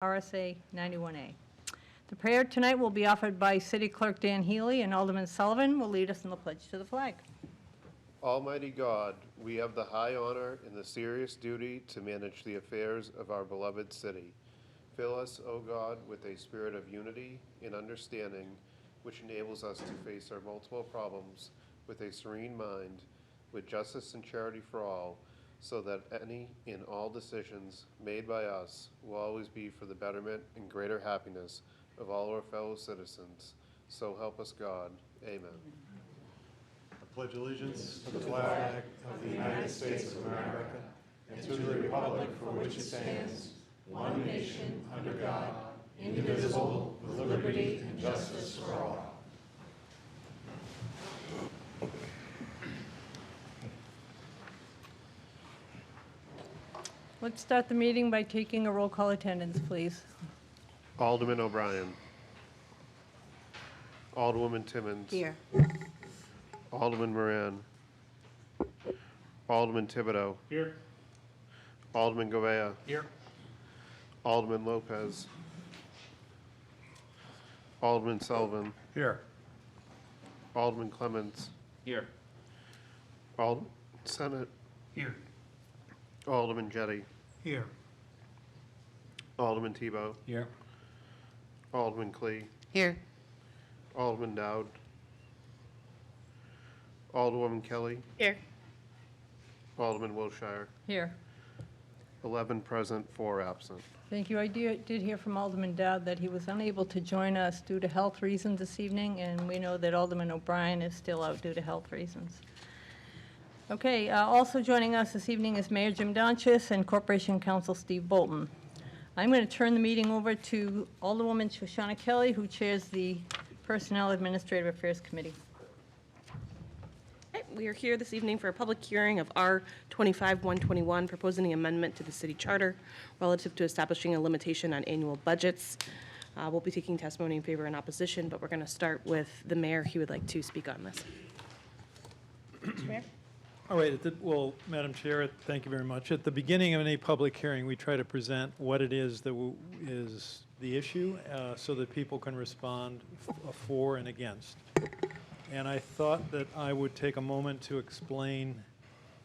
RSA 91A. The prayer tonight will be offered by City Clerk Dan Healy, and Alderman Sullivan will lead us in the pledge to the flag. Almighty God, we have the high honor and the serious duty to manage the affairs of our beloved city. Fill us, O God, with a spirit of unity and understanding, which enables us to face our multiple problems with a serene mind, with justice and charity for all, so that any and all decisions made by us will always be for the betterment and greater happiness of all our fellow citizens. So help us God. Amen. I pledge allegiance to the flag of the United States of America and to the republic for which it stands, one nation, under God, indivisible, with liberty and justice for all. Let's start the meeting by taking a roll call attendance, please. Alderman O'Brien. Alderwoman Timmons. Here. Alderman Moran. Alderman Thibodeau. Here. Alderman Govea. Here. Alderman Lopez. Alderman Sullivan. Here. Alderman Clements. Here. Alderman Senate. Here. Alderman Jetty. Here. Alderman Tebow. Here. Alderman Clee. Here. Alderman Dowd. Alderwoman Kelly. Here. Alderman Wilshire. Here. 11 present, 4 absent. Thank you. I did hear from Alderman Dowd that he was unable to join us due to health reasons this evening, and we know that Alderman O'Brien is still out due to health reasons. Okay, also joining us this evening is Mayor Jim Donchis and Corporation Counsel Steve Bolton. I'm going to turn the meeting over to Alderwoman Shoshana Kelly, who chairs the Personnel Administrative Affairs Committee. We are here this evening for a public hearing of R 25-121, proposing the amendment to the city charter relative to establishing a limitation on annual budgets. We'll be taking testimony in favor and opposition, but we're going to start with the mayor. He would like to speak on this. Mr. Mayor? All right. Well, Madam Chair, thank you very much. At the beginning of any public hearing, we try to present what it is that is the issue so that people can respond for and against. And I thought that I would take a moment to explain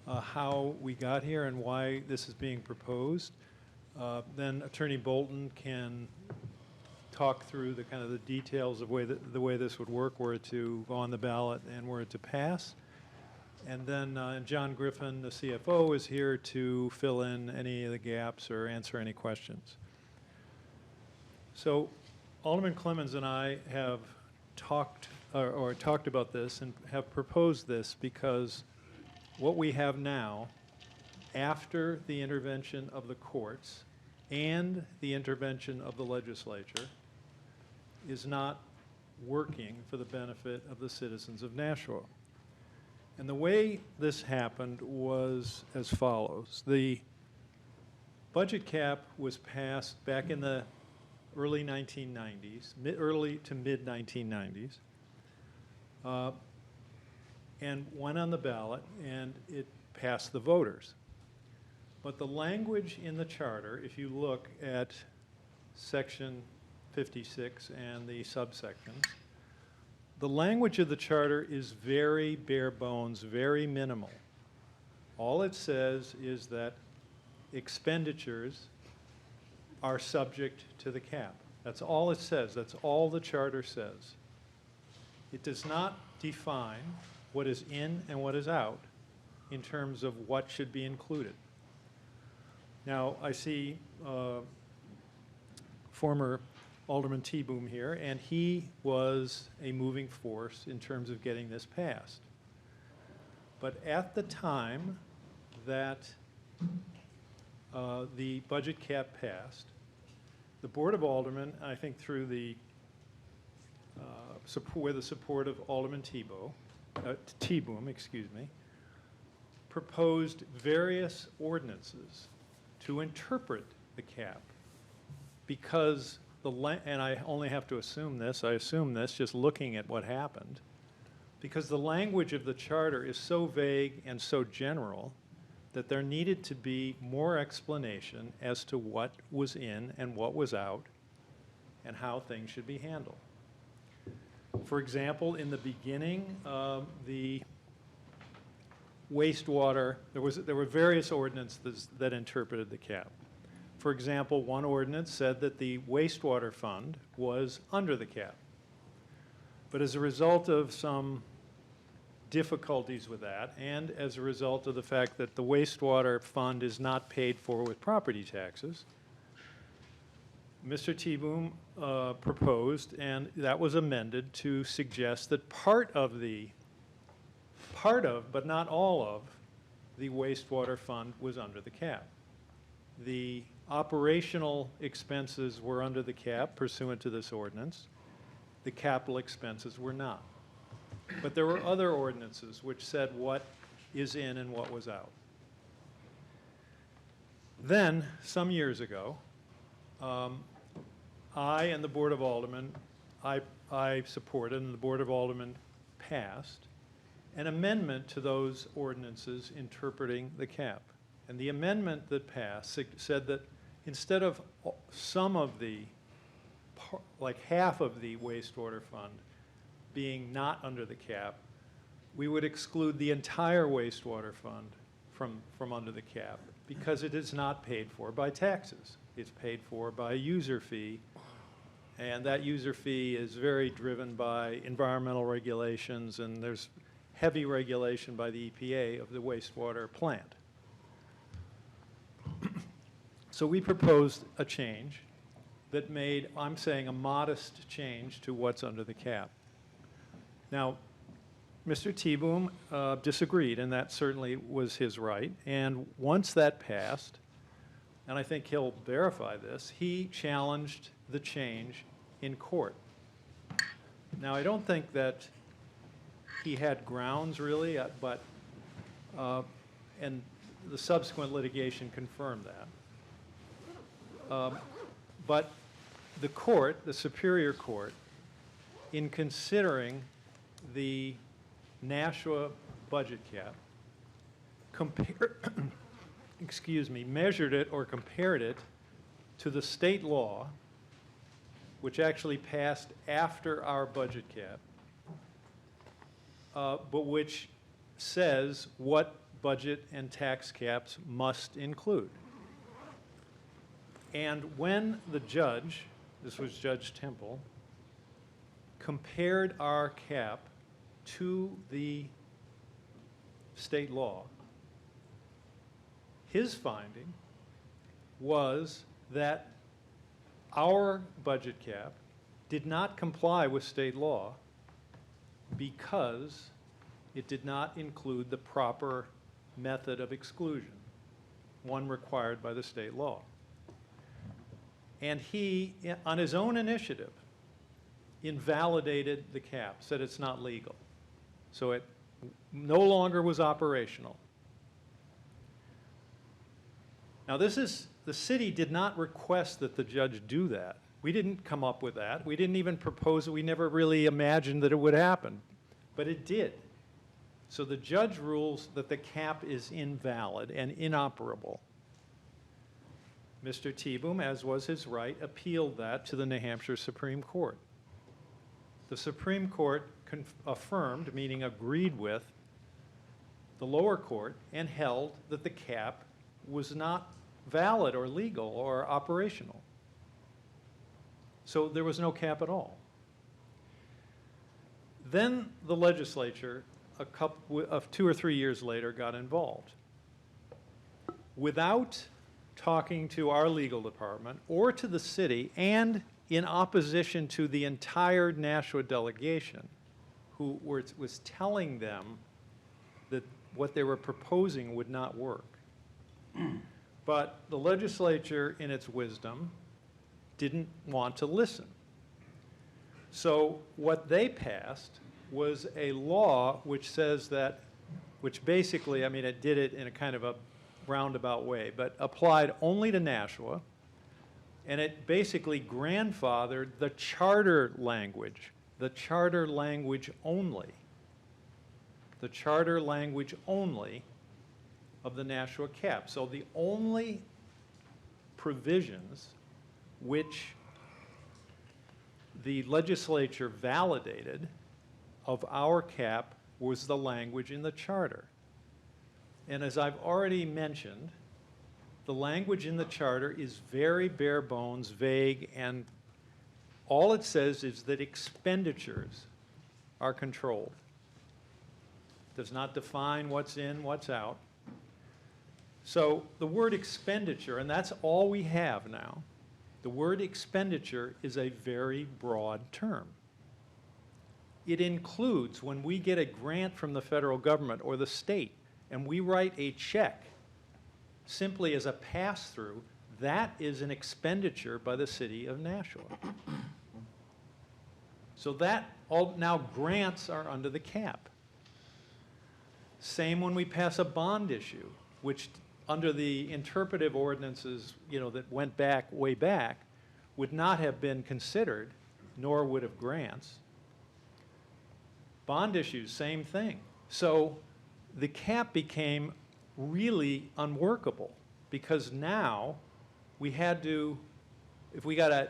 how we got here and why this is being proposed. Then Attorney Bolton can talk through the kind of the details of the way this would work, were it to go on the ballot and were it to pass. And then John Griffin, the CFO, is here to fill in any of the gaps or answer any questions. So Alderman Clemens and I have talked about this and have proposed this because what we have now, after the intervention of the courts and the intervention of the legislature, is not working for the benefit of the citizens of Nashua. And the way this happened was as follows. The budget cap was passed back in the early 1990s, early to mid 1990s, and went on the ballot, and it passed the voters. But the language in the charter, if you look at section 56 and the subsections, the language of the charter is very bare bones, very minimal. All it says is that expenditures are subject to the cap. That's all it says. That's all the charter says. It does not define what is in and what is out in terms of what should be included. Now, I see former Alderman T-Boom here, and he was a moving force in terms of getting this passed. But at the time that the budget cap passed, the Board of Aldermen, I think through the with the support of Alderman T-Boom, proposed various ordinances to interpret the cap because and I only have to assume this, I assume this just looking at what happened, because the language of the charter is so vague and so general that there needed to be more explanation as to what was in and what was out and how things should be handled. For example, in the beginning, the wastewater, there were various ordinances that interpreted the cap. For example, one ordinance said that the wastewater fund was under the cap. But as a result of some difficulties with that, and as a result of the fact that the wastewater fund is not paid for with property taxes, Mr. T-Boom proposed, and that was amended to suggest that part of, but not all of, the wastewater fund was under the cap. The operational expenses were under the cap pursuant to this ordinance. The capital expenses were not. But there were other ordinances which said what is in and what was out. Then, some years ago, I and the Board of Aldermen, I supported and the Board of Aldermen passed an amendment to those ordinances interpreting the cap. And the amendment that passed said that instead of some of the, like half of the wastewater fund being not under the cap, we would exclude the entire wastewater fund from under the cap because it is not paid for by taxes. It's paid for by a user fee, and that user fee is very driven by environmental regulations, and there's heavy regulation by the EPA of the wastewater plant. So we proposed a change that made, I'm saying, a modest change to what's under the cap. Now, Mr. T-Boom disagreed, and that certainly was his right. And once that passed, and I think he'll verify this, he challenged the change in court. Now, I don't think that he had grounds, really, and the subsequent litigation confirmed that. But the court, the Superior Court, in considering the Nashua budget cap, measured it or compared it to the state law, which actually passed after our budget cap, but which says what budget and tax caps must include. And when the judge, this was Judge Temple, compared our cap to the state law, his finding was that our budget cap did not comply with state law because it did not include the proper method of exclusion, one required by the state law. And he, on his own initiative, invalidated the cap, said it's not legal. So it no longer was operational. Now this is, the city did not request that the judge do that. We didn't come up with that. We didn't even propose it. We never really imagined that it would happen, but it did. So the judge rules that the cap is invalid and inoperable. Mr. T-Boom, as was his right, appealed that to the New Hampshire Supreme Court. The Supreme Court affirmed, meaning agreed with, the lower court and held that the cap was not valid or legal or operational. So there was no cap at all. Then the legislature, a couple of 2 or 3 years later, got involved. Without talking to our legal department or to the city, and in opposition to the entire Nashua delegation, who was telling them that what they were proposing would not work. But the legislature, in its wisdom, didn't want to listen. So what they passed was a law which says that, which basically, I mean, it did it in a kind of a roundabout way, but applied only to Nashua, and it basically grandfathered the charter language only of the Nashua cap. So the only provisions which the legislature validated of our cap was the language in the charter. And as I've already mentioned, the language in the charter is very bare bones, vague, and all it says is that expenditures are controlled. Does not define what's in, what's out. So the word expenditure, and that's all we have now, the word expenditure is a very broad term. It includes when we get a grant from the federal government or the state and we write a check simply as a pass-through, that is an expenditure by the city of Nashua. So that all, now grants are under the cap. Same when we pass a bond issue, which under the interpretive ordinances, that went back, way back, would not have been considered, nor would have grants. Bond issues, same thing. So the cap became really unworkable because now we had to, if we got a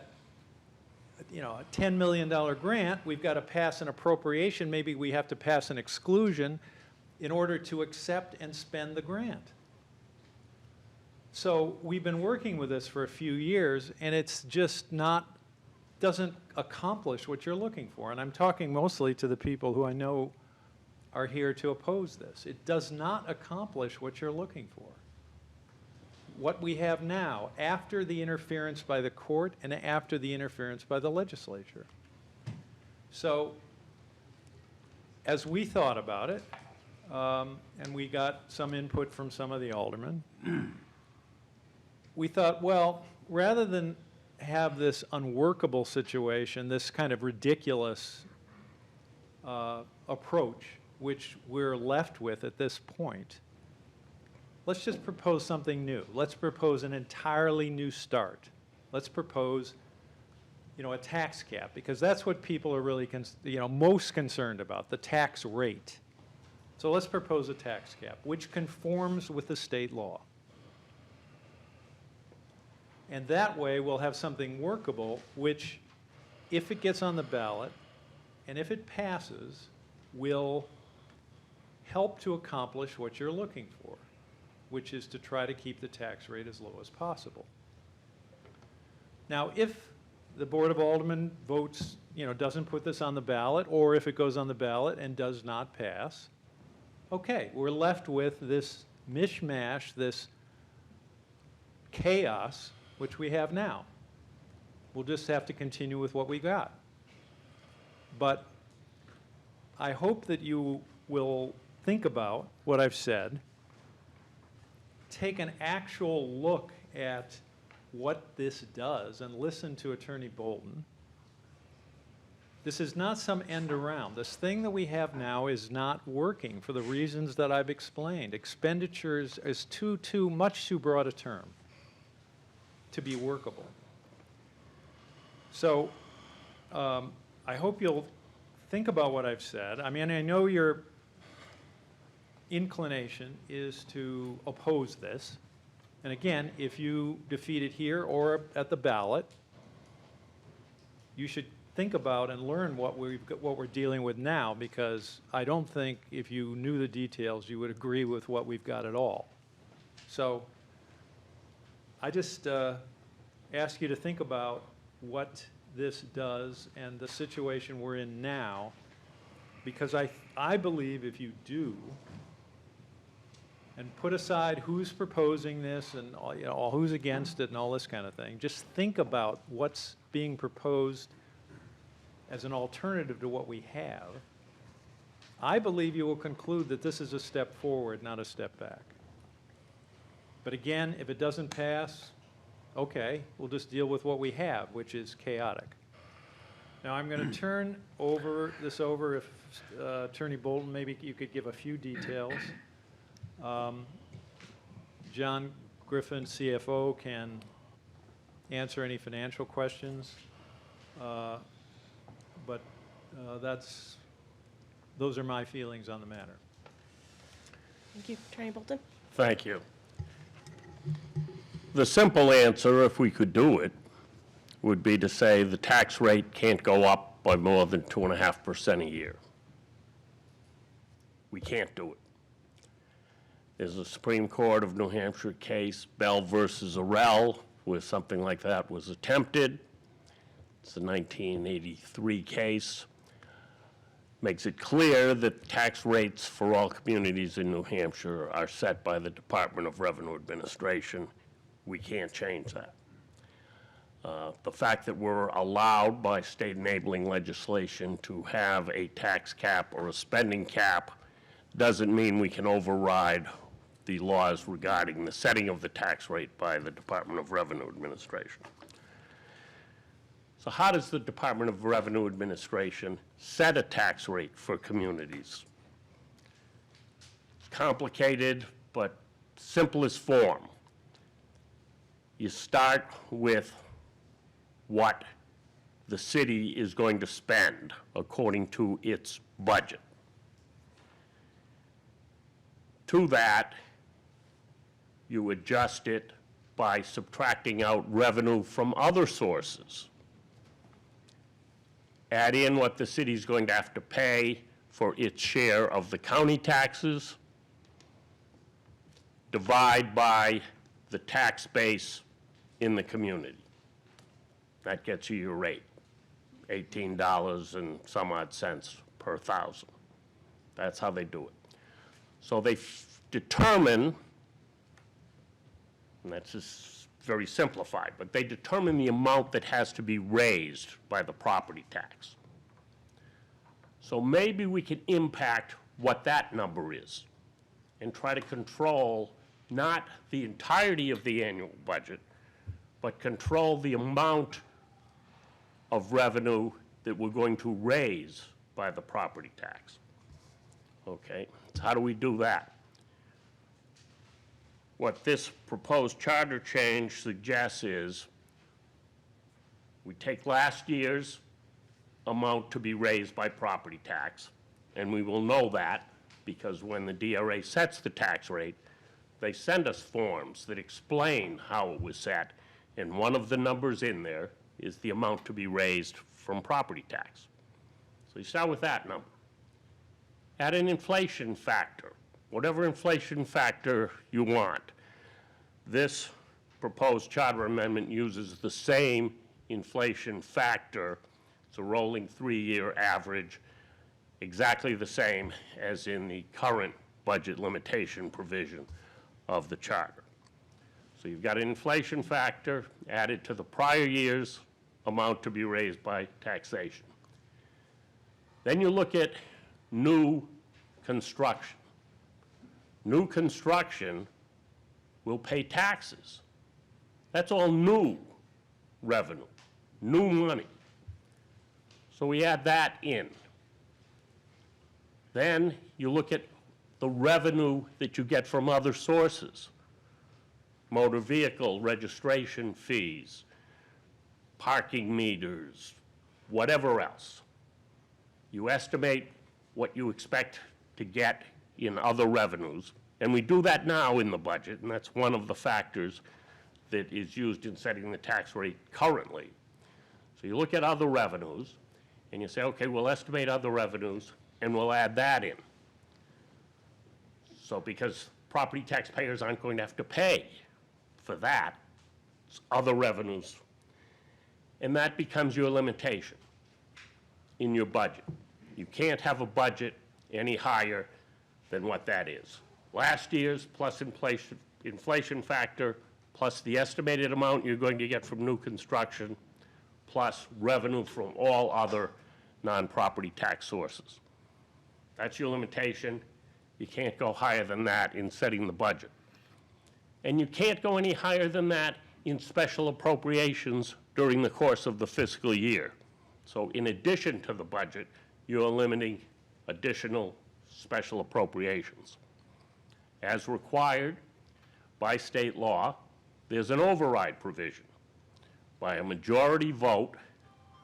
$10 million grant, we've got to pass an appropriation, maybe we have to pass an exclusion in order to accept and spend the grant. So we've been working with this for a few years, and it's just doesn't accomplish what you're looking for. And I'm talking mostly to the people who I know are here to oppose this. It does not accomplish what you're looking for. What we have now, after the interference by the court and after the interference by the legislature. So as we thought about it, and we got some input from some of the aldermen, we thought, well, rather than have this unworkable situation, this kind of ridiculous approach, which we're left with at this point, let's just propose something new. Let's propose an entirely new start. Let's propose, a tax cap, because that's what people are really, most concerned about, the tax rate. So let's propose a tax cap, which conforms with the state law. And that way, we'll have something workable, which, if it gets on the ballot, and if it passes, will help to accomplish what you're looking for, which is to try to keep the tax rate as low as possible. Now, if the Board of Aldermen votes, doesn't put this on the ballot, or if it goes on the ballot and does not pass, okay, we're left with this mishmash, this chaos, which we have now. We'll just have to continue with what we got. But I hope that you will think about what I've said, take an actual look at what this does, and listen to Attorney Bolton. This is not some end around. This thing that we have now is not working for the reasons that I've explained. Expenditures is much too broad a term to be workable. So I hope you'll think about what I've said. I mean, I know your inclination is to oppose this. And again, if you defeat it here or at the ballot, you should think about and learn what we're dealing with now, because I don't think if you knew the details, you would agree with what we've got at all. So I just ask you to think about what this does and the situation we're in now, because I believe if you do, and put aside who's proposing this and all, who's against it and all this kind of thing, just think about what's being proposed as an alternative to what we have. I believe you will conclude that this is a step forward, not a step back. But again, if it doesn't pass, okay, we'll just deal with what we have, which is chaotic. Now, I'm going to turn this over, if Attorney Bolton, maybe you could give a few details. John Griffin, CFO, can answer any financial questions. But those are my feelings on the matter. Thank you, Attorney Bolton. Thank you. The simple answer, if we could do it, would be to say the tax rate can't go up by more than 2.5% a year. We can't do it. There's a Supreme Court of New Hampshire case, Bell versus Arell, where something like that was attempted. It's a 1983 case. Makes it clear that tax rates for all communities in New Hampshire are set by the Department of Revenue Administration. We can't change that. The fact that we're allowed by state enabling legislation to have a tax cap or a spending cap doesn't mean we can override the laws regarding the setting of the tax rate by the Department of Revenue Administration. So how does the Department of Revenue Administration set a tax rate for communities? It's complicated, but simplest form. You start with what the city is going to spend according to its budget. To that, you adjust it by subtracting out revenue from other sources. Add in what the city's going to have to pay for its share of the county taxes, divide by the tax base in the community. That gets you your rate, $18 and some odd cents per thousand. That's how they do it. So they determine, and that's just very simplified, but they determine the amount that has to be raised by the property tax. So maybe we can impact what that number is and try to control not the entirety of the annual budget, but control the amount of revenue that we're going to raise by the property tax. Okay, so how do we do that? What this proposed charter change suggests is we take last year's amount to be raised by property tax, and we will know that because when the DRA sets the tax rate, they send us forms that explain how it was set, and one of the numbers in there is the amount to be raised from property tax. So you start with that number. Add an inflation factor, whatever inflation factor you want. This proposed charter amendment uses the same inflation factor. It's a rolling 3-year average, exactly the same as in the current budget limitation provision of the charter. So you've got an inflation factor added to the prior year's amount to be raised by taxation. Then you look at new construction. New construction will pay taxes. That's all new revenue, new money. So we add that in. Then you look at the revenue that you get from other sources. Motor vehicle registration fees, parking meters, whatever else. You estimate what you expect to get in other revenues, and we do that now in the budget, and that's one of the factors that is used in setting the tax rate currently. So you look at other revenues, and you say, okay, we'll estimate other revenues, and we'll add that in. So because property taxpayers aren't going to have to pay for that, it's other revenues. And that becomes your limitation in your budget. You can't have a budget any higher than what that is. Last year's plus inflation factor, plus the estimated amount you're going to get from new construction, plus revenue from all other non-property tax sources. That's your limitation. You can't go higher than that in setting the budget. And you can't go any higher than that in special appropriations during the course of the fiscal year. So in addition to the budget, you're limiting additional special appropriations. As required by state law, there's an override provision. By a majority vote,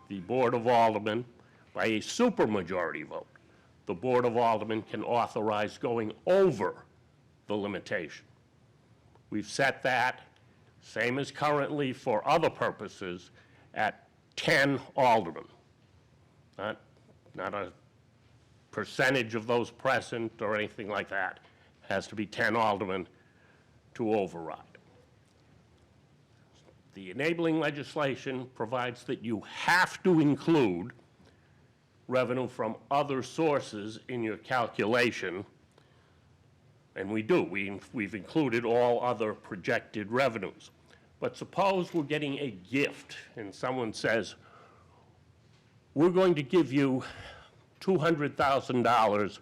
the Board of Aldermen, by a supermajority vote, the Board of Aldermen can authorize going over the limitation. We've set that, same as currently for other purposes, at 10 aldermen. Not a percentage of those present or anything like that. Has to be 10 aldermen to override. The enabling legislation provides that you have to include revenue from other sources in your calculation, and we do. We've included all other projected revenues. But suppose we're getting a gift and someone says, we're going to give you $200,000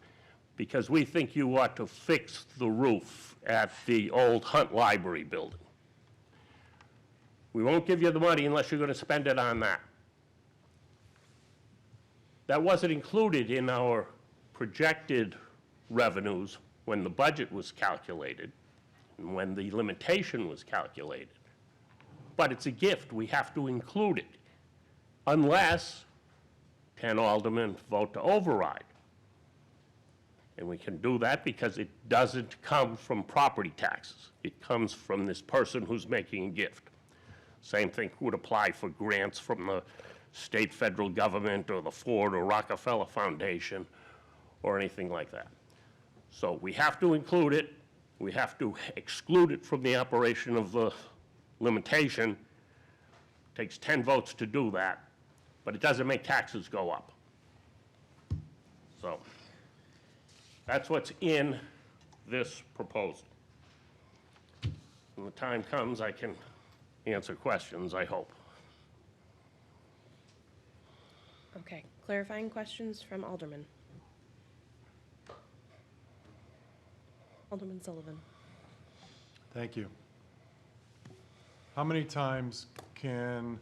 because we think you ought to fix the roof at the old Hunt Library building. We won't give you the money unless you're going to spend it on that. That wasn't included in our projected revenues when the budget was calculated and when the limitation was calculated. But it's a gift. We have to include it unless 10 aldermen vote to override. And we can do that because it doesn't come from property taxes. It comes from this person who's making a gift. Same thing would apply for grants from the state, federal government, or the Ford or Rockefeller Foundation, or anything like that. So we have to include it. We have to exclude it from the operation of the limitation. It takes 10 votes to do that, but it doesn't make taxes go up. So that's what's in this proposal. When the time comes, I can answer questions, I hope. Okay, clarifying questions from Alderman. Alderman Sullivan. Thank you. How many times can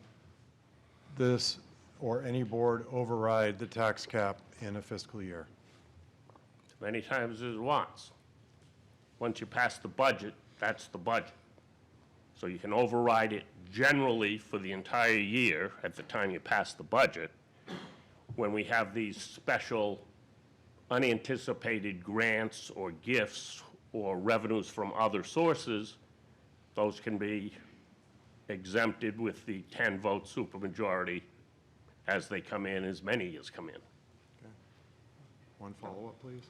this or any board override the tax cap in a fiscal year? As many times as it wants. Once you pass the budget, that's the budget. So you can override it generally for the entire year at the time you pass the budget. When we have these special unanticipated grants or gifts or revenues from other sources, those can be exempted with the 10-vote supermajority as they come in, as many as come in. Okay. One follow-up, please.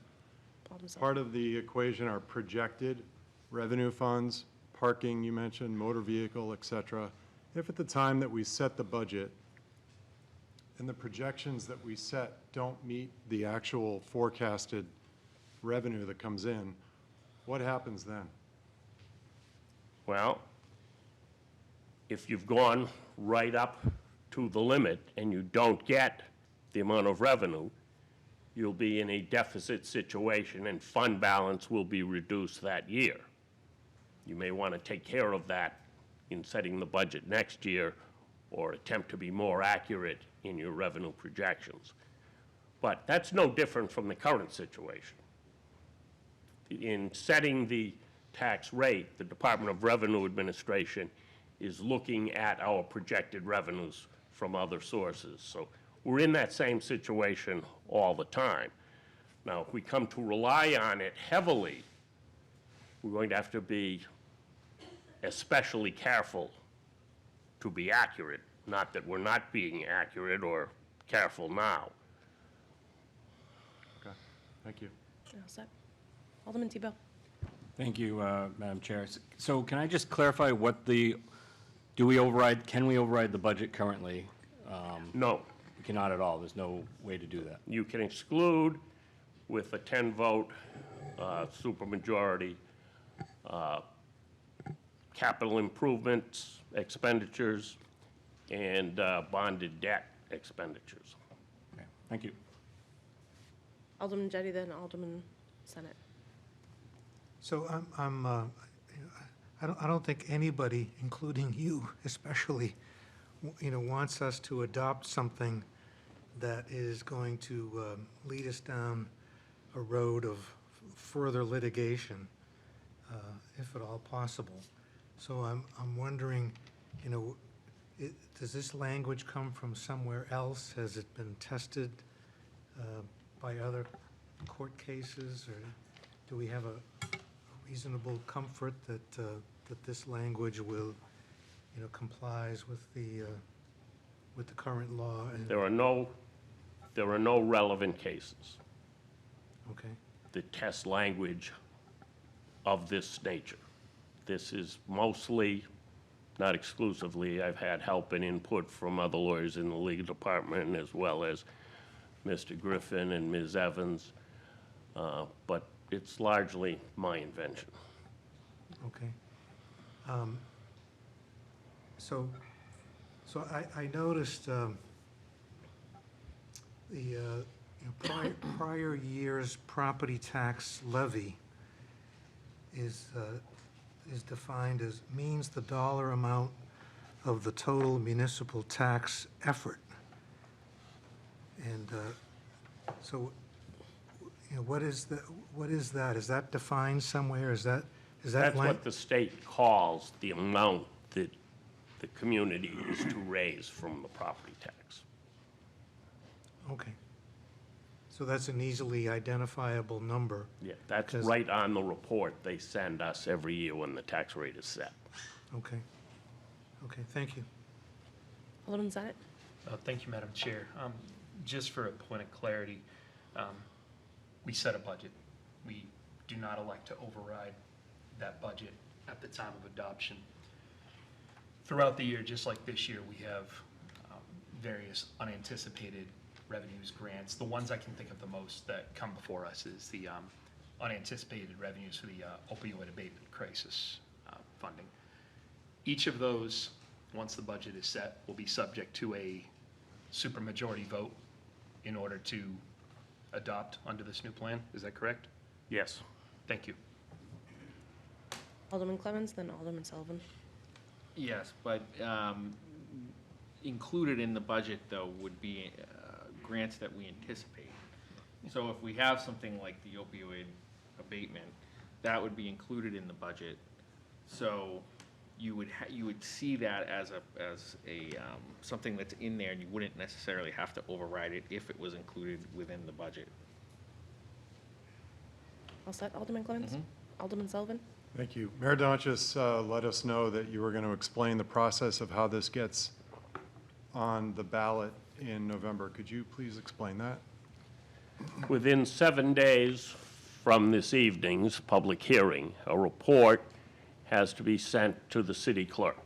Alderman Sullivan. Part of the equation are projected revenue funds, parking, you mentioned, motor vehicle, et cetera. If at the time that we set the budget and the projections that we set don't meet the actual forecasted revenue that comes in, what happens then? Well, if you've gone right up to the limit and you don't get the amount of revenue, you'll be in a deficit situation and fund balance will be reduced that year. You may want to take care of that in setting the budget next year or attempt to be more accurate in your revenue projections. But that's no different from the current situation. In setting the tax rate, the Department of Revenue Administration is looking at our projected revenues from other sources. So we're in that same situation all the time. Now, if we come to rely on it heavily, we're going to have to be especially careful to be accurate. Not that we're not being accurate or careful now. Okay, thank you. All set. Alderman Tebow. Thank you, Madam Chair. So can I just clarify what the, can we override the budget currently? No, We cannot at all. There's no way to do that. you can exclude with a 10-vote supermajority capital improvements, expenditures, and bonded debt expenditures. Okay, thank you. Alderman Jettie, then Alderman Senate. So I don't think anybody, including you especially, wants us to adopt something that is going to lead us down a road of further litigation, if at all possible. So I'm wondering, does this language come from somewhere else? Has it been tested by other court cases, or do we have a reasonable comfort that that this language will, complies with the current law and, There are no relevant cases okay? that test language of this nature. This is mostly, not exclusively, I've had help and input from other lawyers in the legal department as well as Mr. Griffin and Ms. Evans, but it's largely my invention. Okay. So I noticed the prior year's property tax levy is defined as means the dollar amount of the total municipal tax effort. And so, what is that? Is that defined somewhere? Is that That's what the state calls the amount that the community is to raise from the property tax. Okay. So that's an easily identifiable number. Yeah, that's Because- right on the report they send us every year when the tax rate is set. Okay. Okay, thank you. Alderman Zedek? Thank you, Madam Chair. Just for a point of clarity, we set a budget. We do not elect to override that budget at the time of adoption. Throughout the year, just like this year, we have various unanticipated revenues, grants. The ones I can think of the most that come before us is the unanticipated revenues for the opioid abatement crisis funding. Each of those, once the budget is set, will be subject to a supermajority vote in order to adopt under this new plan. Is that correct? Yes. Thank you. Alderman Clemmons, then Alderman Sullivan. Yes, but included in the budget, though, would be grants that we anticipate. So if we have something like the opioid abatement, that would be included in the budget. So you would see that as a something that's in there, and you wouldn't necessarily have to override it if it was included within the budget. All set, Alderman Clemmons? Alderman Sullivan? Thank you. Mayor Donchis let us know that you were going to explain the process of how this gets on the ballot in November. Could you please explain that? Within 7 days from this evening's public hearing, a report has to be sent to the city clerk.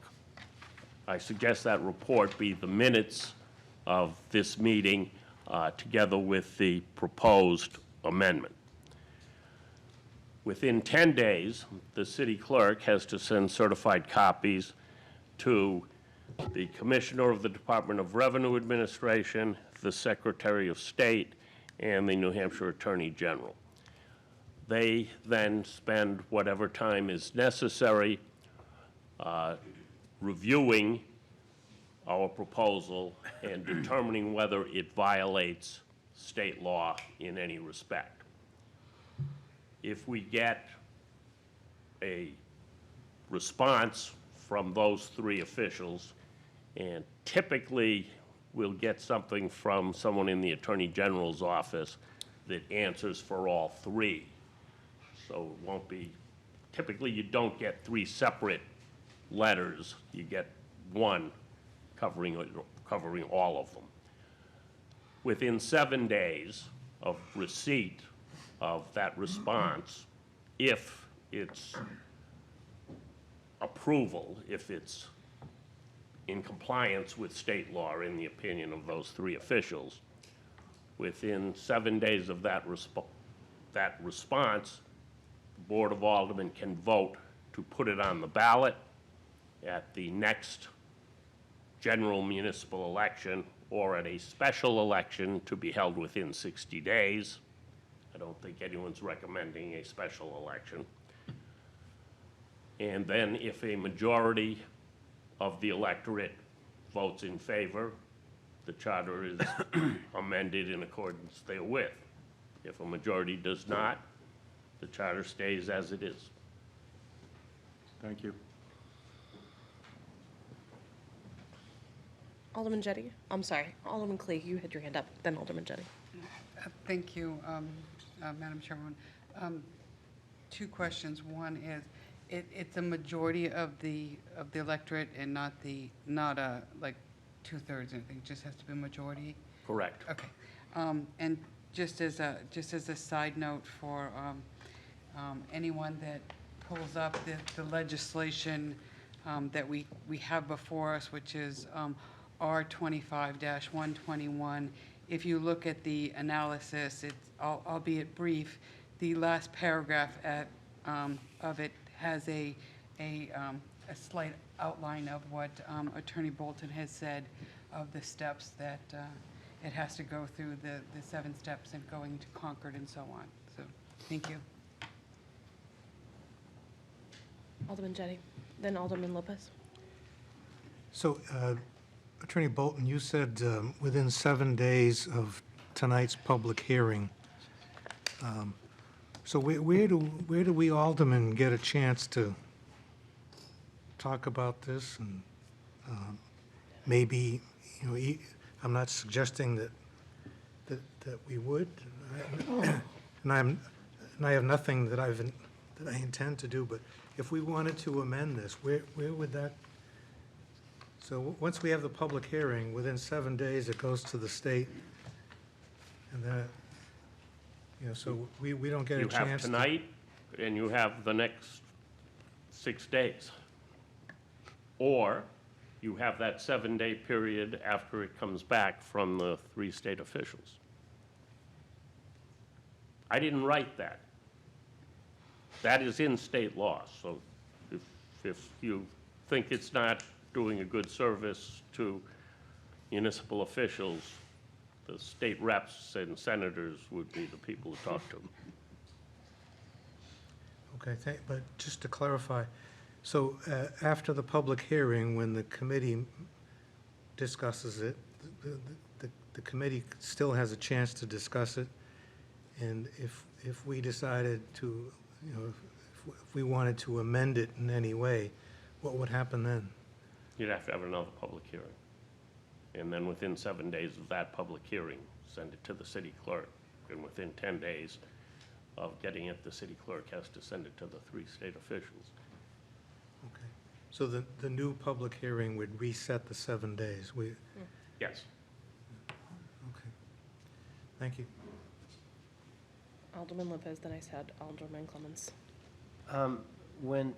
I suggest that report be the minutes of this meeting together with the proposed amendment. Within 10 days, the city clerk has to send certified copies to the Commissioner of the Department of Revenue Administration, the Secretary of State, and the New Hampshire Attorney General. They then spend whatever time is necessary reviewing our proposal and determining whether it violates state law in any respect. If we get a response from those three officials, and typically we'll get something from someone in the Attorney General's office that answers for all three. So it won't be, typically you don't get three separate letters, you get one covering all of them. Within 7 days of receipt of that response, if it's approval, if it's in compliance with state law in the opinion of those three officials, within 7 days of that response, the Board of Aldermen can vote to put it on the ballot at the next general municipal election or at a special election to be held within 60 days. I don't think anyone's recommending a special election. And then if a majority of the electorate votes in favor, the charter is amended in accordance therewith. If a majority does not, the charter stays as it is. Thank you. Alderman Jettie? I'm sorry, Alderman Clegg, you had your hand up, then Alderman Jettie. Thank you, Madam Chairwoman. Two questions. One is, It's a majority of the electorate and not like 2/3 or anything, it just has to be a majority? Correct. Okay. And just as a side note for anyone that pulls up the legislation that we have before us, which is R 25-121, if you look at the analysis, it's, albeit brief, the last paragraph of it has a slight outline of what Attorney Bolton has said of the steps that it has to go through, the 7 steps and going to Concord and so on. So, thank you. Alderman Jettie, then Alderman Lopez. So, Attorney Bolton, you said within 7 days of tonight's public hearing. So where do we aldermen get a chance to talk about this? And maybe, I'm not suggesting that we would. And I have nothing that I intend to do, but if we wanted to amend this, where would that? So once we have the public hearing, within 7 days, it goes to the state, and then, so we don't get a You have chance. tonight, and you have the next 6 days. Or you have that 7-day period after it comes back from the 3 state officials. I didn't write that. That is in state law, so if you think it's not doing a good service to municipal officials, the state reps and senators would be the people to talk to. Okay, but just to clarify, so after the public hearing, when the committee discusses it, the committee still has a chance to discuss it, and if we decided to, if we wanted to amend it in any way, what would happen then? You'd have to have another public hearing. And then within 7 days of that public hearing, send it to the city clerk. And within 10 days of getting it, the city clerk has to send it to the 3 state officials. Okay, so the new public hearing would reset the 7 days? Yes. Okay, thank you. Alderman Lopez, then I said Alderman Clemens. When,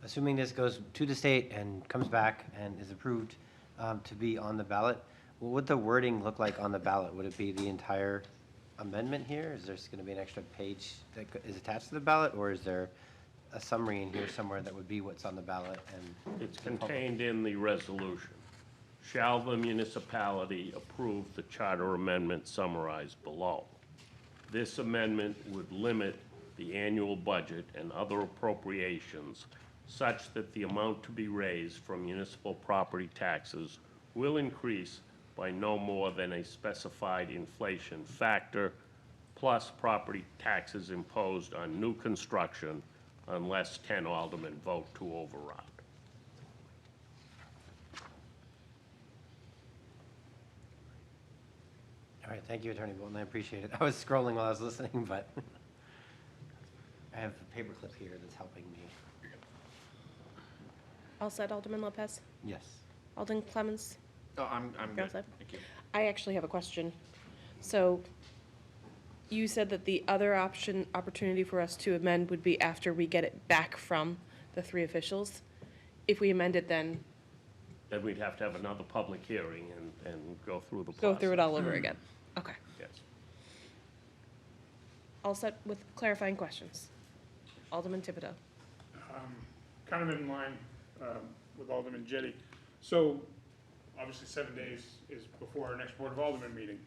assuming this goes to the state and comes back and is approved to be on the ballot, what would the wording look like on the ballot? Would it be the entire amendment here? Is there going to be an extra page that is attached to the ballot, or is there a summary in here somewhere that would be what's on the ballot? And It's contained in the resolution. Shall the municipality approve the charter amendment summarized below? This amendment would limit the annual budget and other appropriations such that the amount to be raised from municipal property taxes will increase by no more than a specified inflation factor, plus property taxes imposed on new construction unless 10 aldermen vote to override. all right, thank you, Attorney Bolton. I appreciate it. I was scrolling while I was listening, but I have a paperclip here that's helping me. All set, Alderman Lopez? Yes. Alderman Clemens? Oh, I'm You're all good. set? Thank you. I actually have a question. So you said that the other opportunity for us to amend would be after we get it back from the 3 officials. If we amend it, then Then we'd have to have another public hearing and go through the process. go through it all over again. Okay. Yes. All set with clarifying questions. Alderman Thibodeau. Kind of in line with Alderman Jettie. So obviously 7 days is before our next Board of Aldermen meeting.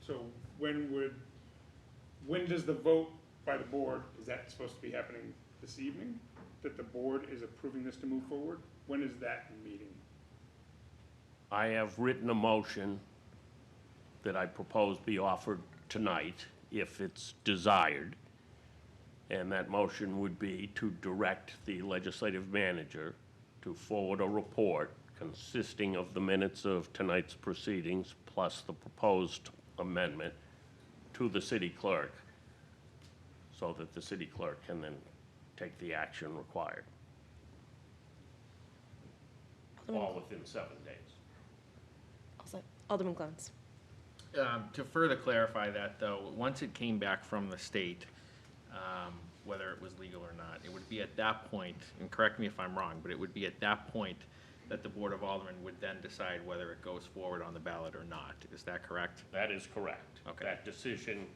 So when does the vote by the board, is that supposed to be happening this evening? That the board is approving this to move forward? When is that meeting? I have written a motion that I propose be offered tonight, if it's desired. And that motion would be to direct the legislative manager to forward a report consisting of the minutes of tonight's proceedings plus the proposed amendment to the city clerk, so that the city clerk can then take the action required. All within 7 days. Alderman Clemmons. To further clarify that, though, once it came back from the state, whether it was legal or not, it would be at that point, and correct me if I'm wrong, but it would be at that point that the Board of Aldermen would then decide whether it goes forward on the ballot or not. Is that correct? That is correct. Okay. That decision,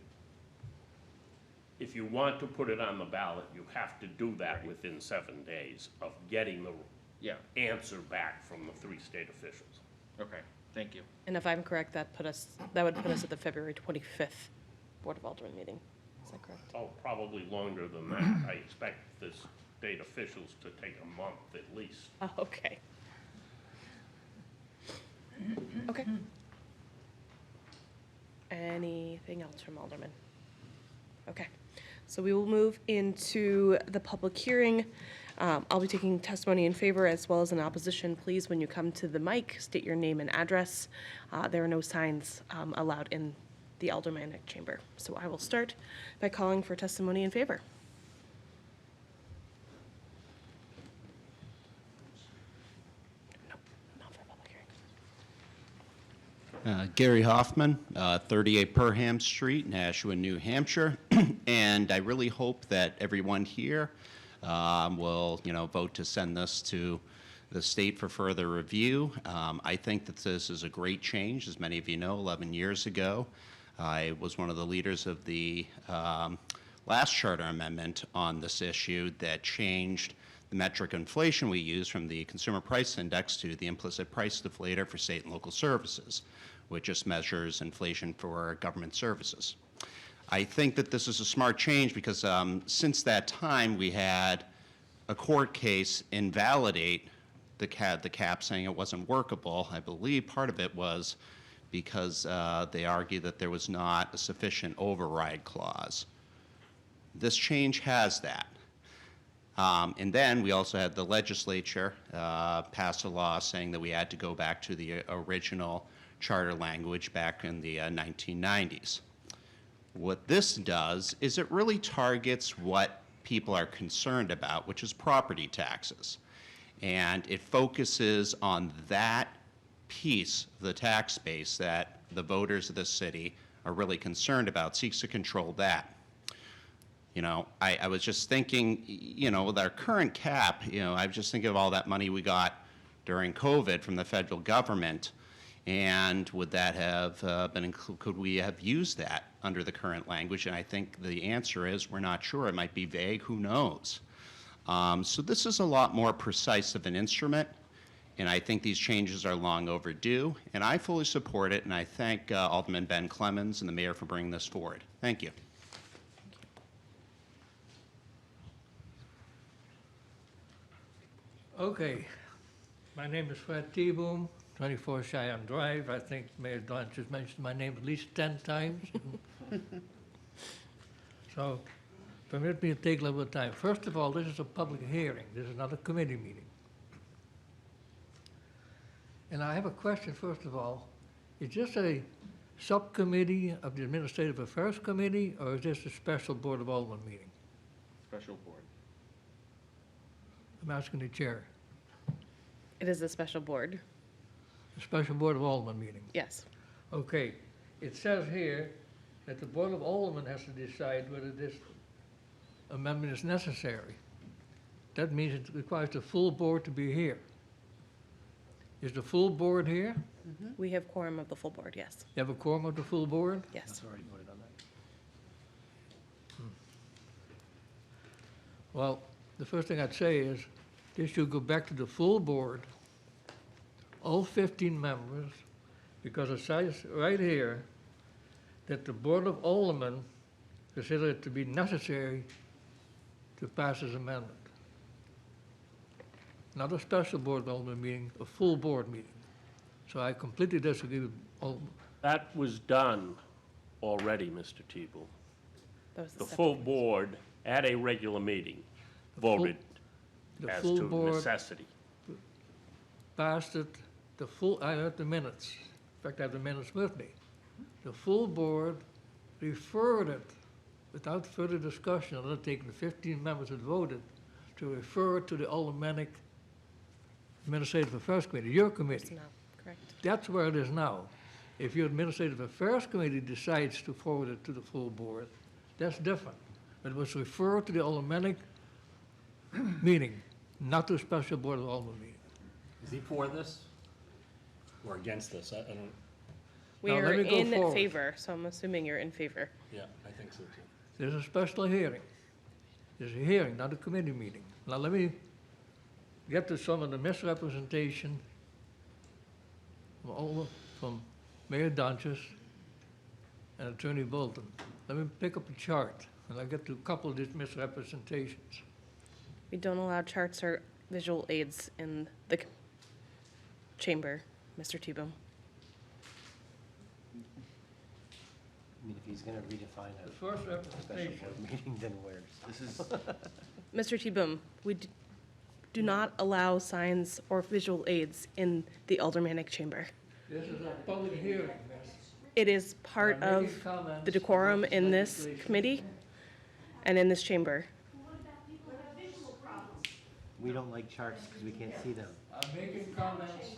if you want to put it on the ballot, you have to do that within 7 days of getting the Yeah, answer back from the 3 state officials. okay, thank you. And if I'm correct, that would put us at the February 25th Board of Aldermen meeting. Is that correct? Oh, probably longer than that. I expect the state officials to take a month at least. Oh, okay. Okay. Anything else from Alderman? Okay, so we will move into the public hearing. I'll be taking testimony in favor as well as in opposition. Please, when you come to the mic, state your name and address. There are no signs allowed in the aldermanic chamber. So I will start by calling for testimony in favor. No, not for a public hearing. Gary Hoffman, 38 Perham Street, Nashua, New Hampshire. And I really hope that everyone here will, vote to send this to the state for further review. I think that this is a great change. As many of you know, 11 years ago, I was one of the leaders of the last charter amendment on this issue that changed the metric inflation we use from the consumer price index to the implicit price deflator for state and local services, which just measures inflation for government services. I think that this is a smart change because since that time we had a court case invalidate the cap saying it wasn't workable. I believe part of it was because they argued that there was not a sufficient override clause. This change has that. And then we also had the legislature pass a law saying that we had to go back to the original charter language back in the 1990s. What this does is it really targets what people are concerned about, which is property taxes. And it focuses on that piece of the tax base that the voters of the city are really concerned about, seeks to control that. I was just thinking, with our current cap, I was just thinking of all that money we got during COVID from the federal government. And would that have could we have used that under the current language? And I think the answer is we're not sure. It might be vague, who knows? So this is a lot more precise of an instrument, and I think these changes are long overdue, and I fully support it, and I thank Alderman Ben Clemmons and the mayor for bringing this forward. Thank you. Okay, my name is Fred T-Boom, 24 Cheyenne Drive. I think Mayor Dunn has mentioned my name at least 10 times. So permit me to take a little bit of time. First of all, this is a public hearing. This is not a committee meeting. And I have a question, first of all. Is this a subcommittee of the Administrative Affairs Committee, or is this a special Board of Aldermen meeting? Special board. I'm asking the chair. It is a special board. A special Board of Aldermen meeting. Yes. Okay, it says here that the Board of Aldermen has to decide whether this amendment is necessary. That means it requires the full board to be here. Is the full board here? We have quorum of the full board, yes. You have a quorum of the full board? Yes. Already voted on that. Well, the first thing I'd say is this should go back to the full board, all 15 members, because it says right here that the Board of Aldermen consider it to be necessary to pass this amendment. Not a special Board of Aldermen meeting, a full board meeting. So I completely disagree with all. That was done already, Mr. Tebow. That was The separate full case. board at a regular meeting voted The as full to board necessity. passed it, I have the minutes. In fact, I have the minutes with me. The full board referred it without further discussion, undertaking the 15 members that voted, to refer to the Aldermanic Administrative Affairs Committee, your committee. No, correct. That's where it is now. If your Administrative Affairs Committee decides to forward it to the full board, that's different. But it was referred to the Aldermanic meeting, not to the Special Board of Alderman meeting. Is he for this or against this? I don't, We Now, are let me go in forward. favor, so I'm assuming you're in favor. yeah, I think so too. There's a special hearing. There's a hearing, not a committee meeting. Now, let me get to some of the misrepresentation from Mayor Donches and Attorney Bolton. Let me pick up a chart, and I'll get to a couple of these misrepresentations. We don't allow charts or visual aids in the chamber, Mr. Tebow. I mean, if he's gonna redefine The a first special representation, board meeting, then where's? This is, Mr. Tebow, we do not allow signs or visual aids in the aldermanic chamber. this is a public hearing, miss. It is part I'm of making comments the decorum about in this legislation. committee and in this chamber. We don't like charts because we can't see them. I'm making comments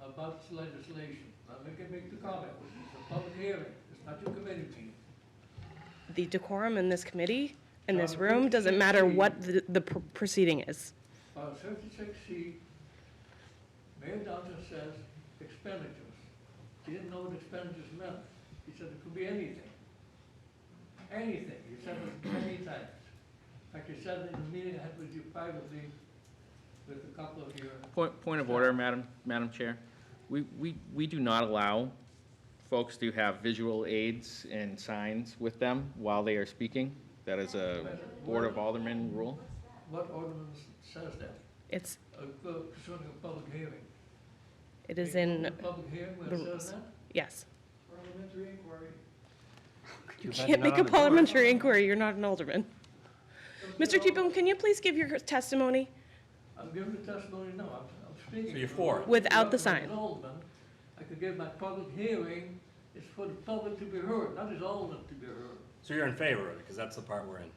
about this legislation. I'm make the comment. It's a public hearing. It's not your committee meeting. The decorum in this committee, in this John, room, doesn't matter 56C. what the proceeding is. 56C, Mayor Johnson says expenditures. He didn't know what expenditures meant. He said it could be anything. Anything. He said it many times. In fact, he said it in the meeting I had with you privately with a couple of your. point of order, Madam Chair. We do not allow folks to have visual aids and signs with them while they are speaking. That is a Board of Aldermen rule. What ordinance says that? It's, Concerning a public hearing. it is Can you in open a public hearing where the it says rules. that? Yes. Parliamentary inquiry. You Too bad can't you're make not a on the board. parliamentary inquiry, you're not an alderman. Mr. Tebow, can you please give your testimony? I'm giving the testimony now, I'm speaking. So you're for it? Without the As sign. alderman, I could give my public hearing, it's for the public to be heard, not as alderman to be heard. So you're in favor of it, because that's the part we're in.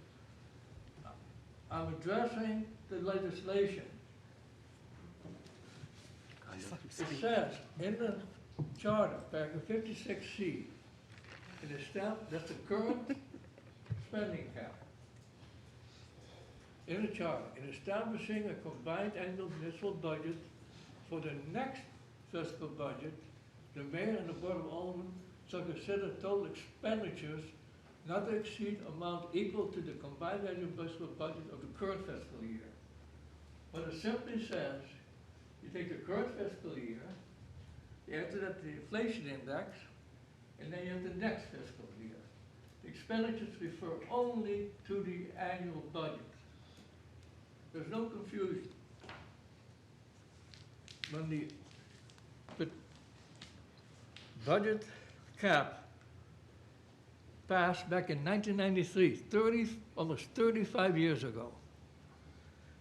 I'm addressing the legislation. It says in the charter, paragraph 56C, it is stamped, that's the current spending cap. In the charter, in establishing a combined annual municipal budget for the next fiscal budget, the mayor and the board of aldermen shall consider total expenditures not to exceed amount equal to the combined annual municipal budget of the current fiscal year. But it simply says, you take the current fiscal year, you add to that the inflation index, and then you have the next fiscal year. The expenditures refer only to the annual budget. There's no confusion. When the budget cap passed back in 1993, almost 35 years ago,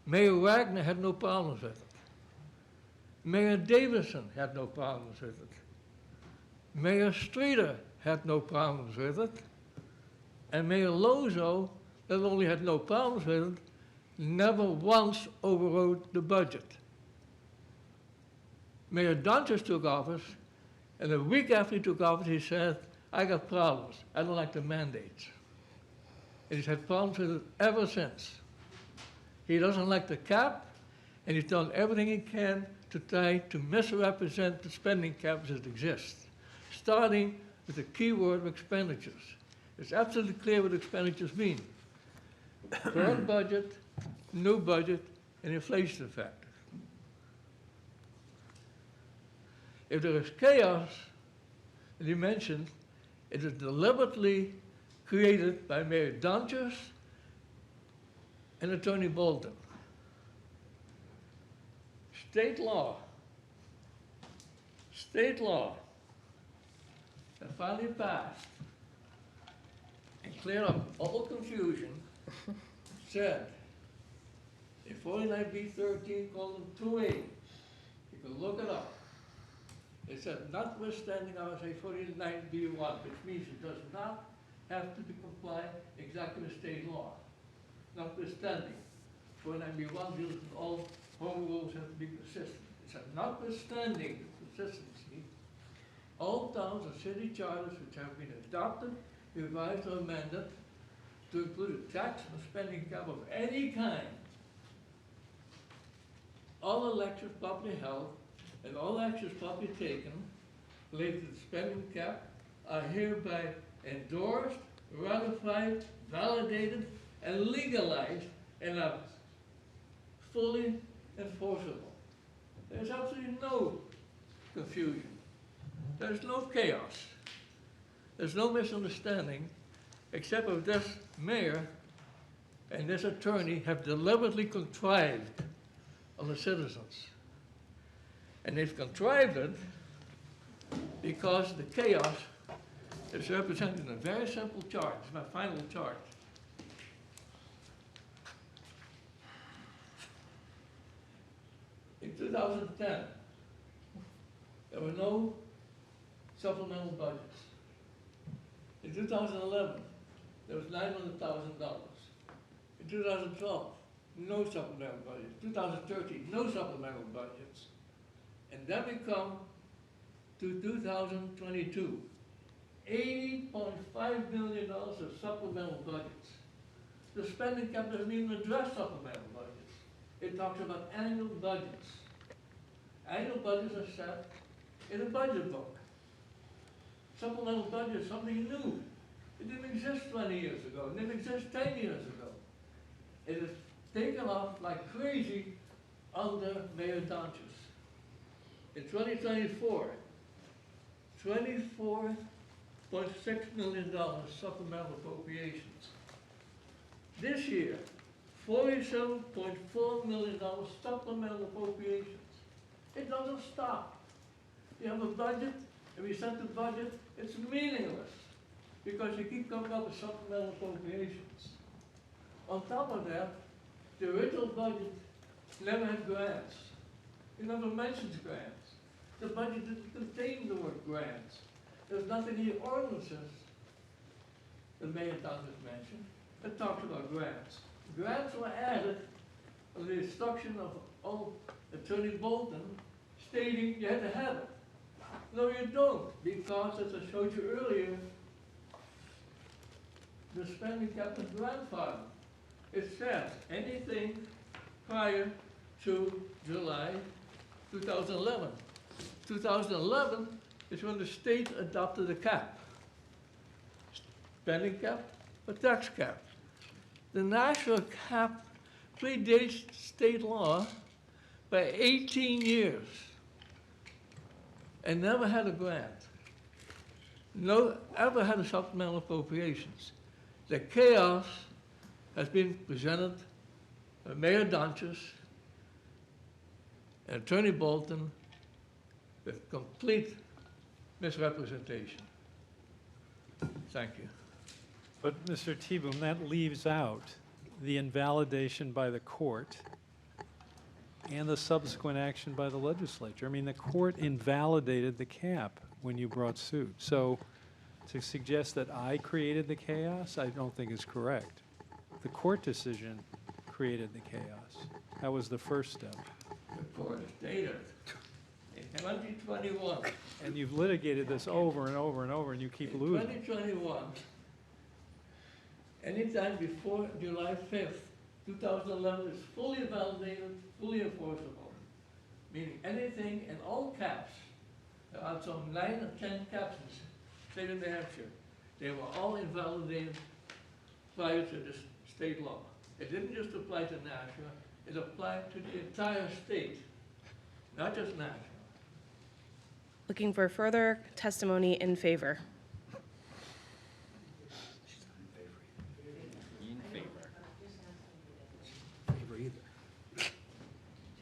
Mayor Wagner had no problems with it. Mayor Davison had no problems with it. Mayor Streeter had no problems with it. And Mayor Lozo, not only had no problems with it, never once overrode the budget. Mayor Donches took office, and a week after he took office, he said, I got problems. I don't like the mandates. And he's had problems with it ever since. He doesn't like the cap, and he's done everything he can to try to misrepresent the spending caps as it exists, starting with the key word of expenditures. It's absolutely clear what expenditures mean. Current budget, new budget, and inflation factor. If there is chaos, as you mentioned, it is deliberately created by Mayor Donches and Attorney Bolton. State law that finally passed and cleared up all confusion said in 49B13, column 2A, you can look it up. It said, notwithstanding RSA 49B1, which means it does not have to be compliant exactly with state law, notwithstanding. When I mean one deals with all home rules have to be consistent. It's a notwithstanding the consistency, all towns and city charters which have been adopted, revised or amended to include a tax and spending cap of any kind. All elections properly held and all actions properly taken related to the spending cap are hereby endorsed, ratified, validated, and legalized and are fully enforceable. There's absolutely no confusion. There's no chaos. There's no misunderstanding, except if this mayor and this attorney have deliberately contrived on the citizens. And they've contrived it because the chaos is represented in a very simple chart. It's my final chart. In 2010, there were no supplemental budgets. In 2011, there was $900,000. In 2012, no supplemental budgets. 2013, no supplemental budgets. And then we come to 2022, $80.5 million of supplemental budgets. The spending cap doesn't even address supplemental budgets. It talks about annual budgets. Annual budgets are set in a budget book. Supplemental budget is something new. It didn't exist 20 years ago. It didn't exist 10 years ago. It has taken off like crazy under Mayor Donches. In 2024, $24.6 million supplemental appropriations. This year, $47.4 million supplemental appropriations. It doesn't stop. You have a budget, and we set the budget, it's meaningless because you keep coming up with supplemental appropriations. On top of that, the original budget never had grants. It never mentions grants. The budget didn't contain the word grants. There's nothing in the ordinances the Mayor Donches mentioned that talks about grants. Grants were added under the instruction of old Attorney Bolton, stating you had to have it. No, you don't, because as I showed you earlier, the spending cap is grandfathered. It says anything prior to July 2011. 2011 is when the state adopted a cap. Spending cap or tax cap. The national cap predates state law by 18 years and never had a grant. No, ever had a supplemental appropriations. The chaos has been presented by Mayor Donches and Attorney Bolton with complete misrepresentation. Thank you. But, Mr. Teboom, that leaves out the invalidation by the court and the subsequent action by the legislature. I mean, the court invalidated the cap when you brought suit. So to suggest that I created the chaos, I don't think is correct. The court decision created the chaos. That was the first step. The court stated in 2021. And you've litigated this over and over and over, and you keep losing. In 2021, anytime before July 5th, 2011 is fully validated, fully enforceable. Meaning anything in all caps, there are some 9 or 10 caps in the state of New Hampshire. They were all invalidated prior to this state law. It didn't just apply to Nashua, it applied to the entire state, not just Nashua. Looking for further testimony in favor. In favor.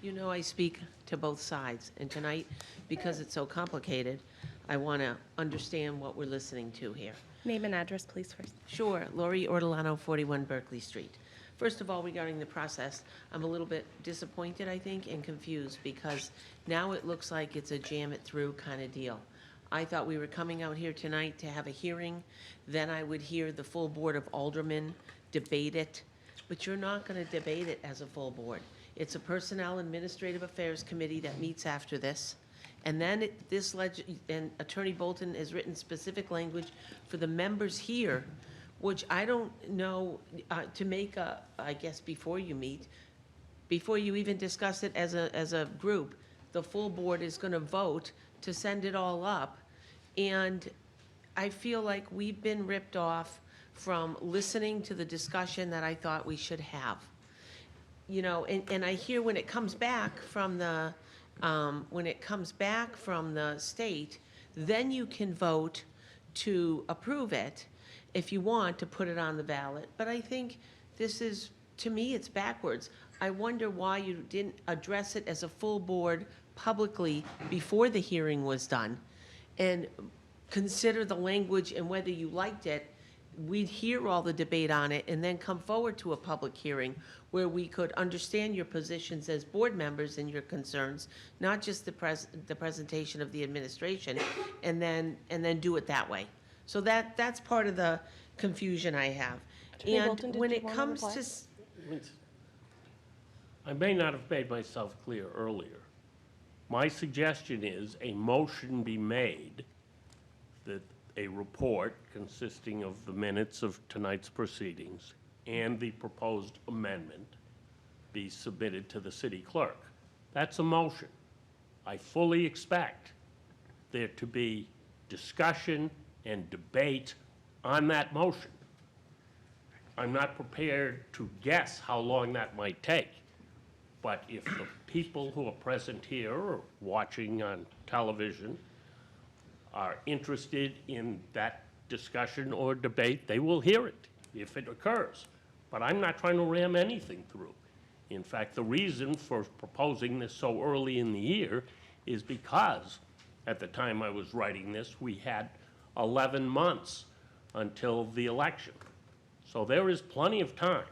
You know, I speak to both sides, and tonight, because it's so complicated, I want to understand what we're listening to here. Name and address, please, first. Sure, Lori Ortolano, 41 Berkeley Street. First of all, regarding the process, I'm a little bit disappointed, I think, and confused, because now it looks like it's a jam it through kind of deal. I thought we were coming out here tonight to have a hearing, then I would hear the full Board of Aldermen debate it, but you're not going to debate it as a full board. It's a Personnel Administrative Affairs Committee that meets after this, and then and Attorney Bolton has written specific language for the members here, which I don't know, to make I guess before you meet, before you even discuss it as a group, the full board is going to vote to send it all up. And I feel like we've been ripped off from listening to the discussion that I thought we should have. You know, and I hear when it comes back from the, state, then you can vote to approve it if you want to put it on the ballot. But I think this is, to me, it's backwards. I wonder why you didn't address it as a full board publicly before the hearing was done, and consider the language and whether you liked it. We'd hear all the debate on it and then come forward to a public hearing where we could understand your positions as board members and your concerns, not just the presentation of the administration, and then do it that way. So that's part of the confusion I have. Attorney And Bolton, did when you it wanna comes reply? to, I may not have made myself clear earlier. My suggestion is a motion be made that a report consisting of the minutes of tonight's proceedings and the proposed amendment be submitted to the city clerk. That's a motion. I fully expect there to be discussion and debate on that motion. I'm not prepared to guess how long that might take. But if the people who are present here or watching on television are interested in that discussion or debate, they will hear it if it occurs. But I'm not trying to ram anything through. In fact, the reason for proposing this so early in the year is because at the time I was writing this, we had 11 months until the election. So there is plenty of time.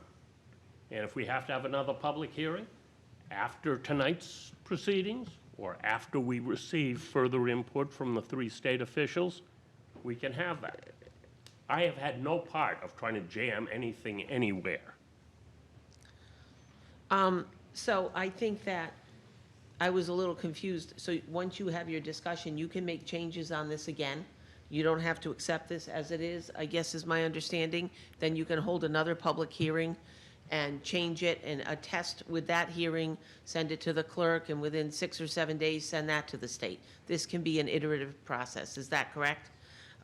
And if we have to have another public hearing after tonight's proceedings, or after we receive further input from the 3 state officials, we can have that. I have had no part of trying to jam anything anywhere. so I think that I was a little confused. So once you have your discussion, you can make changes on this again. You don't have to accept this as it is, I guess is my understanding. Then you can hold another public hearing and change it and attest with that hearing, send it to the clerk, and within 6 or 7 days, send that to the state. This can be an iterative process. Is that correct?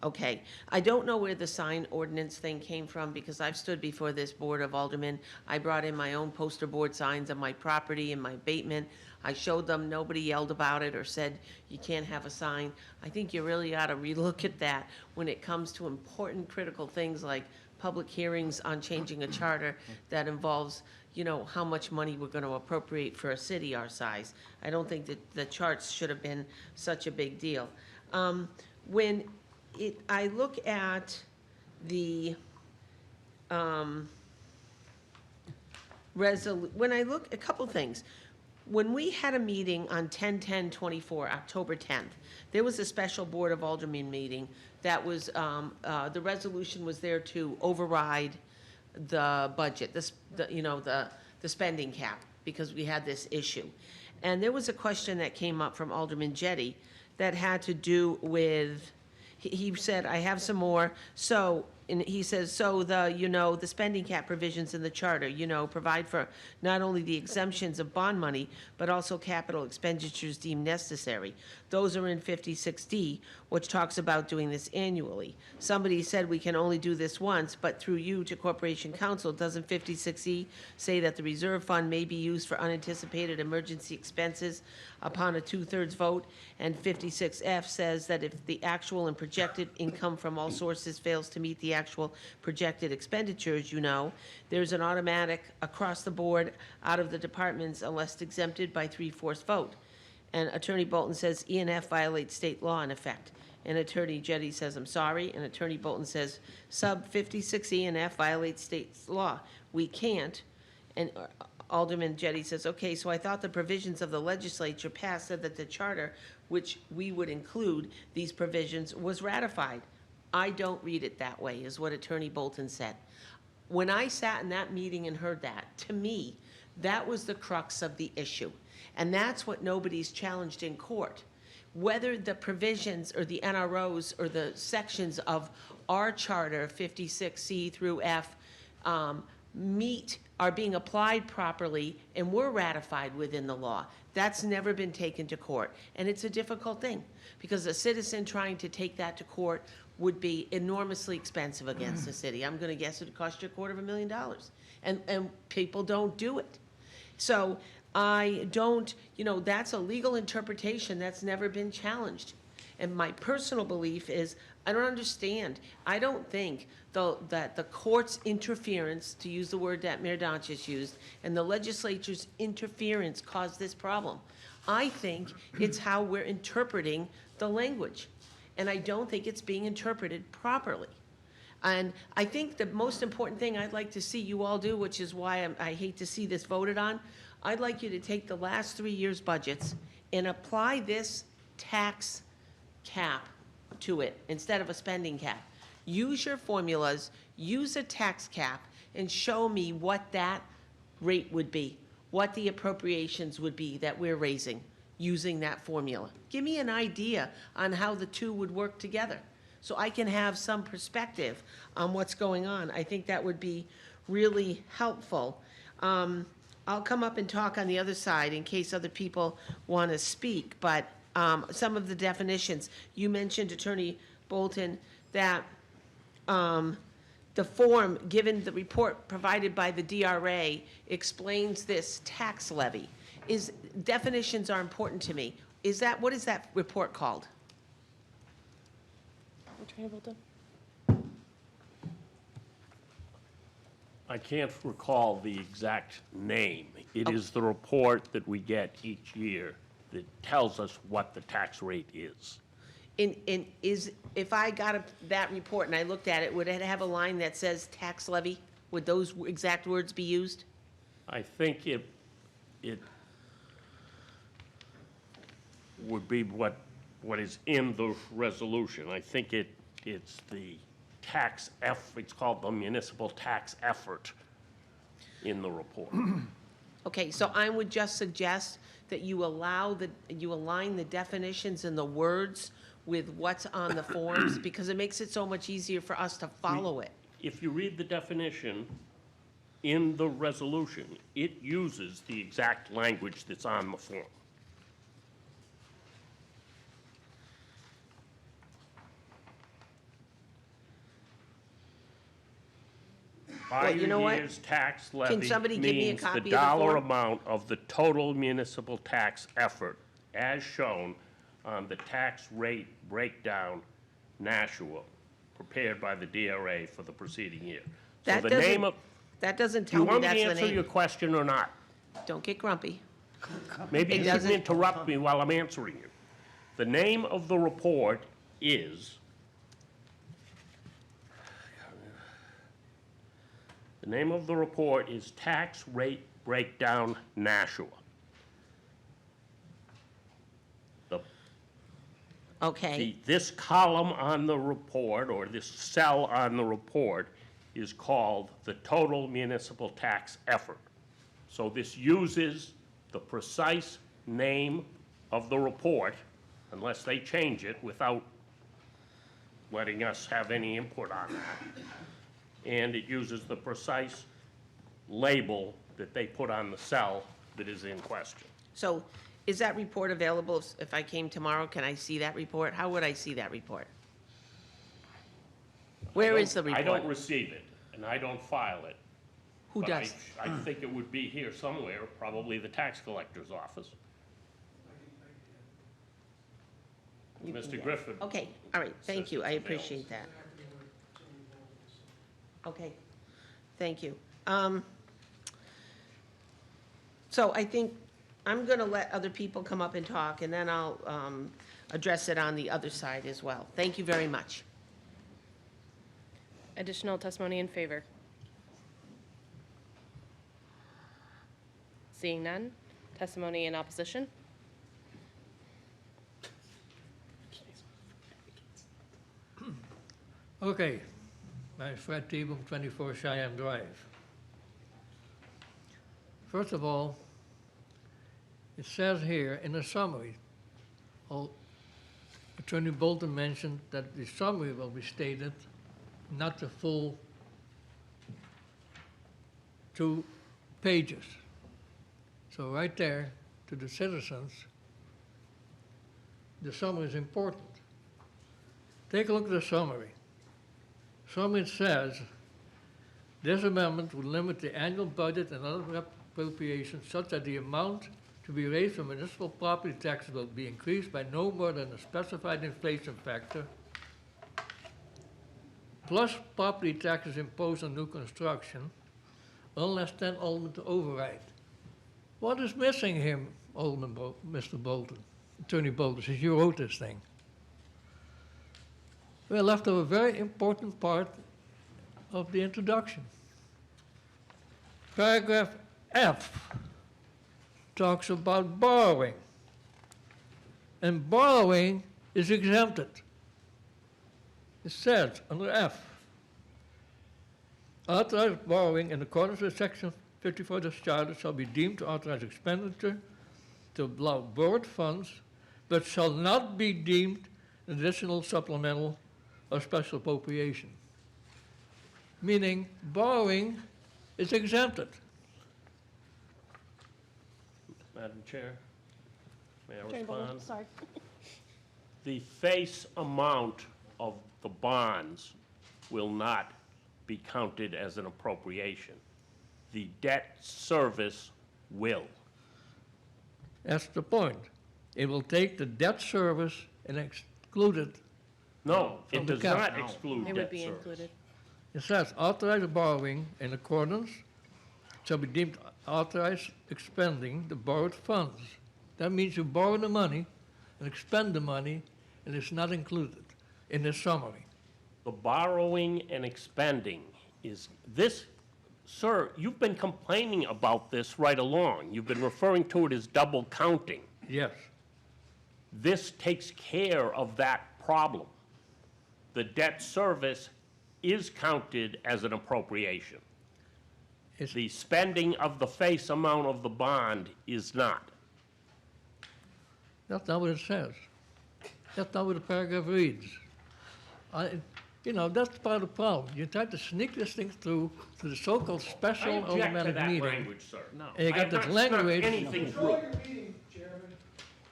Okay. I don't know where the sign ordinance thing came from, because I've stood before this Board of Aldermen. I brought in my own poster board signs on my property and my abatement. I showed them, nobody yelled about it or said you can't have a sign. I think you really ought to relook at that when it comes to important, critical things like public hearings on changing a charter that involves, you know, how much money we're going to appropriate for a city our size. I don't think that the charts should have been such a big deal. When I look at the when I look, a couple things. When we had a meeting on 10/10/24, October 10th, there was a special Board of Aldermen meeting that was, the resolution was there to override the budget, the spending cap, because we had this issue. And there was a question that came up from Alderman Jettie that had to do with, he said, I have some more. So, and he says, so the spending cap provisions in the charter, provide for not only the exemptions of bond money, but also capital expenditures deemed necessary. Those are in 56D, which talks about doing this annually. Somebody said we can only do this once, but through you to Corporation Counsel, doesn't 56E say that the reserve fund may be used for unanticipated emergency expenses upon a 2/3 vote? And 56F says that if the actual and projected income from all sources fails to meet the actual projected expenditures, there's an automatic across the board out of the departments unless exempted by 3/4 vote. And Attorney Bolton says E and F violates state law in effect. And Attorney Jettie says, I'm sorry. And Attorney Bolton says, sub 56E and F violates state law. We can't. And Alderman Jettie says, okay, so I thought the provisions of the legislature passed said that the charter, which we would include these provisions, was ratified. I don't read it that way, is what Attorney Bolton said. When I sat in that meeting and heard that, to me, that was the crux of the issue. And that's what nobody's challenged in court. Whether the provisions or the NROs or the sections of our charter, 56C through F, are being applied properly and were ratified within the law. That's never been taken to court. And it's a difficult thing, because a citizen trying to take that to court would be enormously expensive against the city. I'm gonna guess it'd cost you $250,000. And people don't do it. So I don't, that's a legal interpretation that's never been challenged. And my personal belief is, I don't understand. I don't think that the court's interference, to use the word that Mayor Donchis used, and the legislature's interference caused this problem. I think it's how we're interpreting the language. And I don't think it's being interpreted properly. And I think the most important thing I'd like to see you all do, which is why I hate to see this voted on, I'd like you to take the last 3 years' budgets and apply this tax cap to it instead of a spending cap. Use your formulas, use a tax cap, and show me what that rate would be, what the appropriations would be that we're raising using that formula. Give me an idea on how the two would work together so I can have some perspective on what's going on. I think that would be really helpful. I'll come up and talk on the other side in case other people want to speak, but some of the definitions. You mentioned, Attorney Bolton, that the form, given the report provided by the DRA, explains this tax levy. Definitions are important to me. What is that report called? Attorney Bolton? I can't recall the exact name. It is the report that we get each year that tells us what the tax rate is. If I got that report and I looked at it, would it have a line that says tax levy? Would those exact words be used? I think it would be what is in the resolution. I think it's the it's called the municipal tax effort in the report. Okay, so I would just suggest that you align the definitions and the words with what's on the forms, because it makes it so much easier for us to follow it. If you read the definition in the resolution, it uses the exact language that's on the form. Well, you know what? Prior year's tax levy Can somebody give me a means copy the of the dollar form? amount of the total municipal tax effort as shown on the tax rate breakdown Nashua, prepared by the DRA for the preceding year. So That the doesn't- name of, That doesn't do tell you me want me that's to the answer your name. question or not? Don't get grumpy. Maybe It you shouldn't doesn't- interrupt me while I'm answering you. The name of the report is, the name of the report is Tax Rate Breakdown Nashua. Okay, This column on the report, or this cell on the report, is called the total municipal tax effort. So this uses the precise name of the report, unless they change it without letting us have any input on that. And it uses the precise label that they put on the cell that is in question. so is that report available if I came tomorrow? Can I see that report? How would I see that report? Where is the report? I don't receive it, and I don't file it. Who But does? I think it would be here somewhere, probably the tax collector's office. Mr. Griffin. Okay, all right, thank says you, I it's appreciate that. Okay, thank you. So I think I'm gonna let other people come up and talk, and then I'll address it on the other side as well. Thank you very much. Additional testimony in favor. Seeing none. Testimony in opposition? Okay, my Fred Teboom, 24 Cheyenne Drive. First of all, it says here in the summary, Attorney Bolton mentioned that the summary will be stated, not the full 2 pages. So right there, to the citizens, the summary is important. Take a look at the summary. Summary says, this amendment would limit the annual budget and other appropriations such that the amount to be raised from municipal property taxes will be increased by no more than a specified inflation factor, plus property taxes imposed on new construction, unless then Alderman to override. What is missing here, Mr. Bolton, Attorney Bolton, since you wrote this thing? We're left of a very important part of the introduction. Paragraph F talks about borrowing. And borrowing is exempted. It says under F, authorized borrowing in accordance with Section 54 of the Charter shall be deemed to authorize expenditure to allow borrowed funds, but shall not be deemed an additional supplemental or special appropriation. Meaning borrowing is exempted. Madam Chair, may I Attorney Bolton, respond? sorry. The face amount of the bonds will not be counted as an appropriation. The debt service will. That's the point. It will take the debt service and exclude it. No, From it the does cap. not exclude It would debt be service. included. It says authorized borrowing in accordance shall be deemed authorized expending the borrowed funds. That means you borrow the money and expend the money, and it's not included in this summary. The borrowing and expending is this, sir, you've been complaining about this right along. You've been referring to it as double counting. Yes. This takes care of that problem. The debt service is counted as an appropriation. The spending of the face amount of the bond is not. That's not what it says. That's not what the paragraph reads. That's part of the problem. You try to sneak this thing through to the so-called I special object to automatic that meeting. language, sir. No. And you I got have this not snuck language. anything through.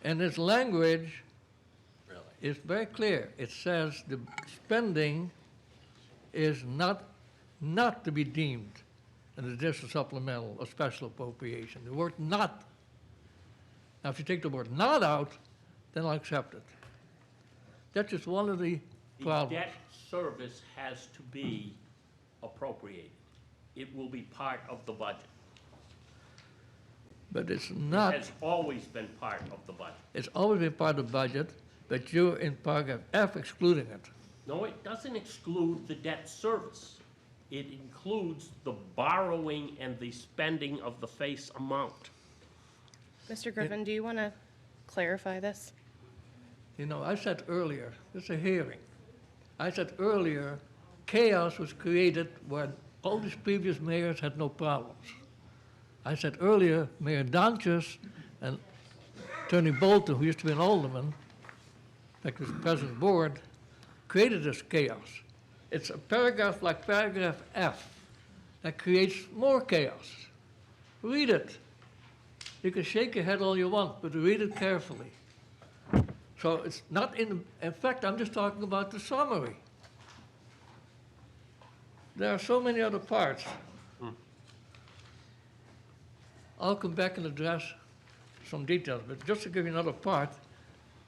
And this language is very clear. It says the spending is not to be deemed an additional supplemental or special appropriation. The word not. Now, if you take the word not out, then I'll accept it. That's just one of the The problems. debt service has to be appropriated. It will be part of the budget. But it's It not. has always been part of the budget. It's always been part of the budget, but you're in paragraph F excluding it. No, it doesn't exclude the debt service. It includes the borrowing and the spending of the face amount. Mr. Griffin, do you want to clarify this? I said earlier, this is a hearing. I said earlier, chaos was created when all these previous mayors had no problems. I said earlier, Mayor Donchis and Attorney Bolton, who used to be an alderman, like was president of the board, created this chaos. It's a paragraph like paragraph F that creates more chaos. Read it. You can shake your head all you want, but read it carefully. So it's not in fact, I'm just talking about the summary. There are so many other parts. I'll come back and address some details, but just to give you another part,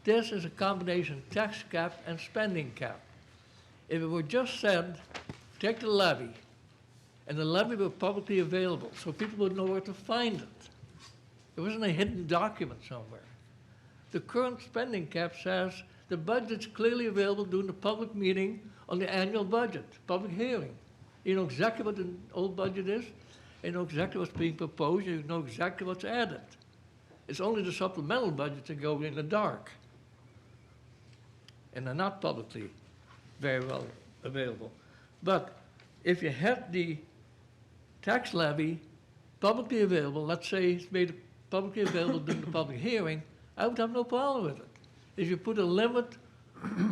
this is a combination tax cap and spending cap. If it were just said, take the levy, and the levy were publicly available, so people would know where to find it. It wasn't a hidden document somewhere. The current spending cap says the budget's clearly available during the public meeting on the annual budget, public hearing. You know exactly what the old budget is? You know exactly what's being proposed, you know exactly what's added. It's only the supplemental budgets that go in the dark. And they're not publicly very well available. But if you had the tax levy publicly available, let's say it's made publicly available during the public hearing, I would have no problem with it. If you put a limit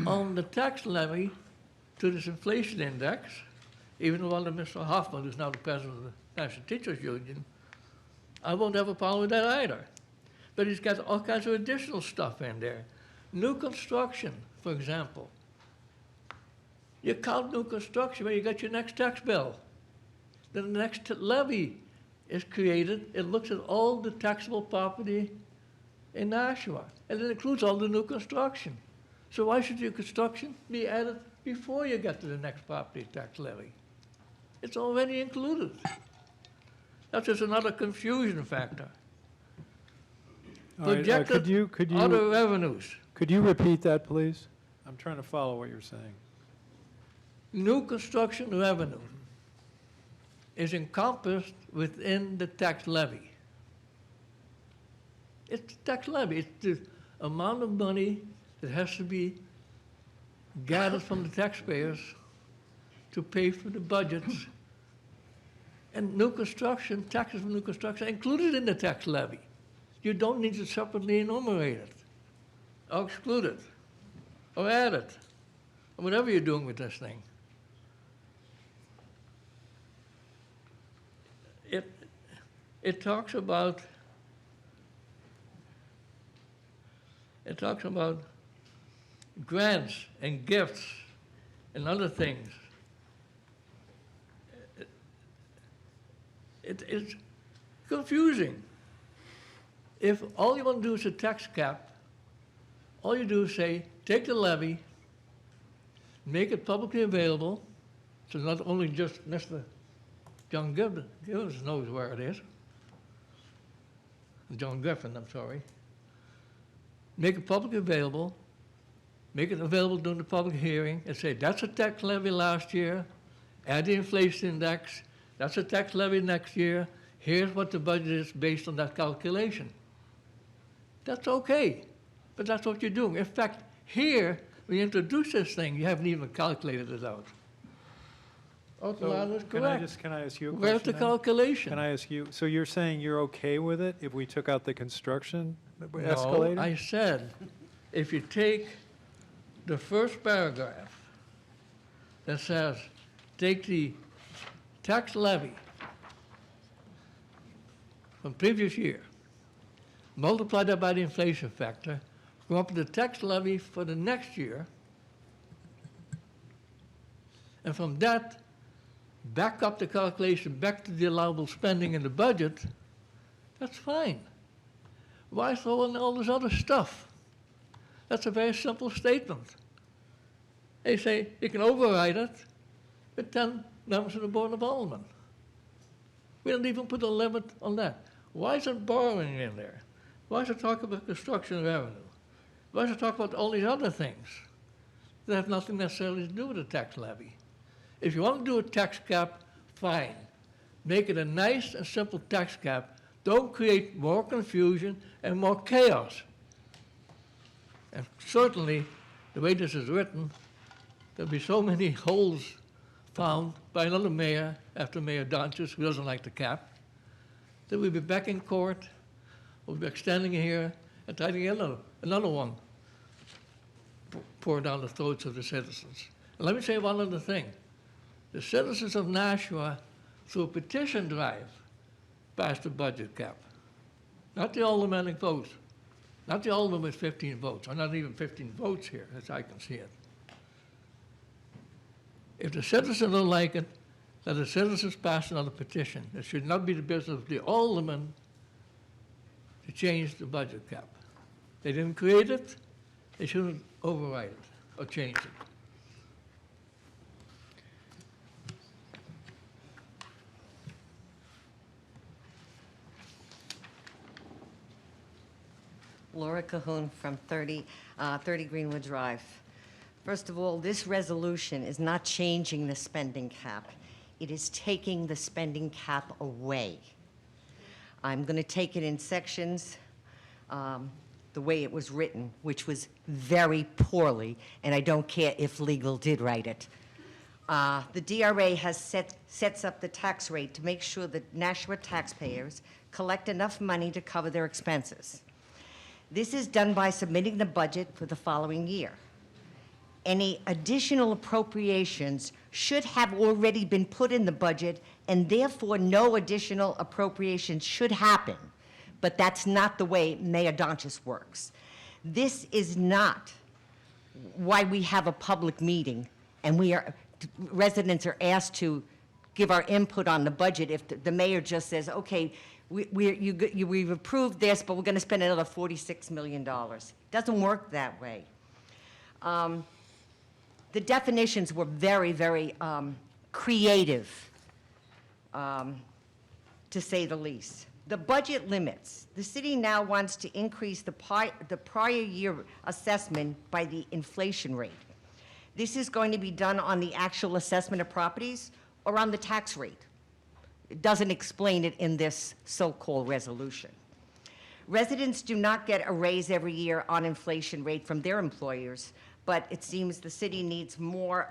on the tax levy to this inflation index, even though under Mr. Hoffman, who's now the president of the National Teachers Union, I won't have a problem with that either. But he's got all kinds of additional stuff in there. New construction, for example. You count new construction when you get your next tax bill. Then the next levy is created. It looks at all the taxable property in Nashua, and it includes all the new construction. So why should your construction be added before you get to the next property tax levy? It's already included. That's just another confusion factor. All right, Projected other revenues. Could you repeat that, please? I'm trying to follow what you're saying. New construction revenue is encompassed within the tax levy. It's the tax levy. It's the amount of money that has to be gathered from the taxpayers to pay for the budgets. And new construction, taxes for new construction are included in the tax levy. You don't need to separately enumerate it, or exclude it, or add it, or whatever you're doing with this thing. It talks about grants and gifts and other things. It's confusing. If all you want to do is a tax cap, all you do is say, take the levy, make it publicly available, so not only just Mr. John Givens knows where it is, John Griffin, I'm sorry. Make it publicly available, make it available during the public hearing, and say, that's a tax levy last year, add the inflation index, that's a tax levy next year, here's what the budget is based on that calculation. That's okay, but that's what you're doing. In fact, here, when you introduce this thing, you haven't even calculated it out. Is correct. Can I ask you a question? Where's the then? calculation? Can I ask you, so you're saying you're okay with it if we took out the construction escalator? No, I said, if you take the first paragraph that says, take the tax levy from previous year, multiply that by the inflation factor, come up with the tax levy for the next year, and from that, back up the calculation back to the allowable spending in the budget, that's fine. Why throw in all this other stuff? That's a very simple statement. They say you can override it with 10 members of the Board of Aldermen. We don't even put a limit on that. Why is it borrowing in there? Why is it talk about construction revenue? Why is it talk about all these other things that have nothing necessarily to do with the tax levy? If you want to do a tax cap, fine. Make it a nice and simple tax cap. Don't create more confusion and more chaos. And certainly, the way this is written, there'll be so many holes found by another mayor after Mayor Donches, who doesn't like the cap, that we'll be back in court, we'll be extending it here, and trying to get another one poured down the throats of the citizens. And let me say one other thing. The citizens of Nashua, through a petition drive, passed the budget cap. Not the aldermanic votes. Not the alderman with 15 votes, or not even 15 votes here, as I can see it. If the citizens don't like it, let the citizens pass another petition. It should not be the business of the alderman to change the budget cap. They didn't create it, they shouldn't override it or change it. Laura Cahoon from 30 Greenwood Drive. First of all, this resolution is not changing the spending cap. It is taking the spending cap away. I'm going to take it in sections, the way it was written, which was very poorly, and I don't care if legal did write it. The DRA has sets up the tax rate to make sure that Nashua taxpayers collect enough money to cover their expenses. This is done by submitting the budget for the following year. Any additional appropriations should have already been put in the budget, and therefore no additional appropriations should happen. But that's not the way Mayor-Donchis works. This is not why we have a public meeting, and residents are asked to give our input on the budget if the mayor just says, okay, we've approved this, but we're going to spend another $46 million. It doesn't work that way. The definitions were very, very creative, to say the least. The budget limits. The city now wants to increase the prior year assessment by the inflation rate. This is going to be done on the actual assessment of properties or on the tax rate. It doesn't explain it in this so-called resolution. Residents do not get a raise every year on inflation rate from their employers, but it seems the city needs more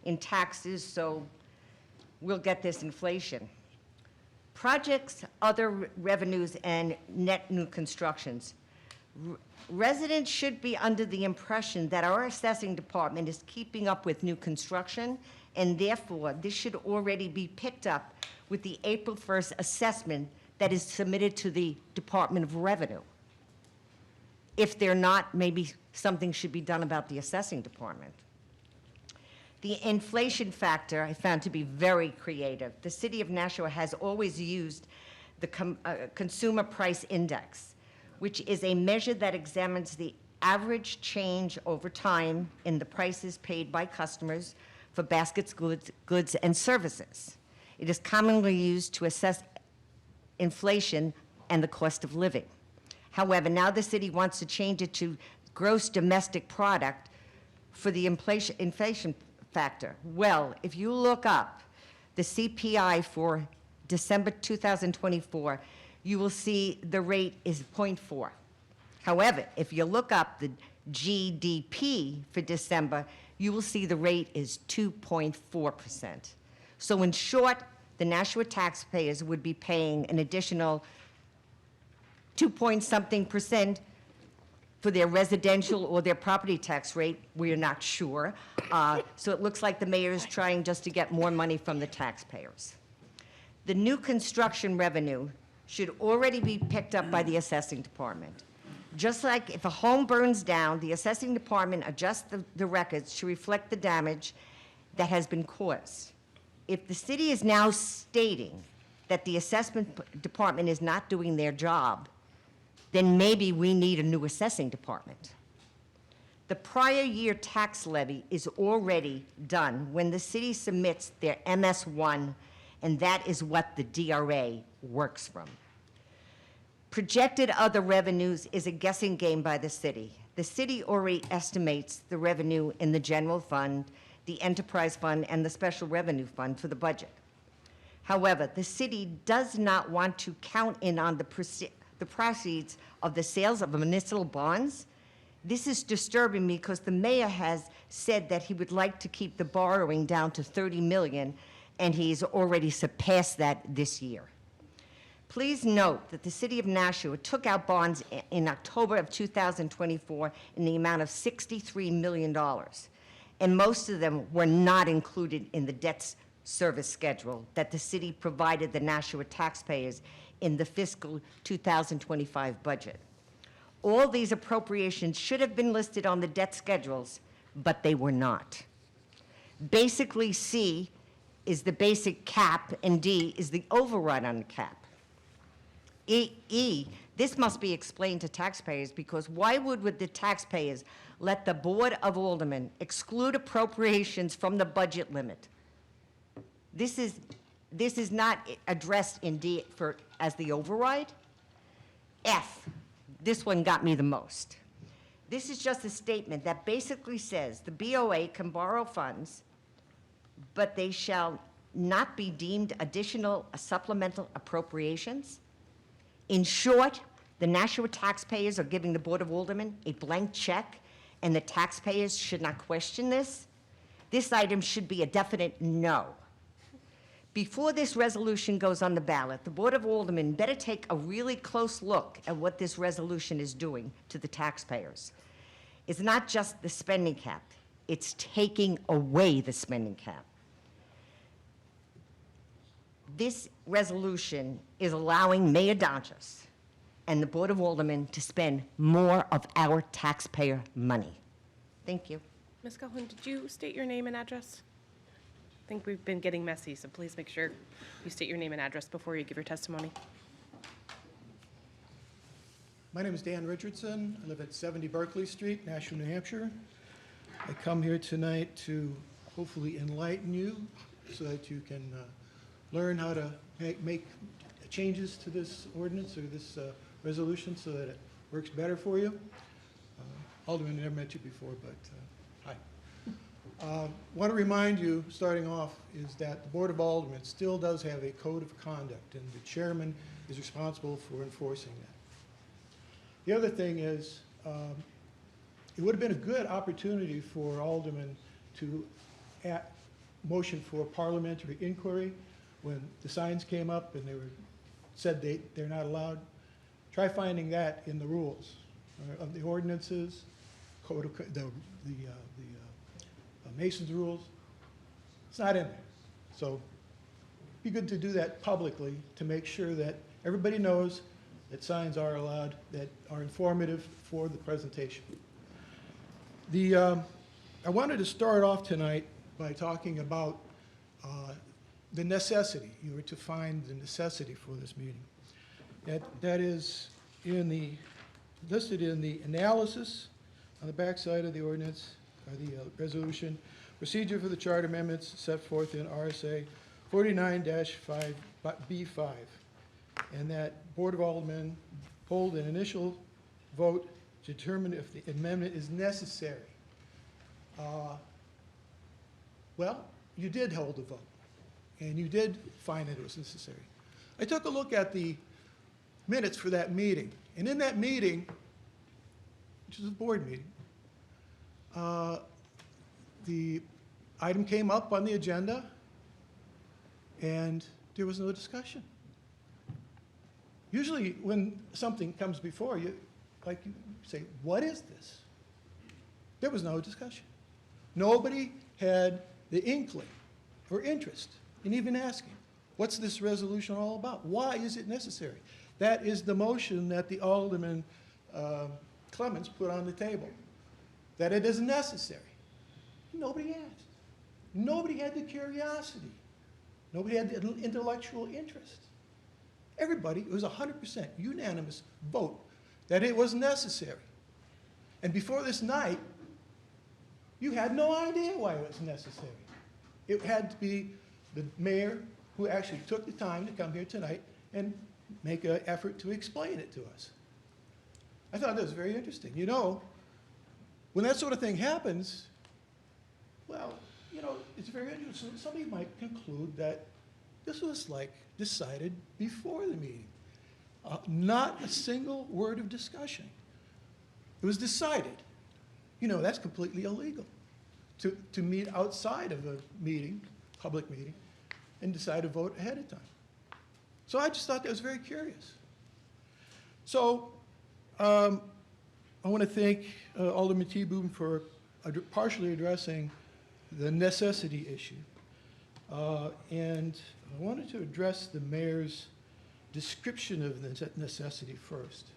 in taxes, so we'll get this inflation. Projects, other revenues, and net new constructions. Residents should be under the impression that our assessing department is keeping up with new construction, and therefore, this should already be picked up with the April 1st assessment that is submitted to the Department of Revenue. If they're not, maybe something should be done about the assessing department. The inflation factor I found to be very creative. The city of Nashua has always used the Consumer Price Index, which is a measure that examines the average change over time in the prices paid by customers for baskets, goods, and services. It is commonly used to assess inflation and the cost of living. However, now the city wants to change it to gross domestic product for the inflation factor. Well, if you look up the CPI for December 2024, you will see the rate is 0.4. However, if you look up the GDP for December, you will see the rate is 2.4%. So in short, the Nashua taxpayers would be paying an additional 2-point-something% for their residential or their property tax rate. We're not sure. So it looks like the mayor is trying just to get more money from the taxpayers. The new construction revenue should already be picked up by the assessing department. Just like if a home burns down, the assessing department adjusts the records to reflect the damage that has been caused. If the city is now stating that the assessment department is not doing their job, then maybe we need a new assessing department. The prior year tax levy is already done when the city submits their MS1, and that is what the DRA works from. Projected other revenues is a guessing game by the city. The city already estimates the revenue in the general fund, the enterprise fund, and the special revenue fund for the budget. However, the city does not want to count in on the proceeds of the sales of municipal bonds. This is disturbing me because the mayor has said that he would like to keep the borrowing down to $30 million, and he's already surpassed that this year. Please note that the city of Nashua took out bonds in October of 2024 in the amount of $63 million, and most of them were not included in the debt service schedule that the city provided the Nashua taxpayers in the fiscal 2025 budget. All these appropriations should have been listed on the debt schedules, but they were not. Basically, C is the basic cap, and D is the override on the cap. This must be explained to taxpayers, because why would the taxpayers let the Board of Aldermen exclude appropriations from the budget limit? This is not addressed in D as the override. F, this one got me the most. This is just a statement that basically says the BOA can borrow funds, but they shall not be deemed additional supplemental appropriations. In short, the Nashua taxpayers are giving the Board of Aldermen a blank check, and the taxpayers should not question this. This item should be a definite no. Before this resolution goes on the ballot, the Board of Aldermen better take a really close look at what this resolution is doing to the taxpayers. It's not just the spending cap, it's taking away the spending cap. This resolution is allowing Mayor Donchas and the Board of Aldermen to spend more of our taxpayer money. Thank you. Ms. Calhoun, did you state your name and address? I think we've been getting messy, so please make sure you state your name and address before you give your testimony. My name is Dan Richardson. I live at 70 Berkeley Street, Nashua, New Hampshire. I come here tonight to hopefully enlighten you so that you can learn how to make changes to this ordinance or this resolution so that it works better for you. Alderman, I never met you before, but hi. Want to remind you, starting off, is that the Board of Aldermen still does have a code of conduct, and the chairman is responsible for enforcing that. The other thing is, it would have been a good opportunity for aldermen to motion for parliamentary inquiry when the signs came up and said they're not allowed. Try finding that in the rules of the ordinances, code of, the Mason's rules. It's not in there. So it'd be good to do that publicly to make sure that everybody knows that signs are allowed, that are informative for the presentation. I wanted to start off tonight by talking about the necessity. You were to find the necessity for this meeting. That is listed in the analysis on the back side of the ordinance, or the resolution. Procedure for the charter amendments set forth in RSA 49-5B5. And that Board of Aldermen hold an initial vote to determine if the amendment is necessary. Well, you did hold a vote, and you did find that it was necessary. I took a look at the minutes for that meeting, and in that meeting, which is a board meeting, the item came up on the agenda, and there was no discussion. Usually when something comes before you, like you say, what is this? There was no discussion. Nobody had the inkling or interest in even asking, what's this resolution all about? Why is it necessary? That is the motion that the Alderman Clements put on the table, that it is necessary. Nobody asked. Nobody had the curiosity. Nobody had the intellectual interest. Everybody, it was 100% unanimous vote that it was necessary. And before this night, you had no idea why it was necessary. It had to be the mayor who actually took the time to come here tonight and make an effort to explain it to us. I thought that was very interesting. You know, when that sort of thing happens, well, you know, it's very interesting. Somebody might conclude that this was like decided before the meeting. Not a single word of discussion. It was decided. You know, that's completely illegal to meet outside of a meeting, public meeting, and decide to vote ahead of time. So I just thought that was very curious. So I want to thank Alderman T. Boom for partially addressing the necessity issue. And I wanted to address the mayor's description of the necessity first.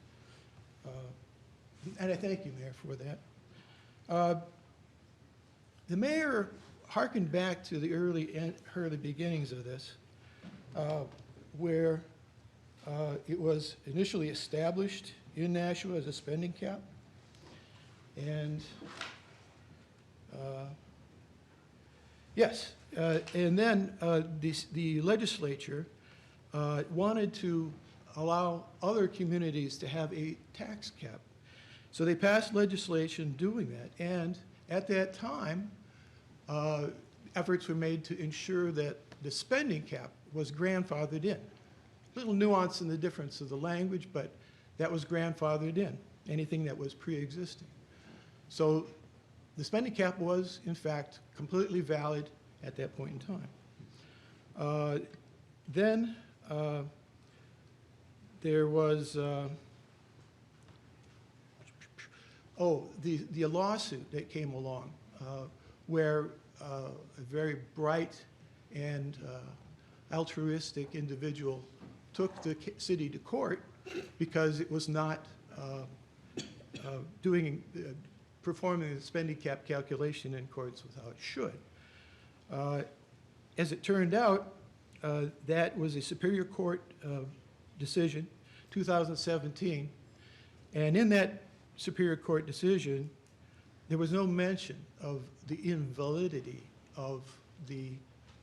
And I thank you, Mayor, for that. The mayor hearkened back to the early beginnings of this, where it was initially established in Nashua as a spending cap. And yes, and then the legislature wanted to allow other communities to have a tax cap. So they passed legislation doing that. And at that time, efforts were made to ensure that the spending cap was grandfathered in. Little nuance in the difference of the language, but that was grandfathered in, anything that was pre-existing. So the spending cap was, in fact, completely valid at that point in time. Then there was, the lawsuit that came along where a very bright and altruistic individual took the city to court because it was not performing the spending cap calculation in accordance with how it should. As it turned out, that was a Superior Court decision, 2017, and in that Superior Court decision, there was no mention of the invalidity of the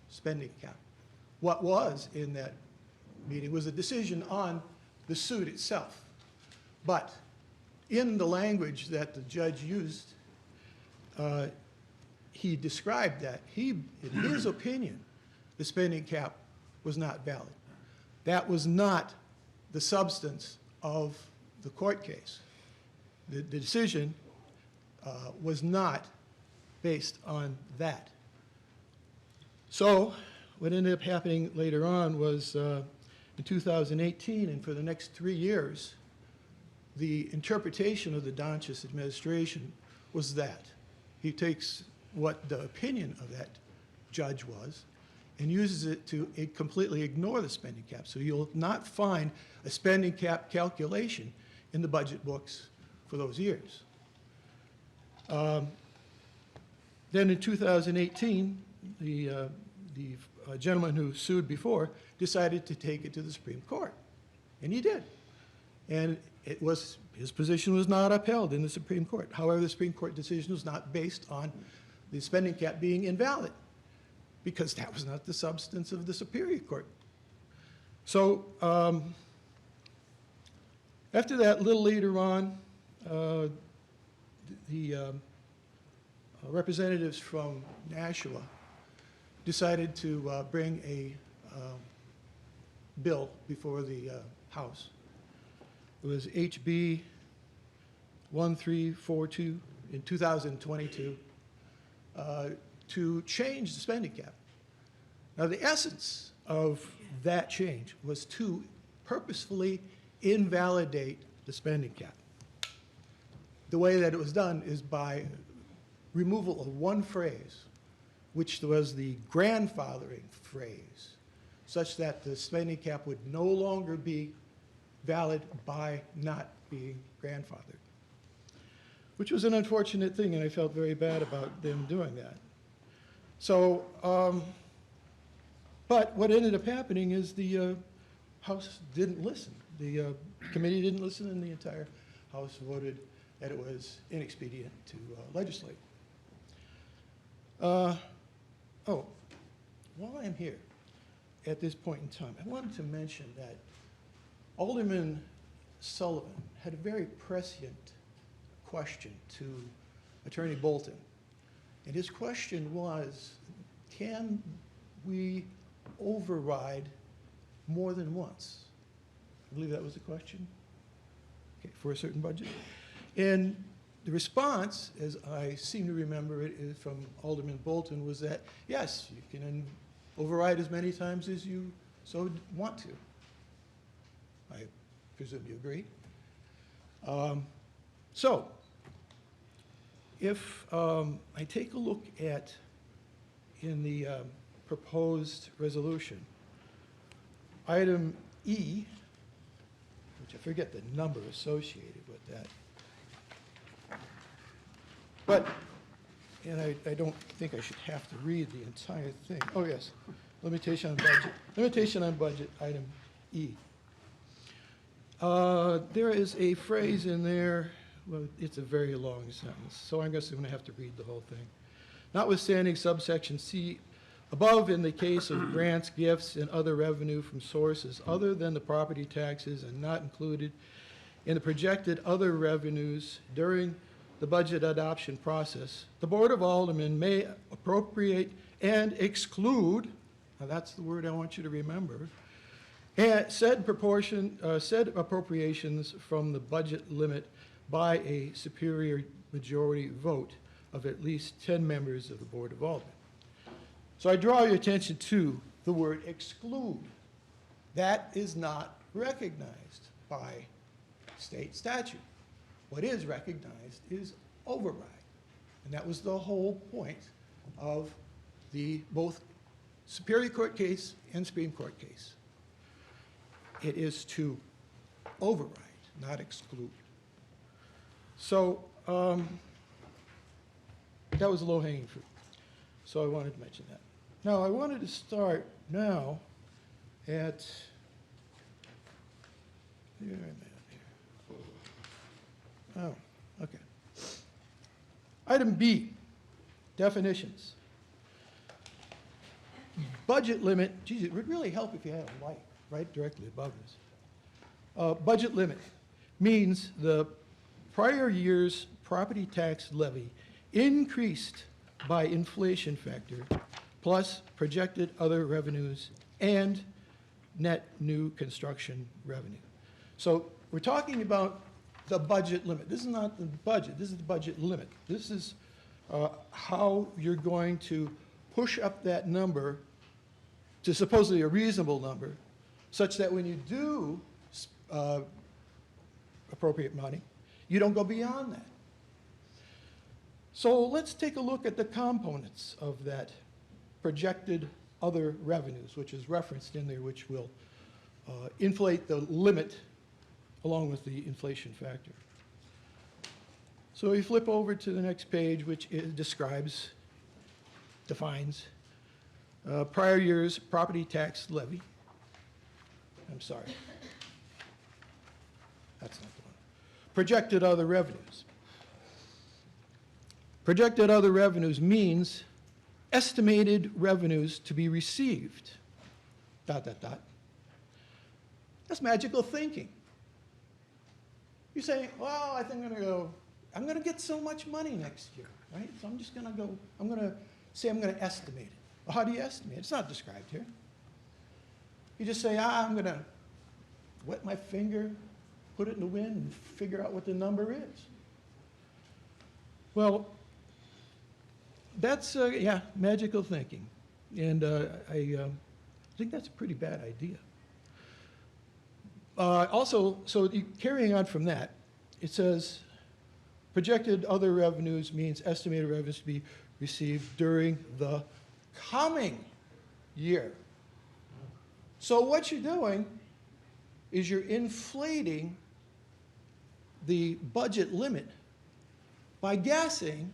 spending cap. What was in that meeting was a decision on the suit itself. But in the language that the judge used, he described that in his opinion, the spending cap was not valid. That was not the substance of the court case. The decision was not based on that. So what ended up happening later on was in 2018, and for the next 3 years, the interpretation of the Donchis administration was that he takes what the opinion of that judge was and uses it to completely ignore the spending cap. So you'll not find a spending cap calculation in the budget books for those years. Then in 2018, the gentleman who sued before decided to take it to the Supreme Court, and he did. And his position was not upheld in the Supreme Court. However, the Supreme Court decision was not based on the spending cap being invalid, because that was not the substance of the Superior Court. So after that, a little later on, the representatives from Nashua decided to bring a bill before the House. It was HB 1342 in 2022 to change the spending cap. Now, the essence of that change was to purposefully invalidate the spending cap. The way that it was done is by removal of one phrase, which was the grandfathering phrase, such that the spending cap would no longer be valid by not being grandfathered, which was an unfortunate thing, and I felt very bad about them doing that. So, but what ended up happening is the House didn't listen. The committee didn't listen, and the entire House voted that it was inexpedient to legislate. While I'm here at this point in time, I wanted to mention that Alderman Sullivan had a very prescient question to Attorney Bolton. And his question was, can we override more than once? I believe that was the question, okay, for a certain budget. And the response, as I seem to remember it, is from Alderman Bolton, was that, yes, you can override as many times as you so want to. I presume you agree. So, if I take a look at, in the proposed resolution, item E, which I forget the number associated with that, but, and I don't think I should have to read the entire thing. Oh, yes, limitation on budget. Limitation on budget, item E. There is a phrase in there, well, it's a very long sentence, so I'm just going to have to read the whole thing. Notwithstanding subsection C above, in the case of grants, gifts, and other revenue from sources other than the property taxes and not included in the projected other revenues during the budget adoption process, the Board of Aldermen may appropriate and exclude, now that's the word I want you to remember, and said appropriations from the budget limit by a superior majority vote of at least 10 members of the Board of Aldermen. So I draw your attention to the word exclude. That is not recognized by state statute. What is recognized is override. And that was the whole point of the both Superior Court case and Supreme Court case. It is to override, not exclude. So that was low-hanging fruit. So I wanted to mention that. Now, I wanted to start now at, where am I at here? Oh, okay. Item B, definitions. Budget limit, geez, it would really help if you had a light right directly above this. Budget limit means the prior year's property tax levy increased by inflation factor plus projected other revenues and net new construction revenue. So we're talking about the budget limit. This is not the budget, this is the budget limit. This is how you're going to push up that number to supposedly a reasonable number, such that when you do appropriate money, you don't go beyond that. So let's take a look at the components of that projected other revenues, which is referenced in there, which will inflate the limit along with the inflation factor. So we flip over to the next page, which defines prior year's property tax levy. I'm sorry. That's not the one. Projected other revenues. Projected other revenues means estimated revenues to be received, ... That's magical thinking. You say, well, I think I'm going to get so much money next year, right? So I'm just going to go, I'm going to estimate it. Well, how do you estimate it? It's not described here. You just say, I'm going to wet my finger, put it in the wind, and figure out what the number is. Well, that's, magical thinking. And I think that's a pretty bad idea. Also, so carrying on from that, it says projected other revenues means estimated revenues to be received during the coming year. So what you're doing is you're inflating the budget limit by guessing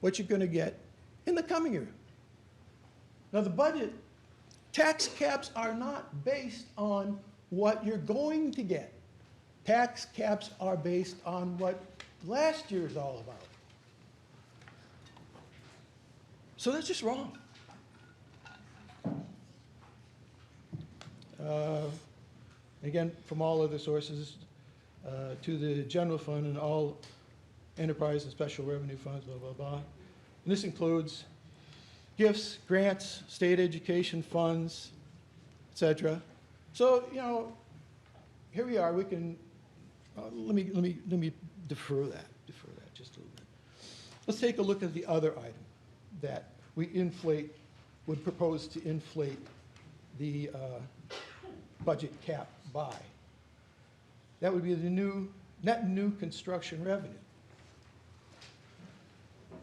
what you're going to get in the coming year. Now, the budget, tax caps are not based on what you're going to get. Tax caps are based on what last year is all about. So that's just wrong. Again, from all other sources, to the general fund and all enterprise and special revenue funds, blah, blah, blah. And this includes gifts, grants, state education funds, et cetera. So, here we are. We can, let me defer that just a little bit. Let's take a look at the other item that we would propose to inflate the budget cap by. That would be the net new construction revenue.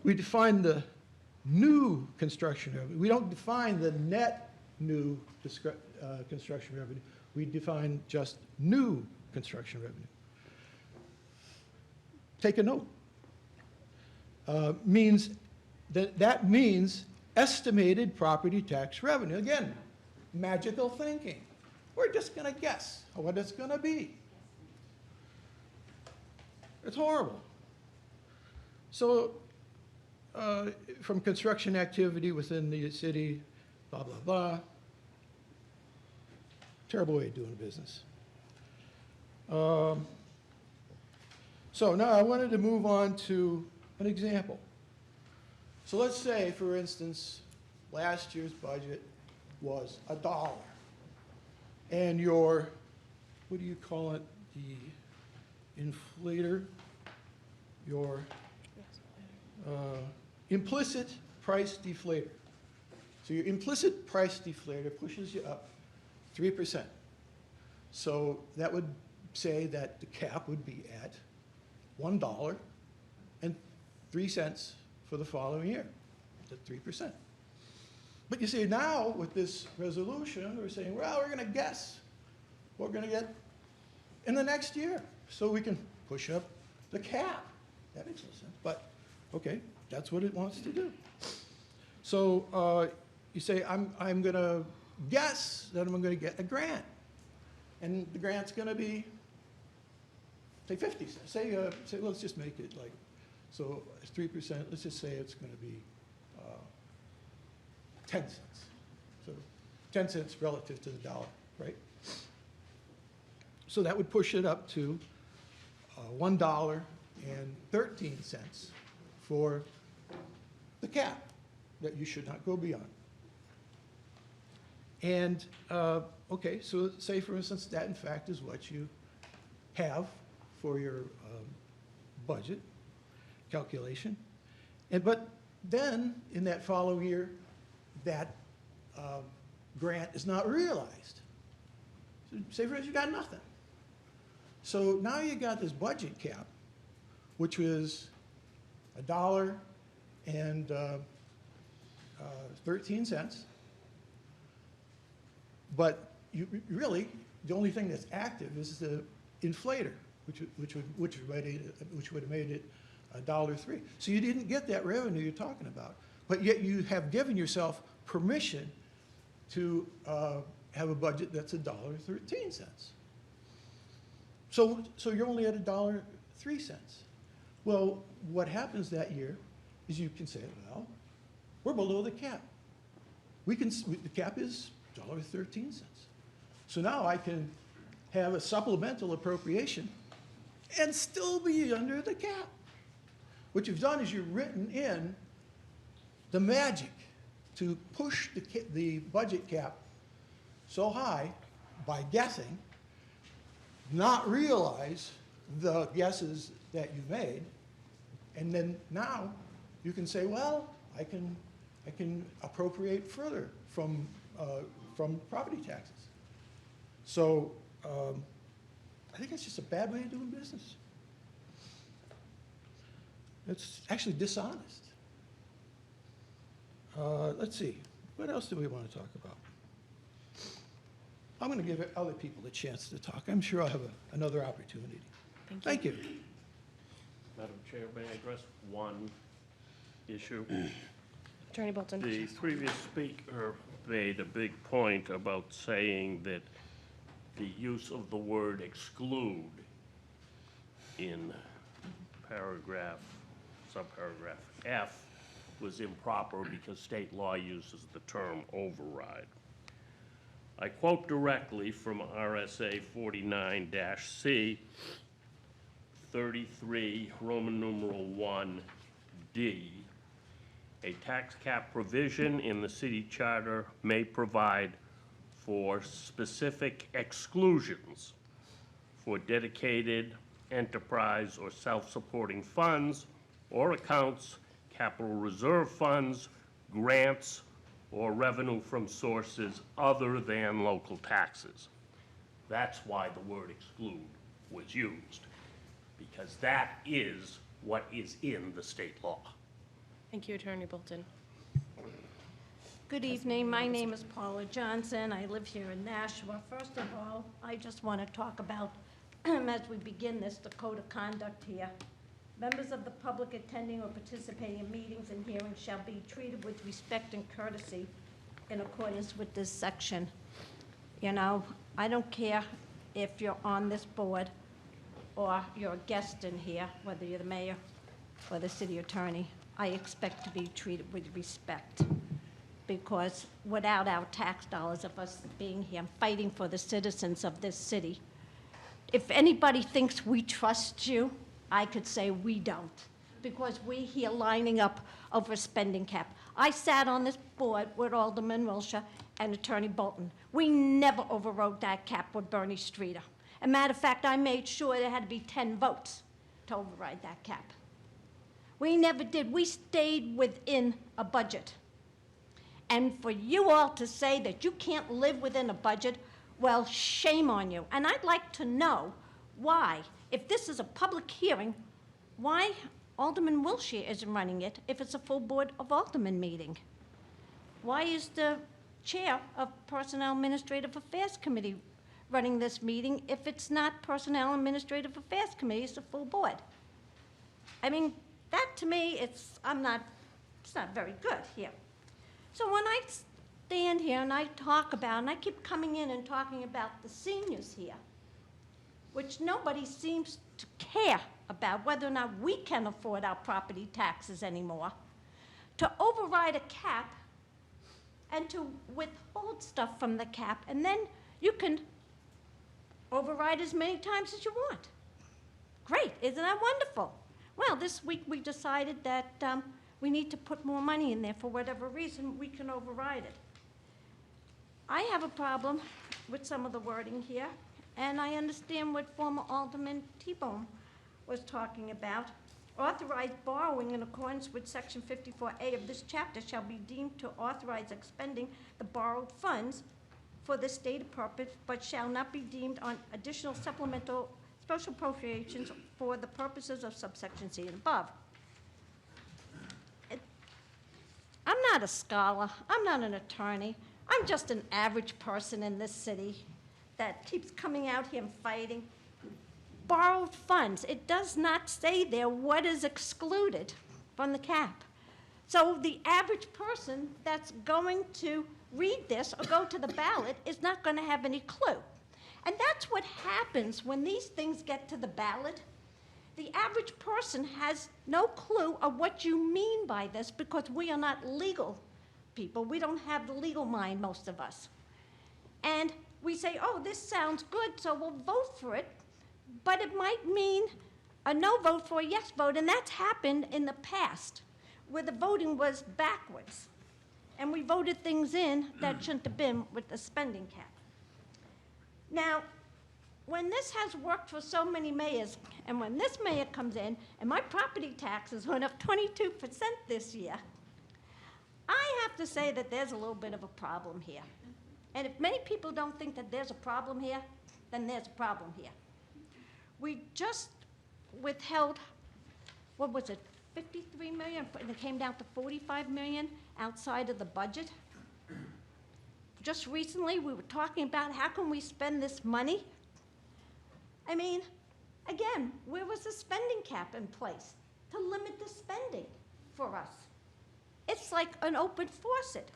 We define the new construction revenue. We don't define the net new construction revenue. We define just new construction revenue. Take a note. That means estimated property tax revenue. Again, magical thinking. We're just going to guess what it's going to be. It's horrible. So, from construction activity within the city, blah, blah, blah. Terrible way of doing business. So now I wanted to move on to an example. So let's say, for instance, last year's budget was $1. And your, what do you call it, the inflator, your implicit price deflator. So your implicit price deflator pushes you up 3%. So that would say that the cap would be at $1.03 for the following year, at 3%. But you see, now with this resolution, we're saying, well, we're going to guess what we're going to get in the next year, so we can push up the cap. That makes no sense, but okay, that's what it wants to do. So you say, I'm going to guess that I'm going to get a grant, and the grant's going to be, say, 50 cents. Say, let's just make it like, so 3%. Let's just say it's going to be 10 cents. So 10 cents relative to the dollar, right? So that would push it up to $1.13 for the cap that you should not go beyond. And, okay, so say, for instance, that in fact is what you have for your budget calculation. But then, in that following year, that grant is not realized. So say, for instance, you got nothing. So now you got this budget cap, which was $1.13. But you really, the only thing that's active is the inflator, which would have made it $1.03. So you didn't get that revenue you're talking about, but yet you have given yourself permission to have a budget that's $1.13. So you're only at $1.03. Well, what happens that year is you can say, well, we're below the cap. The cap is $1.13. So now I can have a supplemental appropriation and still be under the cap. What you've done is you've written in the magic to push the budget cap so high by guessing, not realize the guesses that you made, and then now you can say, well, I can appropriate further from property taxes. So I think it's just a bad way of doing business. It's actually dishonest. Let's see, what else do we want to talk about? I'm going to give other people the chance to talk. I'm sure I'll have another opportunity. Thank you. Madam Chair, may I address one issue? Attorney Bolton. The previous speaker made a big point about saying that the use of the word exclude in subparagraph F was improper because state law uses the term override. I quote directly from RSA 49-C 33 Roman numeral 1D. A tax cap provision in the city charter may provide for specific exclusions for dedicated enterprise or self-supporting funds or accounts, capital reserve funds, grants, or revenue from sources other than local taxes. That's why the word exclude was used, because that is what is in the state law. Thank you, Attorney Bolton. Good evening. My name is Paula Johnson. I live here in Nashua. First of all, I just want to talk about, as we begin this, the code of conduct here. Members of the public attending or participating in meetings and hearings shall be treated with respect and courtesy in accordance with this section. You know, I don't care if you're on this board or you're a guest in here, whether you're the mayor or the city attorney. I expect to be treated with respect, because without our tax dollars of us being here fighting for the citizens of this city, if anybody thinks we trust you, I could say we don't. because we're here lining up over a spending cap. I sat on this board with Alderman Wilshire and Attorney Bolton. We never overrode that cap with Bernie Streeter. As a matter of fact, I made sure there had to be 10 votes to override that cap. We never did. We stayed within a budget. And for you all to say that you can't live within a budget, well, shame on you. And I'd like to know why, if this is a public hearing, why Alderman Wilshire isn't running it if it's a full Board of Aldermen meeting? Why is the chair of Personnel Administrative Affairs Committee running this meeting if it's not Personnel Administrative Affairs Committee, it's a full board? I mean, that to me, it's not very good here. So when I stand here and I talk about, and I keep coming in and talking about the seniors here, which nobody seems to care about whether or not we can afford our property taxes anymore, to override a cap and to withhold stuff from the cap, and then you can override as many times as you want. Great, isn't that wonderful? Well, this week we decided that we need to put more money in there for whatever reason, we can override it. I have a problem with some of the wording here, and I understand what former Alderman T-Bone was talking about. Authorized borrowing in accordance with Section 54A of this chapter shall be deemed to authorize expending the borrowed funds for the stated purpose, but shall not be deemed on additional supplemental special appropriations for the purposes of subsection C and above. I'm not a scholar, I'm not an attorney, I'm just an average person in this city that keeps coming out here and fighting. Borrowed funds, it does not say there what is excluded from the cap. So the average person that's going to read this or go to the ballot is not going to have any clue. And that's what happens when these things get to the ballot. The average person has no clue of what you mean by this because we are not legal people. We don't have the legal mind, most of us. And we say, oh, this sounds good, so we'll vote for it. But it might mean a no vote for a yes vote, and that's happened in the past, where the voting was backwards. And we voted things in that shouldn't have been with the spending cap. Now, when this has worked for so many mayors, and when this mayor comes in, and my property taxes went up 22% this year, I have to say that there's a little bit of a problem here. And if many people don't think that there's a problem here, then there's a problem here. We just withheld, what was it, 53 million, and it came down to 45 million outside of the budget. Just recently, we were talking about how can we spend this money? I mean, again, where was the spending cap in place to limit the spending for us? It's like an open faucet.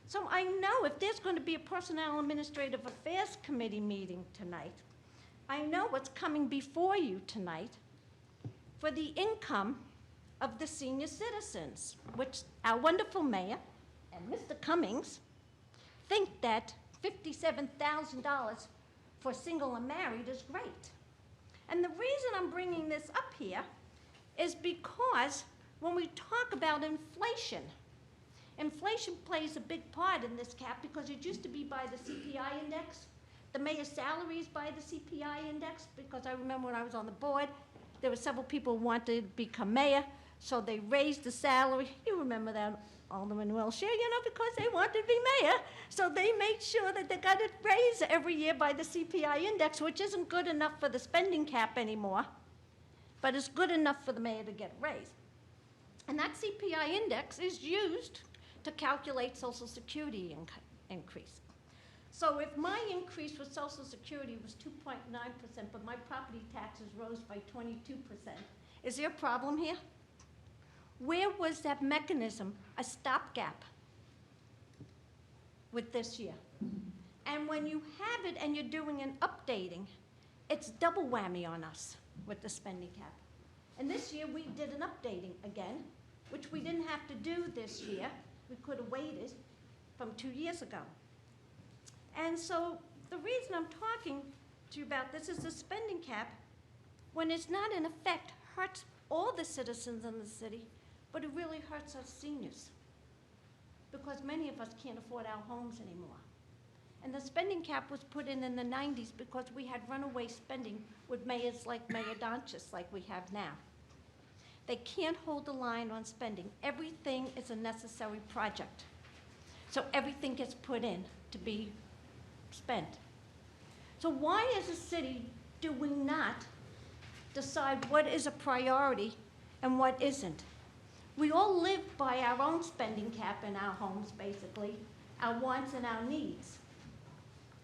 So I know if there's going to be a Personnel Administrative Affairs Committee meeting tonight, I know what's coming before you tonight for the income of the senior citizens, which our wonderful mayor and Mr. Cummings think that $57,000 for single and married is great. And the reason I'm bringing this up here is because when we talk about inflation, inflation plays a big part in this cap because it used to be by the CPI index. The mayor's salary is by the CPI index because I remember when I was on the board, there were several people who wanted to become mayor, so they raised the salary. You remember that, Alderman Wilshire, because they wanted to be mayor. So they made sure that they got it raised every year by the CPI index, which isn't good enough for the spending cap anymore, but it's good enough for the mayor to get raised. And that CPI index is used to calculate Social Security increase. So if my increase for Social Security was 2.9%, but my property taxes rose by 22%, is there a problem here? Where was that mechanism, a stopgap, with this year? And when you have it and you're doing an updating, it's double whammy on us with the spending cap. And this year we did an updating again, which we didn't have to do this year. We could have waited from 2 years ago. And so the reason I'm talking to you about this is the spending cap, when it's not in effect, hurts all the citizens in the city, but it really hurts us seniors, because many of us can't afford our homes anymore. And the spending cap was put in the 90s because we had runaway spending with mayors like Mayor Donchis, like we have now. They can't hold the line on spending. Everything is a necessary project. So everything gets put in to be spent. So why as a city do we not decide what is a priority and what isn't? We all live by our own spending cap in our homes, basically, our wants and our needs.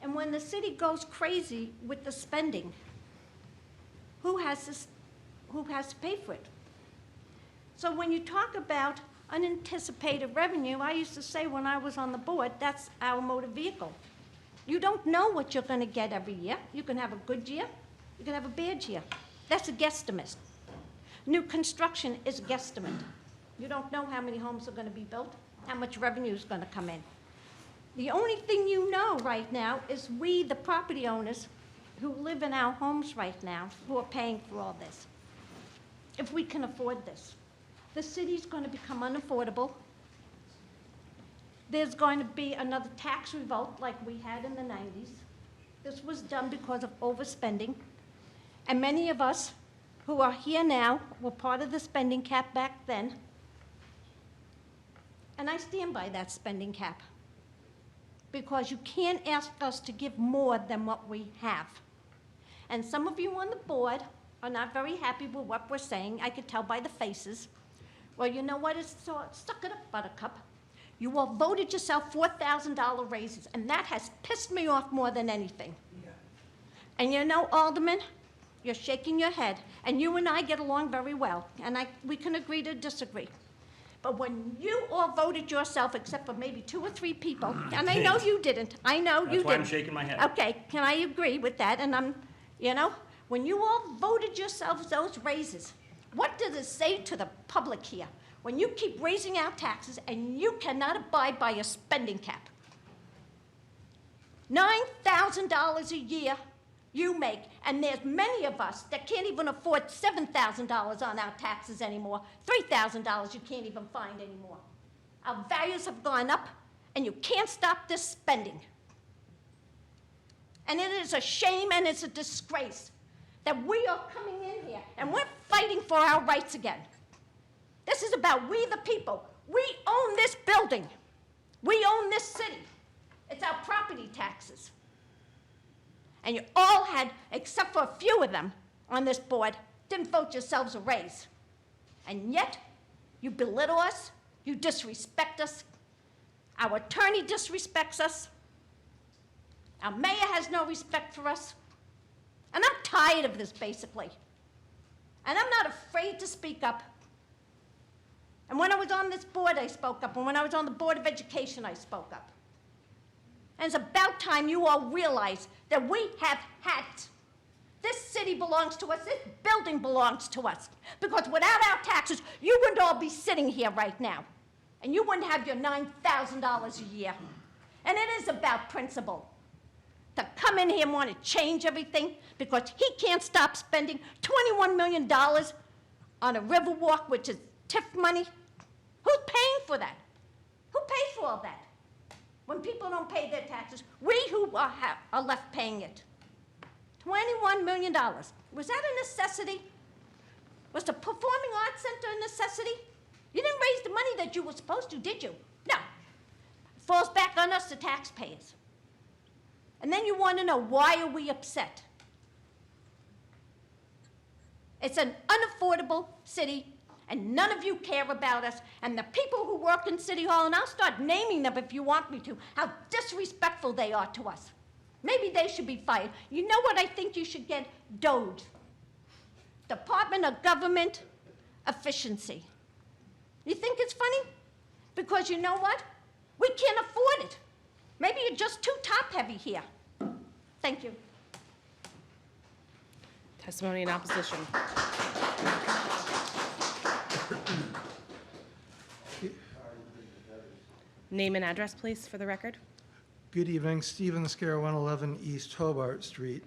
And when the city goes crazy with the spending, who has to pay for it? So when you talk about unanticipated revenue, I used to say when I was on the board, that's our motor vehicle. You don't know what you're going to get every year. You can have a good year, you can have a bad year. That's a guesstimate. New construction is a guesstimate. You don't know how many homes are going to be built, how much revenue is going to come in. The only thing you know right now is we, the property owners, who live in our homes right now, who are paying for all this. If we can afford this. The city's going to become unaffordable. There's going to be another tax revolt like we had in the 90s. This was done because of overspending. And many of us who are here now were part of the spending cap back then. And I stand by that spending cap, because you can't ask us to give more than what we have. And some of you on the board are not very happy with what we're saying. I could tell by the faces. Well, you know what? Suck it up, Buttercup. You all voted yourself $4,000 raises, and that has pissed me off more than anything. Yeah. And you know, Alderman, you're shaking your head, and you and I get along very well, and we can agree to disagree. But when you all voted yourself, except for maybe 2 or 3 people, and I know you didn't. I know you didn't. That's why I'm shaking my head. Okay, can I agree with that? And when you all voted yourselves those raises, what does it say to the public here? When you keep raising our taxes and you cannot abide by your spending cap. $9,000 a year you make, and there's many of us that can't even afford $7,000 on our taxes anymore. $3,000 you can't even find anymore. Our values have gone up, and you can't stop this spending. And it is a shame and it's a disgrace that we are coming in here and we're fighting for our rights again. This is about we the people. We own this building. We own this city. It's our property taxes. And you all had, except for a few of them on this board, didn't vote yourselves a raise. And yet, you belittle us, you disrespect us, our attorney disrespects us, our mayor has no respect for us, and I'm tired of this, basically. And I'm not afraid to speak up. And when I was on this board, I spoke up, and when I was on the Board of Education, I spoke up. And it's about time you all realize that we have had it. This city belongs to us. This building belongs to us. Because without our taxes, you wouldn't all be sitting here right now. And you wouldn't have your $9,000 a year. And it is about principle. To come in here and want to change everything because he can't stop spending $21 million on a Riverwalk, which is TIF money. Who's paying for that? Who pays for all that? When people don't pay their taxes, we who are left paying it. $21 million. Was that a necessity? Was the Performing Arts Center a necessity? You didn't raise the money that you were supposed to, did you? No. It falls back on us, the taxpayers. And then you want to know, why are we upset? It's an unaffordable city, and none of you care about us. And the people who work in City Hall, and I'll start naming them if you want me to, how disrespectful they are to us. Maybe they should be fired. You know what I think you should get? DOGE. Department of Government Efficiency. You think it's funny? Because you know what? We can't afford it. Maybe you're just too top-heavy here. Thank you. Testimony in opposition. Name and address, please, for the record. Good evening, Stephen Scare, 111 East Hobart Street.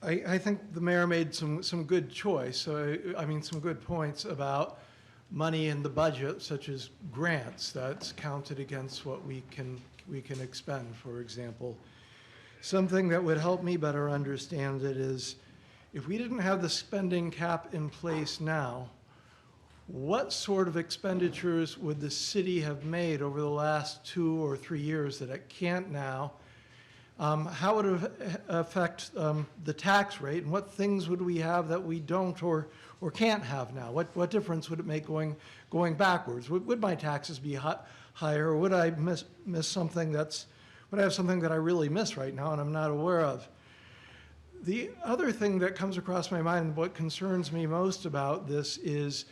I think the mayor made some good choice, I mean, some good points about money in the budget, such as grants, that's counted against what we can expend, for example. Something that would help me better understand it is, if we didn't have the spending cap in place now, what sort of expenditures would the city have made over the last 2 or 3 years that it can't now? How would it affect the tax rate, and what things would we have that we don't or can't have now? What difference would it make going backwards? Would my taxes be higher, or would I miss something would I have something that I really miss right now and I'm not aware of? The other thing that comes across my mind, and what concerns me most about this, is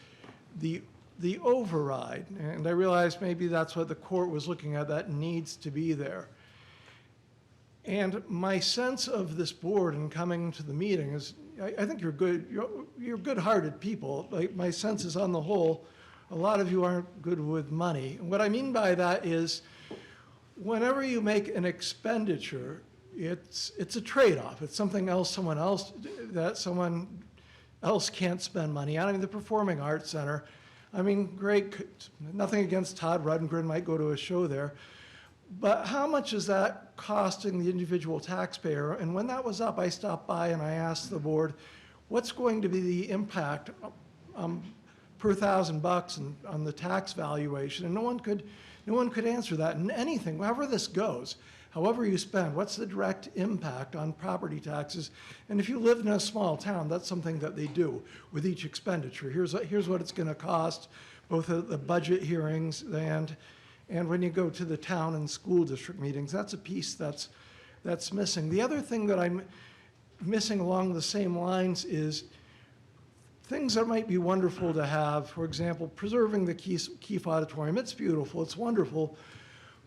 the override. And I realize maybe that's what the court was looking at, that needs to be there. And my sense of this board and coming to the meeting is, I think you're good-hearted people. Like, my sense is, on the whole, a lot of you aren't good with money. And what I mean by that is, whenever you make an expenditure, it's a trade-off. It's something else, someone else can't spend money on. I mean, the Performing Arts Center, I mean, great, nothing against Todd Rudengren, might go to a show there. But how much is that costing the individual taxpayer? And when that was up, I stopped by and I asked the board, what's going to be the impact per $1,000 on the tax valuation? And no one could answer that. And anything, however this goes, however you spend, what's the direct impact on property taxes? And if you live in a small town, that's something that they do with each expenditure. Here's what it's going to cost, both at the budget hearings and when you go to the town and school district meetings. That's a piece that's missing. The other thing that I'm missing along the same lines is things that might be wonderful to have. For example, preserving the Keefe Auditorium. It's beautiful, it's wonderful.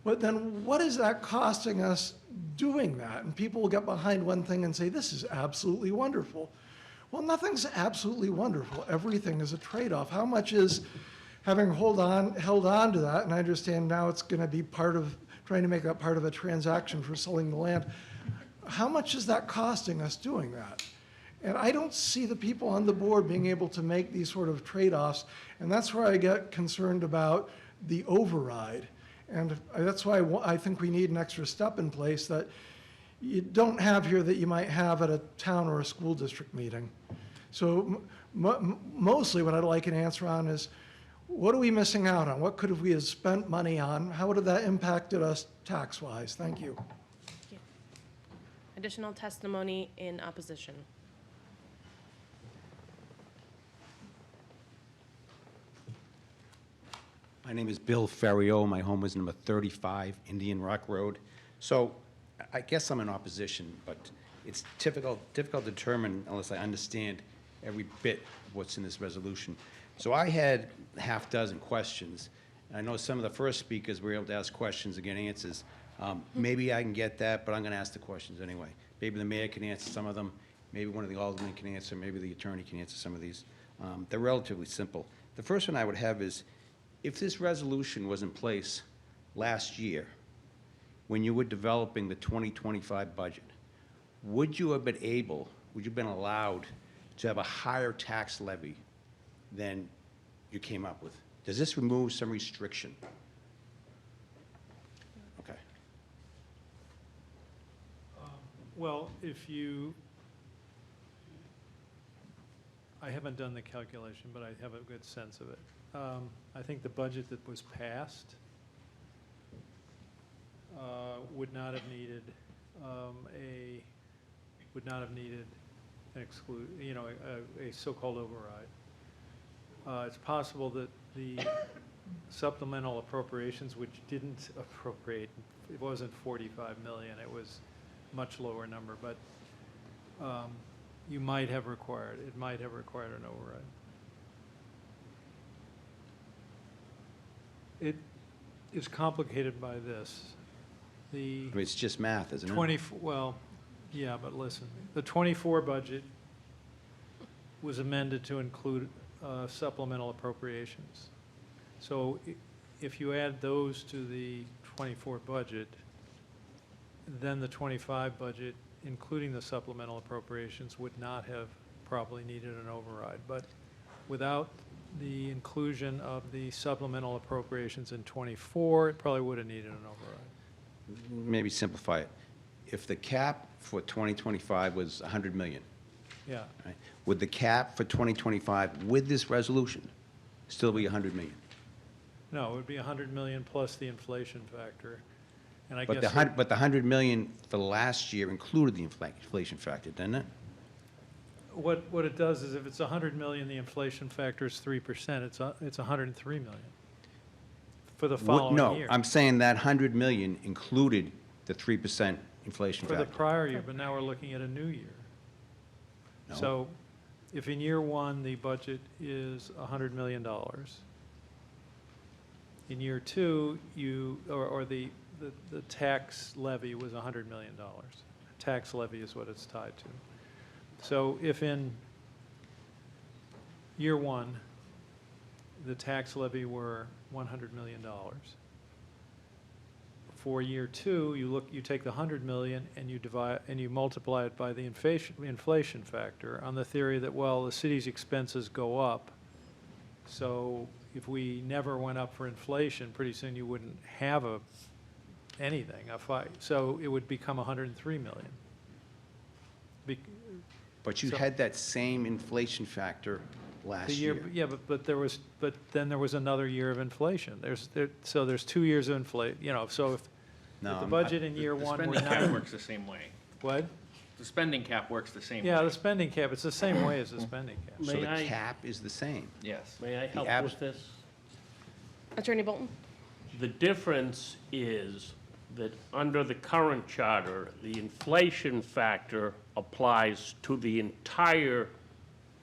But then what is that costing us doing that? And people will get behind one thing and say, this is absolutely wonderful. Well, nothing's absolutely wonderful. Everything is a trade-off. How much is having held on to that, and I understand now it's going to be trying to make that part of a transaction for selling the land. How much is that costing us doing that? And I don't see the people on the board being able to make these sort of trade-offs, and that's where I get concerned about the override. And that's why I think we need an extra step in place that you don't have here that you might have at a town or a school district meeting. So mostly what I'd like an answer on is, what are we missing out on? What could we have spent money on? How would have that impacted us tax-wise? Thank you. Additional testimony in opposition. My name is Bill Ferriot. My home is number 35 Indian Rock Road. So I guess I'm in opposition, but it's difficult to determine unless I understand every bit of what's in this resolution. So I had a half dozen questions. I know some of the first speakers were able to ask questions and get answers. Maybe I can get that, but I'm going to ask the questions anyway. Maybe the mayor can answer some of them. Maybe one of the aldermen can answer. Maybe the attorney can answer some of these. They're relatively simple. The first one I would have is, if this resolution was in place last year, when you were developing the 2025 budget, would you have been allowed to have a higher tax levy than you came up with? Does this remove some restriction? Okay. Well, I haven't done the calculation, but I have a good sense of it. I think the budget that was passed would not have needed a so-called override. It's possible that the supplemental appropriations, which didn't appropriate, it wasn't 45 million, it was a much lower number, but it might have required an override. It is complicated by this. It's just math, isn't it? Well, yeah, but listen, the 24 budget was amended to include supplemental appropriations. So if you add those to the 24 budget, then the 25 budget including the supplemental appropriations, would not have probably needed an override. But without the inclusion of the supplemental appropriations in '24, it probably would have needed an override. Maybe simplify it. If the cap for 2025 was 100 million, Yeah. right, would the cap for 2025 with this resolution still be 100 million? No, it would be 100 million plus the inflation factor. And I But guess, but the 100 million for last year included the inflation factor, didn't it? what it does is if it's 100 million, the inflation factor is 3%, it's 103 million for the following year. No, I'm saying that 100 million included the 3% inflation For factor. the prior year, but now we're looking at a new year. No. So if in year one, the budget is $100 million, in year two, the tax levy was $100 million. Tax levy is what it's tied to. So if in year one, the tax levy were $100 million, for year two, you take the 100 million and you multiply it by the inflation factor on the theory that, well, the city's expenses go up. So if we never went up for inflation, pretty soon you wouldn't have anything. So it would become 103 million. But you So- had that same inflation factor last year. Yeah, but then there was another year of inflation. So there's 2 years of inflation, so if the budget in year The one were spending cap 9. works the same way. What? The spending cap works the same way. Yeah, the spending cap, it's the same way as the spending cap. So the May I- cap is the same. Yes. May I help abs- with this? Attorney Bolton? The difference is that under the current charter, the inflation factor applies to the entire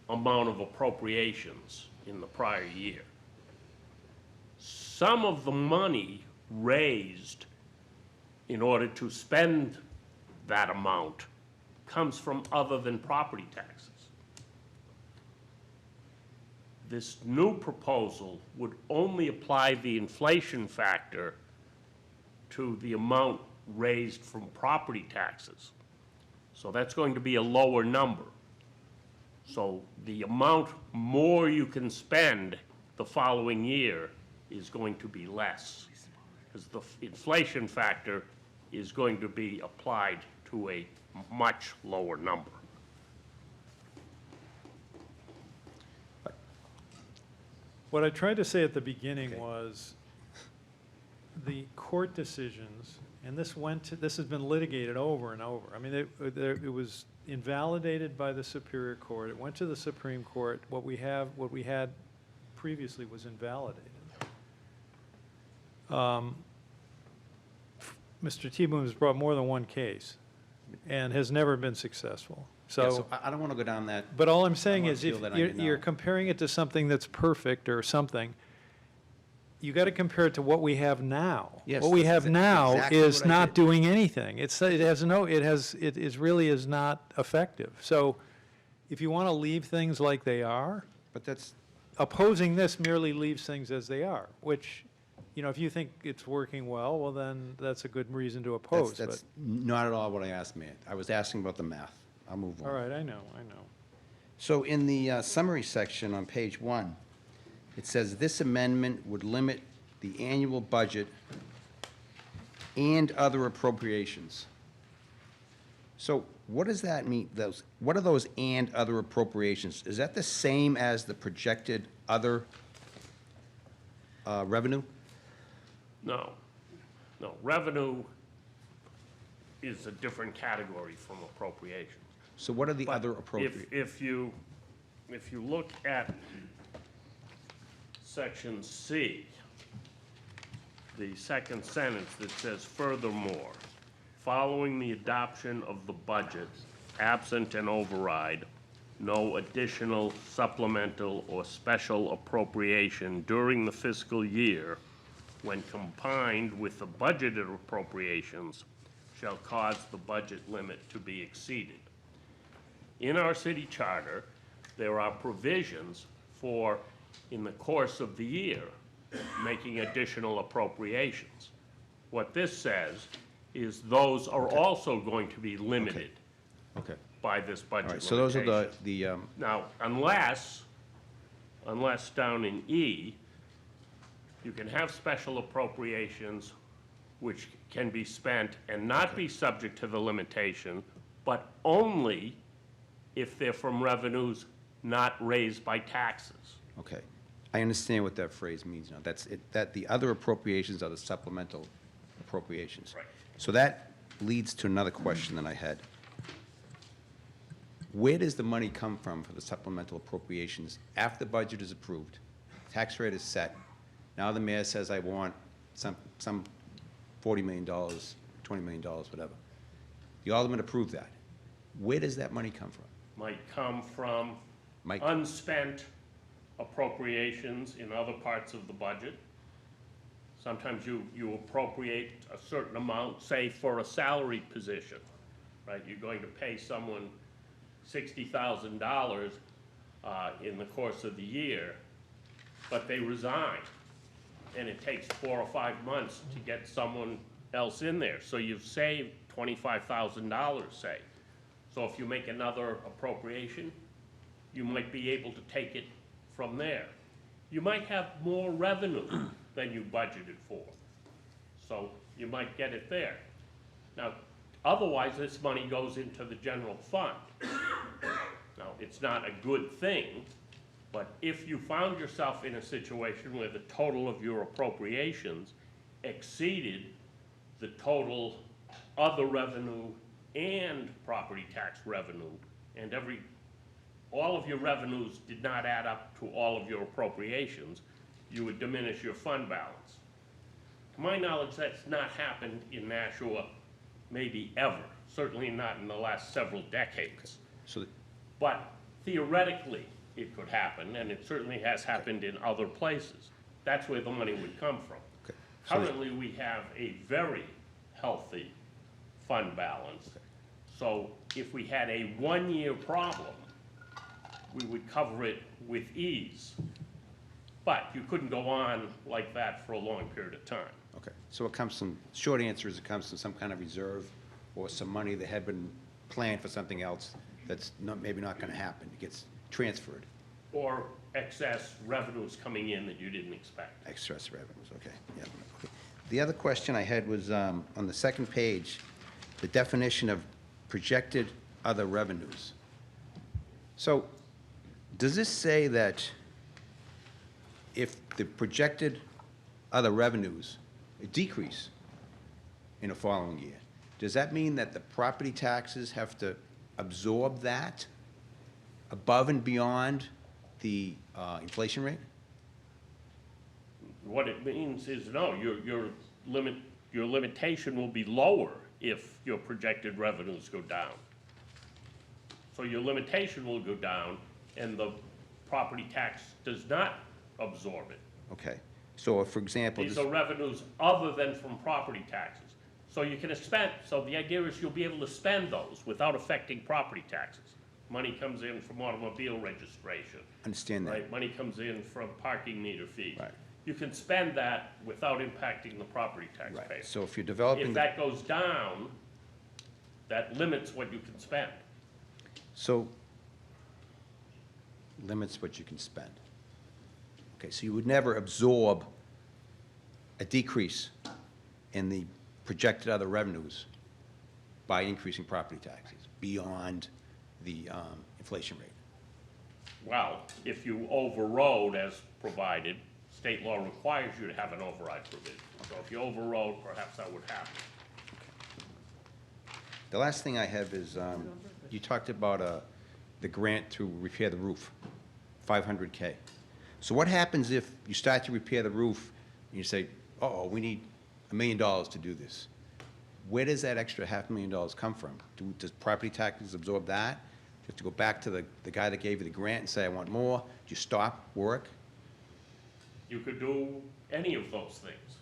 amount of appropriations in the prior year. Some of the money raised in order to spend that amount comes from other than property taxes. This new proposal would only apply the inflation factor to the amount raised from property taxes. So that's going to be a lower number. So the amount more you can spend the following year is going to be less, because the inflation factor is going to be applied to a much lower number. What I tried to say at the beginning was the court decisions, and this has been litigated over and over. I mean, it was invalidated by the Superior Court. It went to the Supreme Court. What we had previously was invalidated. Mr. T-Boom has brought more than one case and has never been successful. Yeah, So, I don't want to go down that. but all I'm saying wanna is feel if that I you're know. comparing it to something that's perfect or something, you got to compare it to what we have now. Yes, What we that's have now exactly is what I not did. doing anything. It really is not effective. So if you want to leave things like they are, But that's, opposing this merely leaves things as they are, which, if you think it's working well, then that's a good reason to oppose. that's not at all what I asked, Matt. I was asking about the math. I'll move But, on. all right, I know. So in the summary section on page 1, it says this amendment would limit the annual budget and other appropriations. So what does that mean? What are those and other appropriations? Is that the same as the projected other revenue? No. Revenue is a different category from appropriations. So what are the But other appropriations? If you look at section C, the second sentence that says, furthermore, following the adoption of the budget, absent an override, no additional supplemental or special appropriation during the fiscal year, when combined with the budgeted appropriations, shall cause the budget limit to be exceeded. In our city charter, there are provisions for, in the course of the year, making additional appropriations. What this says is those are also going to be limited Okay. by this budget All right, so those are limitation. Now, unless down in E, you can have special appropriations which can be spent and not be subject to the limitation, but only if they're from revenues not raised by taxes. Okay. I understand what that phrase means now. That's it, that the other appropriations are the supplemental appropriations. Right. So that leads to another question that I had. Where does the money come from for the supplemental appropriations after the budget is approved, tax rate is set? Now the mayor says, I want some $40 million, $20 million, whatever. The alderman approved that. Where does that money come from? Might come from Mike? unspent appropriations in other parts of the budget. Sometimes you appropriate a certain amount, say for a salary position, right? You're going to pay someone $60,000 in the course of the year, but they resign, and it takes 4 or 5 months to get someone else in there. So you've saved $25,000, say. So if you make another appropriation, you might be able to take it from there. You might have more revenue than you budgeted for, so you might get it there. Now, otherwise, this money goes into the general fund. Now, it's not a good thing, but if you found yourself in a situation where the total of your appropriations exceeded the total other revenue and property tax revenue, and all of your revenues did not add up to all of your appropriations, you would diminish your fund balance. To my knowledge, that's not happened in Nashua maybe ever, certainly not in the last several decades. So, But theoretically, it could happen, and it certainly has happened in other places. That's where the money would come from. okay. Currently, we have a very healthy fund balance. So if we had a one-year problem, we would cover it with ease. But you couldn't go on like that for a long period of time. Okay, so it comes from, short answer is it comes from some kind of reserve or some money that had been planned for something else that's not, maybe not gonna happen. It gets transferred. Or excess revenues coming in that you didn't expect. Excess revenues, okay, yeah. Okay. The other question I had was, on the second page, the definition of projected other revenues. So, does this say that if the projected other revenues decrease in a following year, does that mean that the property taxes have to absorb that above and beyond the inflation rate? What it means is, no, your limitation will be lower if your projected revenues go down. So your limitation will go down, and the property tax does not absorb it. Okay, so if, for example, These this- are revenues other than from property taxes. So you can spend, so the idea is you'll be able to spend those without affecting property taxes. Money comes in from automobile registration. understand that. Right, money comes in from parking meter fees. Right. You can spend that without impacting the property tax Right, payer. so if you're developing. If that goes down, that limits what you can spend. So, limits what you can spend. Okay, so you would never absorb a decrease in the projected other revenues by increasing property taxes beyond the inflation rate. Well, if you overrode as provided, state law requires you to have an override provision. So if you overrode, perhaps that would happen. The last thing I have is, you talked about the grant to repair the roof, $500K. So what happens if you start to repair the roof and you say, uh-oh, we need $1 million to do this? Where does that extra $500,000 come from? Does property taxes absorb that? Do you have to go back to the guy that gave you the grant and say, I want more? Do you stop work? You could do any of those things.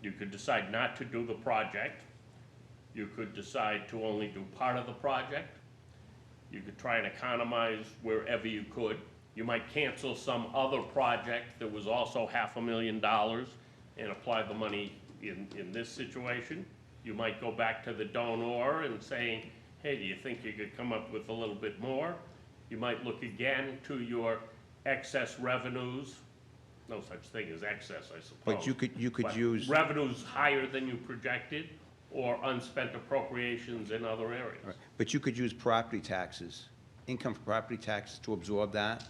You could decide not to do the project. You could decide to only do part of the project. You could try and economize wherever you could. You might cancel some other project that was also $500,000 and apply the money in this situation. You might go back to the donor and say, hey, do you think you could come up with a little bit more? You might look again to your excess revenues. No such thing as excess, I suppose. But you could But use. revenues higher than you projected, or unspent appropriations in other areas. Right. But you could use property taxes, income from property taxes to absorb that.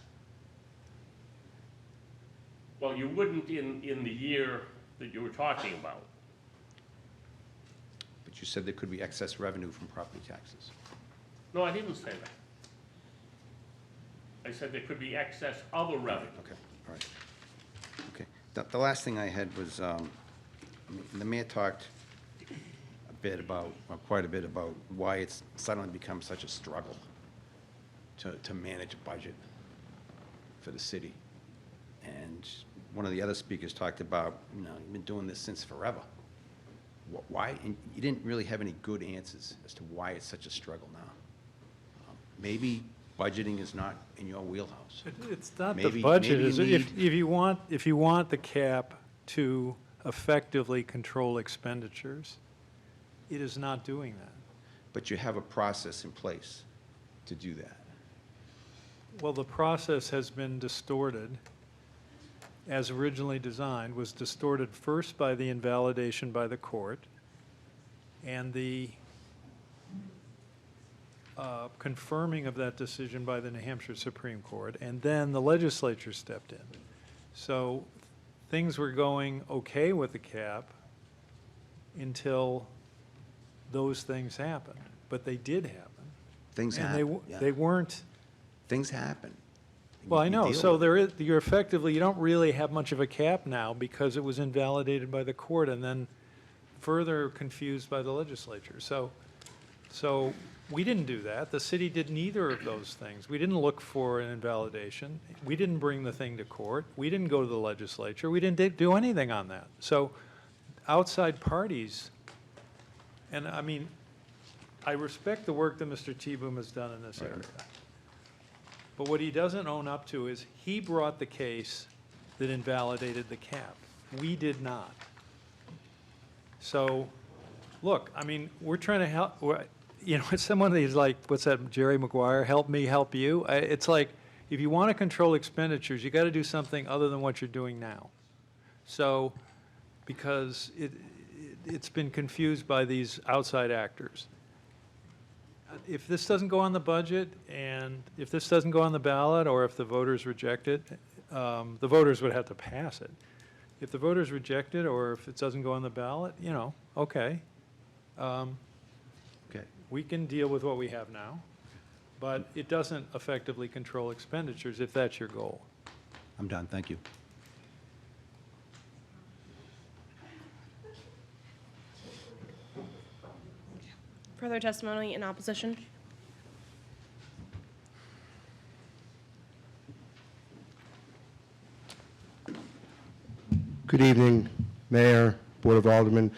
Well, you wouldn't in the year that you were talking about. But you said there could be excess revenue from property taxes. No, I didn't say that. I said there could be excess other revenue. Okay, all right. Okay. The last thing I had was, the mayor talked a bit about, or quite a bit about, why it's suddenly become such a struggle to manage a budget for the city. And one of the other speakers talked about, you've been doing this since forever. Why? And you didn't really have any good answers as to why it's such a struggle now. Maybe budgeting is not in your wheelhouse. It's not the Maybe- budget, maybe is you it? need- If you want the cap to effectively control expenditures, it is not doing that. But you have a process in place to do that. Well, the process has been distorted, as originally designed, was distorted first by the invalidation by the court and the confirming of that decision by the New Hampshire Supreme Court, and then the legislature stepped in. So things were going okay with the cap until those things happened, but they did happen. Things And happen, they weren't. Things happen. Well, I You know, deal so with it. there is, you're effectively, you don't really have much of a cap now because it was invalidated by the court and then further confused by the legislature. So we didn't do that. The city did neither of those things. We didn't look for an invalidation. We didn't bring the thing to court. We didn't go to the legislature. We didn't do anything on that. So outside parties, and I mean, I respect the work that Mr. Teboom has done in this area. But what he doesn't own up to is he brought the case that invalidated the cap. We did not. So, look, I mean, we're trying to help, it's someone who's like, what's that, Jerry Maguire, help me, help you? It's like, if you want to control expenditures, you got to do something other than what you're doing now. So, because it's been confused by these outside actors. If this doesn't go on the budget, and if this doesn't go on the ballot, or if the voters reject it, the voters would have to pass it. If the voters reject it, or if it doesn't go on the ballot, okay. Okay. We can deal with what we have now, but it doesn't effectively control expenditures if that's your goal. I'm done, thank you. Further testimony in opposition? Good evening, Mayor, Board of Aldermen,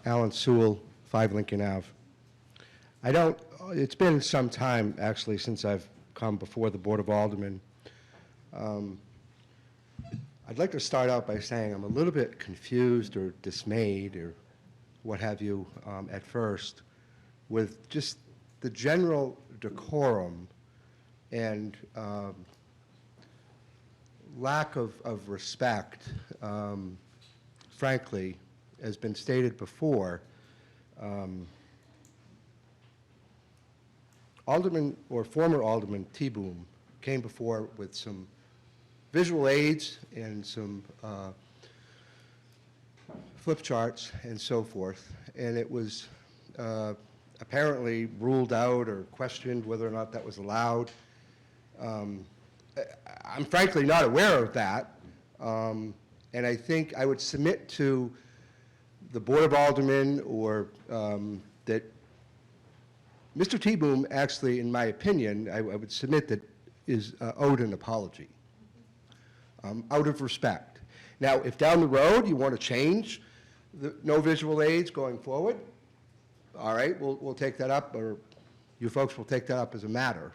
Alan Sewell, 5 Lincoln Ave. It's been some time, actually, since I've come before the Board of Aldermen. I'd like to start out by saying I'm a little bit confused or dismayed or what have you at first with just the general decorum and lack of respect, frankly, has been stated before. Alderman, or former Alderman Teboom, came before with some visual aids and some flip charts and so forth, and it was apparently ruled out or questioned whether or not that was allowed. I'm frankly not aware of that, and I think I would submit to the Board of Aldermen or that Mr. Teboom actually, in my opinion, I would submit that is owed an apology out of respect. Now, if down the road you want to change the no visual aids going forward, all right, we'll take that up, or you folks will take that up as a matter.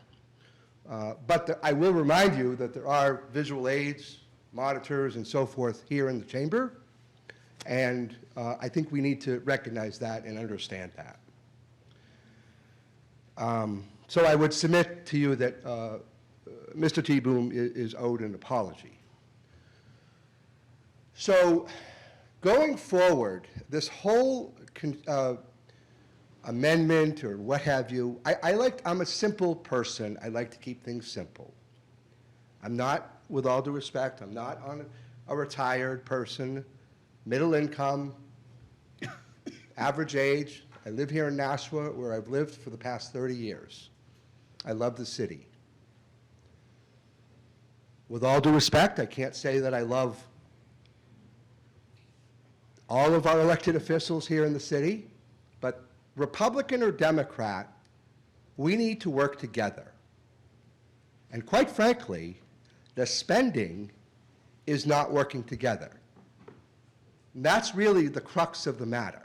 But I will remind you that there are visual aids, monitors, and so forth here in the chamber, and I think we need to recognize that and understand that. So I would submit to you that Mr. T. Boom is owed an apology. So going forward, this whole amendment or what have you, I'm a simple person. I like to keep things simple. I'm not, with all due respect, I'm not a retired person, middle income, average age. I live here in Nashua, where I've lived for the past 30 years. I love the city. With all due respect, I can't say that I love all of our elected officials here in the city, but Republican or Democrat, we need to work together. And quite frankly, the spending is not working together. And that's really the crux of the matter.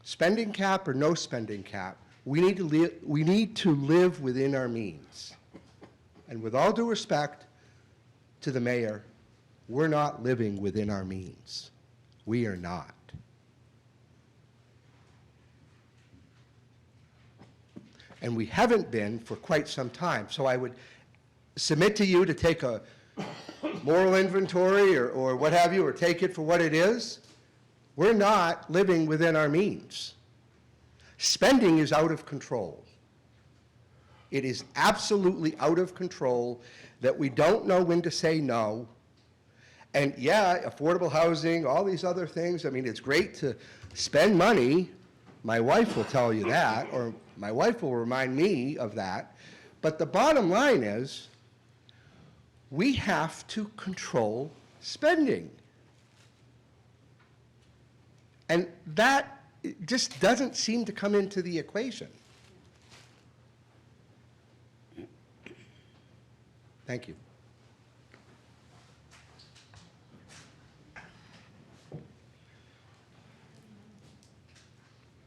Spending cap or no spending cap, we need to live within our means. And with all due respect to the mayor, we're not living within our means. We are not. And we haven't been for quite some time. So I would submit to you to take a moral inventory or what have you, or take it for what it is. We're not living within our means. Spending is out of control. It is absolutely out of control that we don't know when to say no. And yeah, affordable housing, all these other things, I mean, it's great to spend money. My wife will tell you that, or my wife will remind me of that. But the bottom line is, we have to control spending. And that just doesn't seem to come into the equation. Thank you.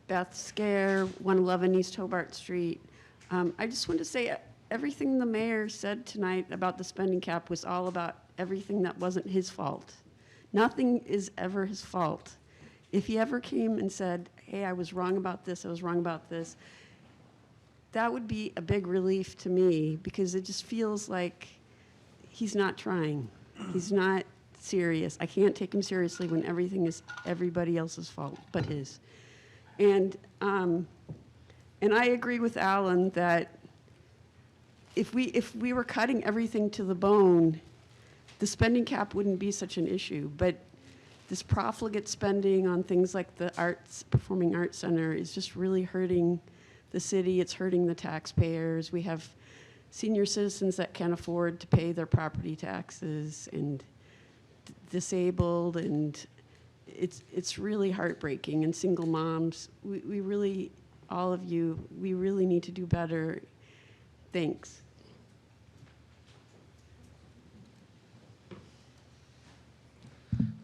Beth Scare, 111 East Hobart Street. I just want to say everything the mayor said tonight about the spending cap was all about everything that wasn't his fault. Nothing is ever his fault. If he ever came and said, hey, I was wrong about this, I was wrong about this, that would be a big relief to me, because it just feels like he's not trying. He's not serious. I can't take him seriously when everything is everybody else's fault but his. And I agree with Alan that if we were cutting everything to the bone, the spending cap wouldn't be such an issue. But this profligate spending on things like the Performing Arts Center is just really hurting the city. It's hurting the taxpayers. We have senior citizens that can't afford to pay their property taxes, and disabled, and it's really heartbreaking. And single moms, we really, all of you, we really need to do better. Thanks.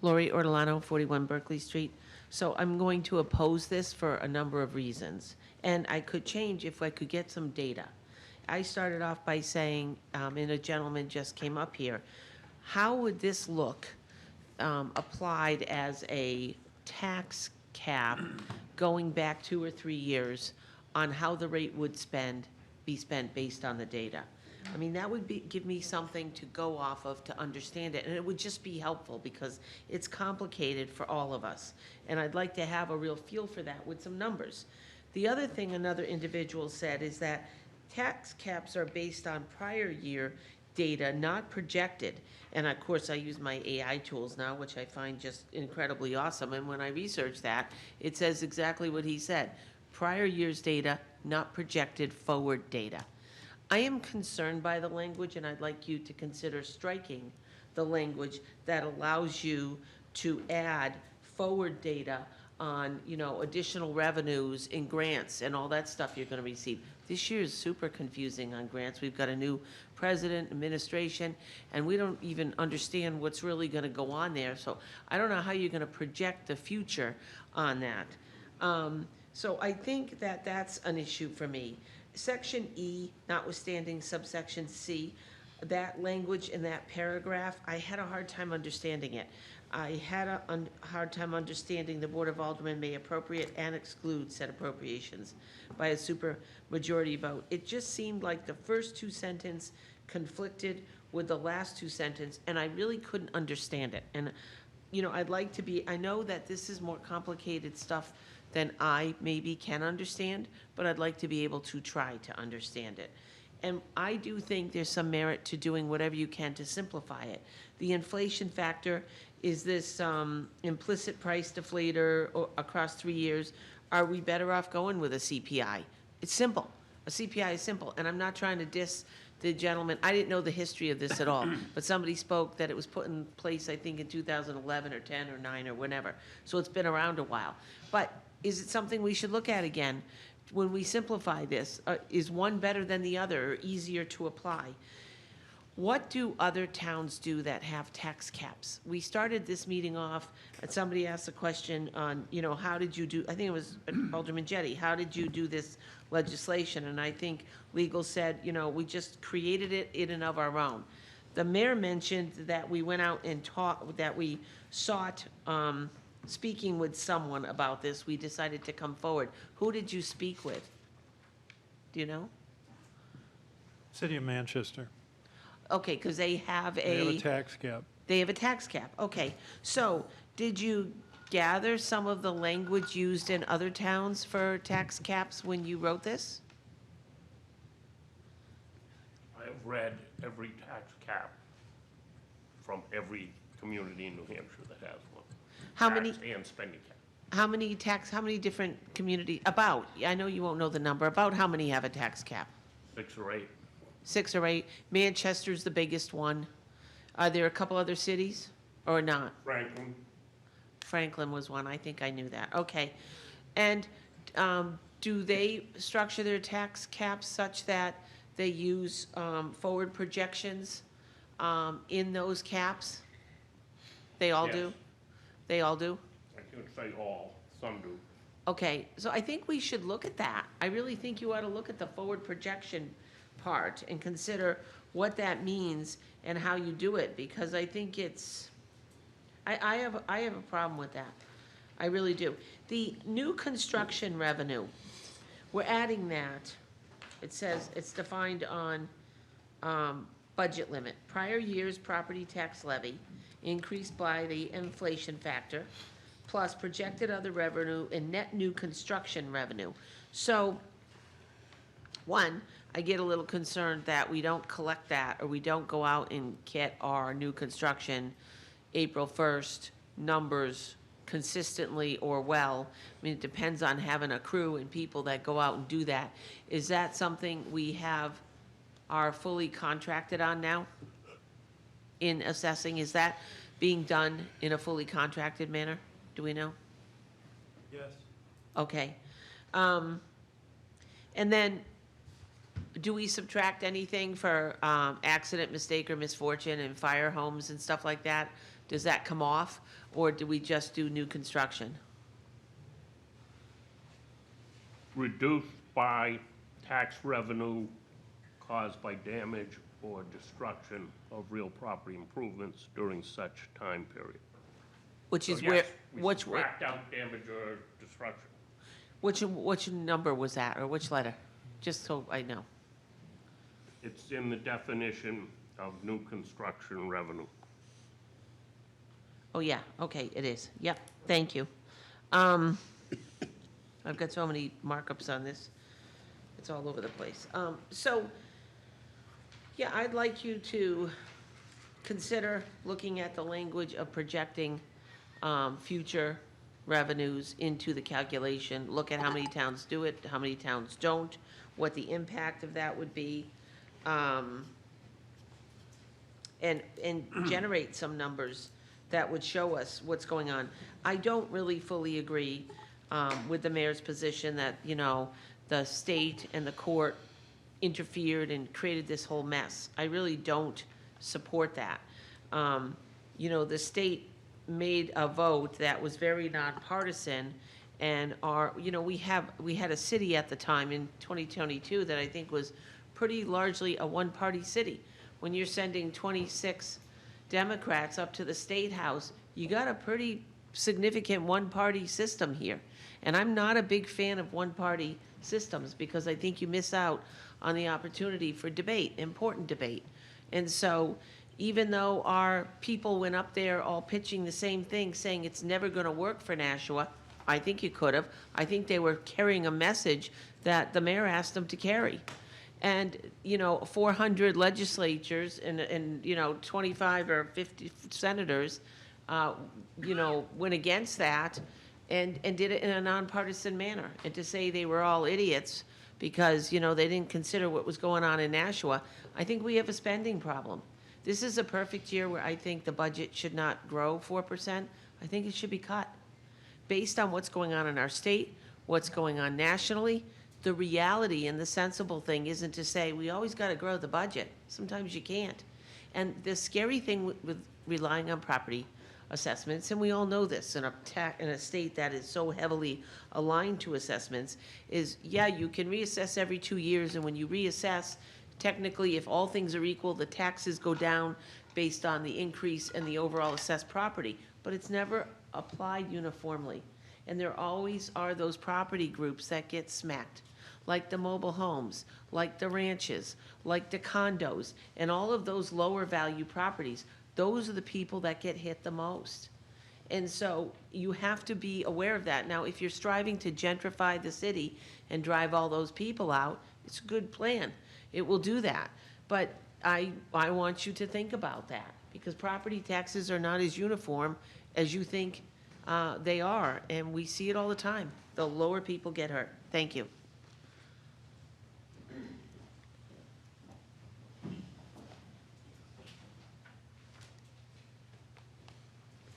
Lori Ortolano, 41 Berkeley Street. So I'm going to oppose this for a number of reasons. And I could change if I could get some data. I started off by saying, and a gentleman just came up here, how would this look applied as a tax cap going back 2 or 3 years on how the rate would be spent based on the data? I mean, that would give me something to go off of to understand it, and it would just be helpful because it's complicated for all of us. And I'd like to have a real feel for that with some numbers. The other thing another individual said is that tax caps are based on prior year data, not projected. And of course, I use my AI tools now, which I find just incredibly awesome. And when I research that, it says exactly what he said. Prior year's data, not projected forward data. I am concerned by the language, and I'd like you to consider striking the language that allows you to add forward data on, additional revenues in grants and all that stuff you're going to receive. This year is super confusing on grants. We've got a new president, administration, and we don't even understand what's really going to go on there. So I don't know how you're going to project the future on that. So I think that that's an issue for me. Section E, notwithstanding subsection C, that language in that paragraph, I had a hard time understanding it. I had a hard time understanding the Board of Aldermen may appropriate and exclude said appropriations by a super majority vote. It just seemed like the first two sentences conflicted with the last two sentences, and I really couldn't understand it. And, you know, I'd like to be, I know that this is more complicated stuff than I maybe can understand, but I'd like to be able to try to understand it. And I do think there's some merit to doing whatever you can to simplify it. The inflation factor is this implicit price deflator across 3 years. Are we better off going with a CPI? It's simple. A CPI is simple, and I'm not trying to diss the gentleman. I didn't know the history of this at all, but somebody spoke that it was put in place, I think, in 2011 or 10 or 9 or whenever. So it's been around a while. But is it something we should look at again? When we simplify this, is one better than the other or easier to apply? What do other towns do that have tax caps? We started this meeting off, and somebody asked a question on, you know, how did you do, I think it was Alderman Jettie, how did you do this legislation? And I think legal said, you know, we just created it in and of our own. The mayor mentioned that we went out and that we sought speaking with someone about this. We decided to come forward. Who did you speak with? Do you know? City of Manchester. Okay, because they have They have a tax cap. They have a tax cap, okay. So, did you gather some of the language used in other towns for tax caps when you wrote this? I have read every tax cap from every community in New Hampshire that has one. How many- Tax and spending cap. How many different community, I know you won't know the number, about how many have a tax cap? 6 or 8. 6 or 8? Manchester's the biggest one. Are there a couple other cities, or not? Franklin. Franklin was one, I think I knew that, okay. And do they structure their tax caps such that they use forward projections in those caps? They all do? Yes. They all do? I can't say all, some do. Okay, so I think we should look at that. I really think you ought to look at the forward projection part and consider what that means and how you do it, because I think it's, I have a problem with that. I really do. The new construction revenue, we're adding that. It says, it's defined on budget limit. Prior year's property tax levy increased by the inflation factor, plus projected other revenue and net new construction revenue. So, one, I get a little concerned that we don't collect that, or we don't go out and get our new construction April 1st numbers consistently or well. I mean, it depends on having a crew and people that go out and do that. Is that something we are fully contracted on now in assessing? Is that being done in a fully contracted manner? Do we know? Yes. Okay. And then, do we subtract anything for accident, mistake, or misfortune and fire homes and stuff like that? Does that come off, or do we just do new construction? Reduced by tax revenue caused by damage or destruction of real property improvements during such time period. Which is So where, yes, we which, subtract out damage or destruction. which number was that, or which letter? Just so I know. It's in the definition of new construction revenue. Oh, yeah, okay, it is. Yep, thank you. I've got so many markups on this. It's all over the place. So, yeah, I'd like you to consider looking at the language of projecting future revenues into the calculation. Look at how many towns do it, how many towns don't, what the impact of that would be, and generate some numbers that would show us what's going on. I don't really fully agree with the mayor's position that, you know, the state and the court interfered and created this whole mess. I really don't support that. You know, the state made a vote that was very nonpartisan, and we had a city at the time in 2022 that I think was pretty largely a one-party city. When you're sending 26 Democrats up to the State House, you got a pretty significant one-party system here. And I'm not a big fan of one-party systems because I think you miss out on the opportunity for debate, important debate. And so even though our people went up there all pitching the same thing, saying it's never going to work for Nashua, I think you could have. I think they were carrying a message that the mayor asked them to carry. And, 400 legislatures and 25 or 50 senators, went against that and did it in a nonpartisan manner. And to say they were all idiots because, they didn't consider what was going on in Nashua, I think we have a spending problem. This is a perfect year where I think the budget should not grow 4%. I think it should be cut. Based on what's going on in our state, what's going on nationally, the reality and the sensible thing isn't to say, we always got to grow the budget. Sometimes you can't. And the scary thing with relying on property assessments, and we all know this in a state that is so heavily aligned to assessments, is, yeah, you can reassess every 2 years, and when you reassess, technically, if all things are equal, the taxes go down based on the increase in the overall assessed property, but it's never applied uniformly. And there always are those property groups that get smacked, like the mobile homes, like the ranches, like the condos, and all of those lower value properties. Those are the people that get hit the most. And so you have to be aware of that. Now, if you're striving to gentrify the city and drive all those people out, it's a good plan. It will do that. But I want you to think about that, because property taxes are not as uniform as you think they are, and we see it all the time. The lower people get hurt. Thank you.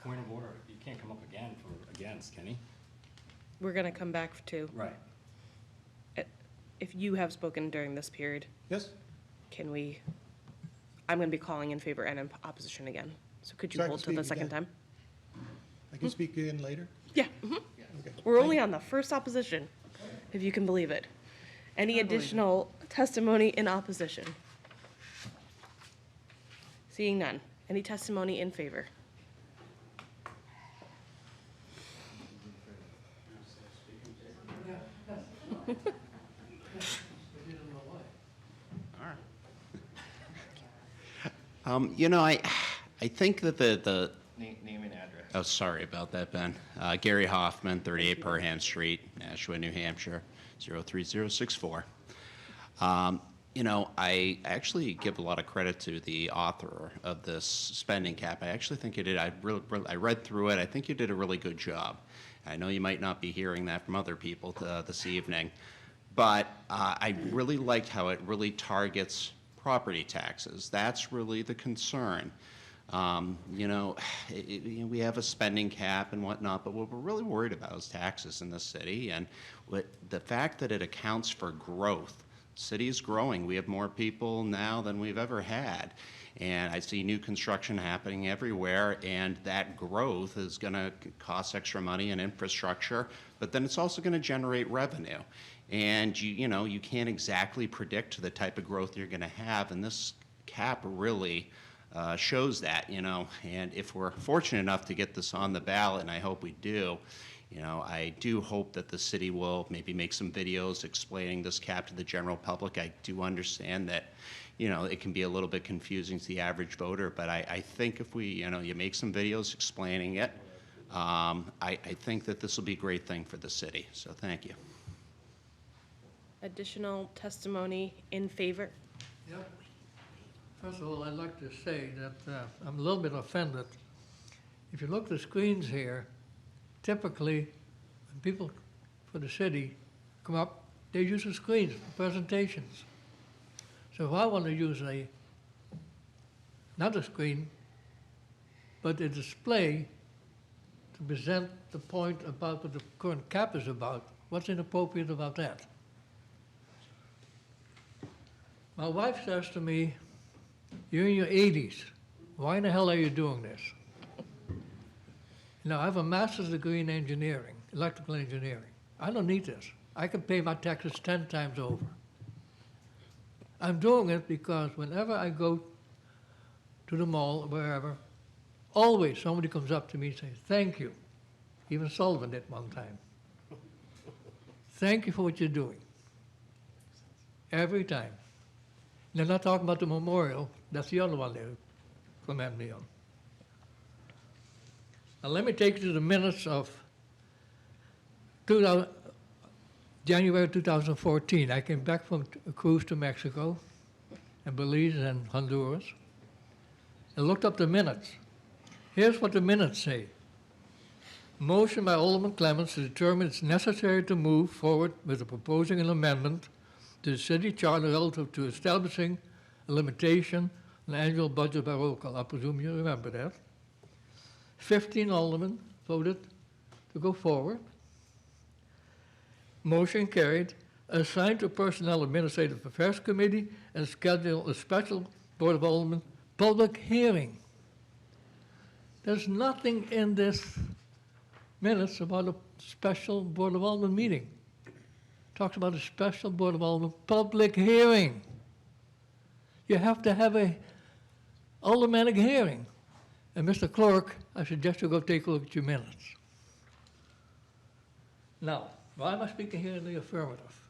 Point of order, you can't come up again for against, can he? We're going to come back to, Right. if you have spoken during this period, Yes? I'm going to be calling in favor and in opposition again. So could you So I can hold till the speak second again? time? I can speak in later? Yeah. Mhm. Okay. We're only on the first opposition, if you can believe it. Any additional testimony in opposition? Seeing none. Any testimony in favor? I think that the Name and address. oh, sorry about that, Ben. Gary Hoffman, 38 Perham Street, Nashua, New Hampshire, 03064. I actually give a lot of credit to the author of this spending cap. I actually think you did. I read through it. I think you did a really good job. I know you might not be hearing that from other people this evening, but I really liked how it really targets property taxes. That's really the concern. We have a spending cap and whatnot, but what we're really worried about is taxes in the city, and the fact that it accounts for growth. The city is growing. We have more people now than we've ever had, and I see new construction happening everywhere, and that growth is going to cost extra money and infrastructure, but then it's also going to generate revenue. And you can't exactly predict the type of growth you're going to have, and this cap really shows that, and if we're fortunate enough to get this on the ballot, and I hope we do, I do hope that the city will maybe make some videos explaining this cap to the general public. I do understand that, it can be a little bit confusing to the average voter, but I think if you make some videos explaining it, I think that this will be a great thing for the city, so thank you. Additional testimony in favor? Yep. First of all, I'd like to say that I'm a little bit offended. If you look at the screens here, typically, when people for the city come up, they use the screens for presentations. So if I want to use not a screen, but a display to present the point about what the current cap is about, what's inappropriate about that? My wife says to me, "You're in your 80s. Why in the hell are you doing this?" Now, I have a master's degree in engineering, electrical engineering. I don't need this. I can pay my taxes 10 times over. I'm doing it because whenever I go to the mall or wherever, always somebody comes up to me and says, thank you. Even Sullivan did one time. Thank you for what you're doing. Every time. They're not talking about the memorial. That's the other one they commend me on. Now let me take you to the minutes of January 2014. I came back from a cruise to Mexico and Belize and Honduras and looked up the minutes. Here's what the minutes say. Motion by Alderman Clements to determine it's necessary to move forward with proposing an amendment to the city charter relative to establishing a limitation on the annual budget by roll call. I presume you remember that. 15 aldermen voted to go forward. Motion carried. Assign to Personnel Administrative Affairs Committee and schedule a special Board of Aldermen public hearing. There's nothing in this minutes about a special Board of Aldermen meeting. Talks about a special Board of Aldermen public hearing. You have to have a aldermanic hearing. And Mr. Clerk, I suggest you go take a look at your minutes. Now, why am I speaking here in the affirmative?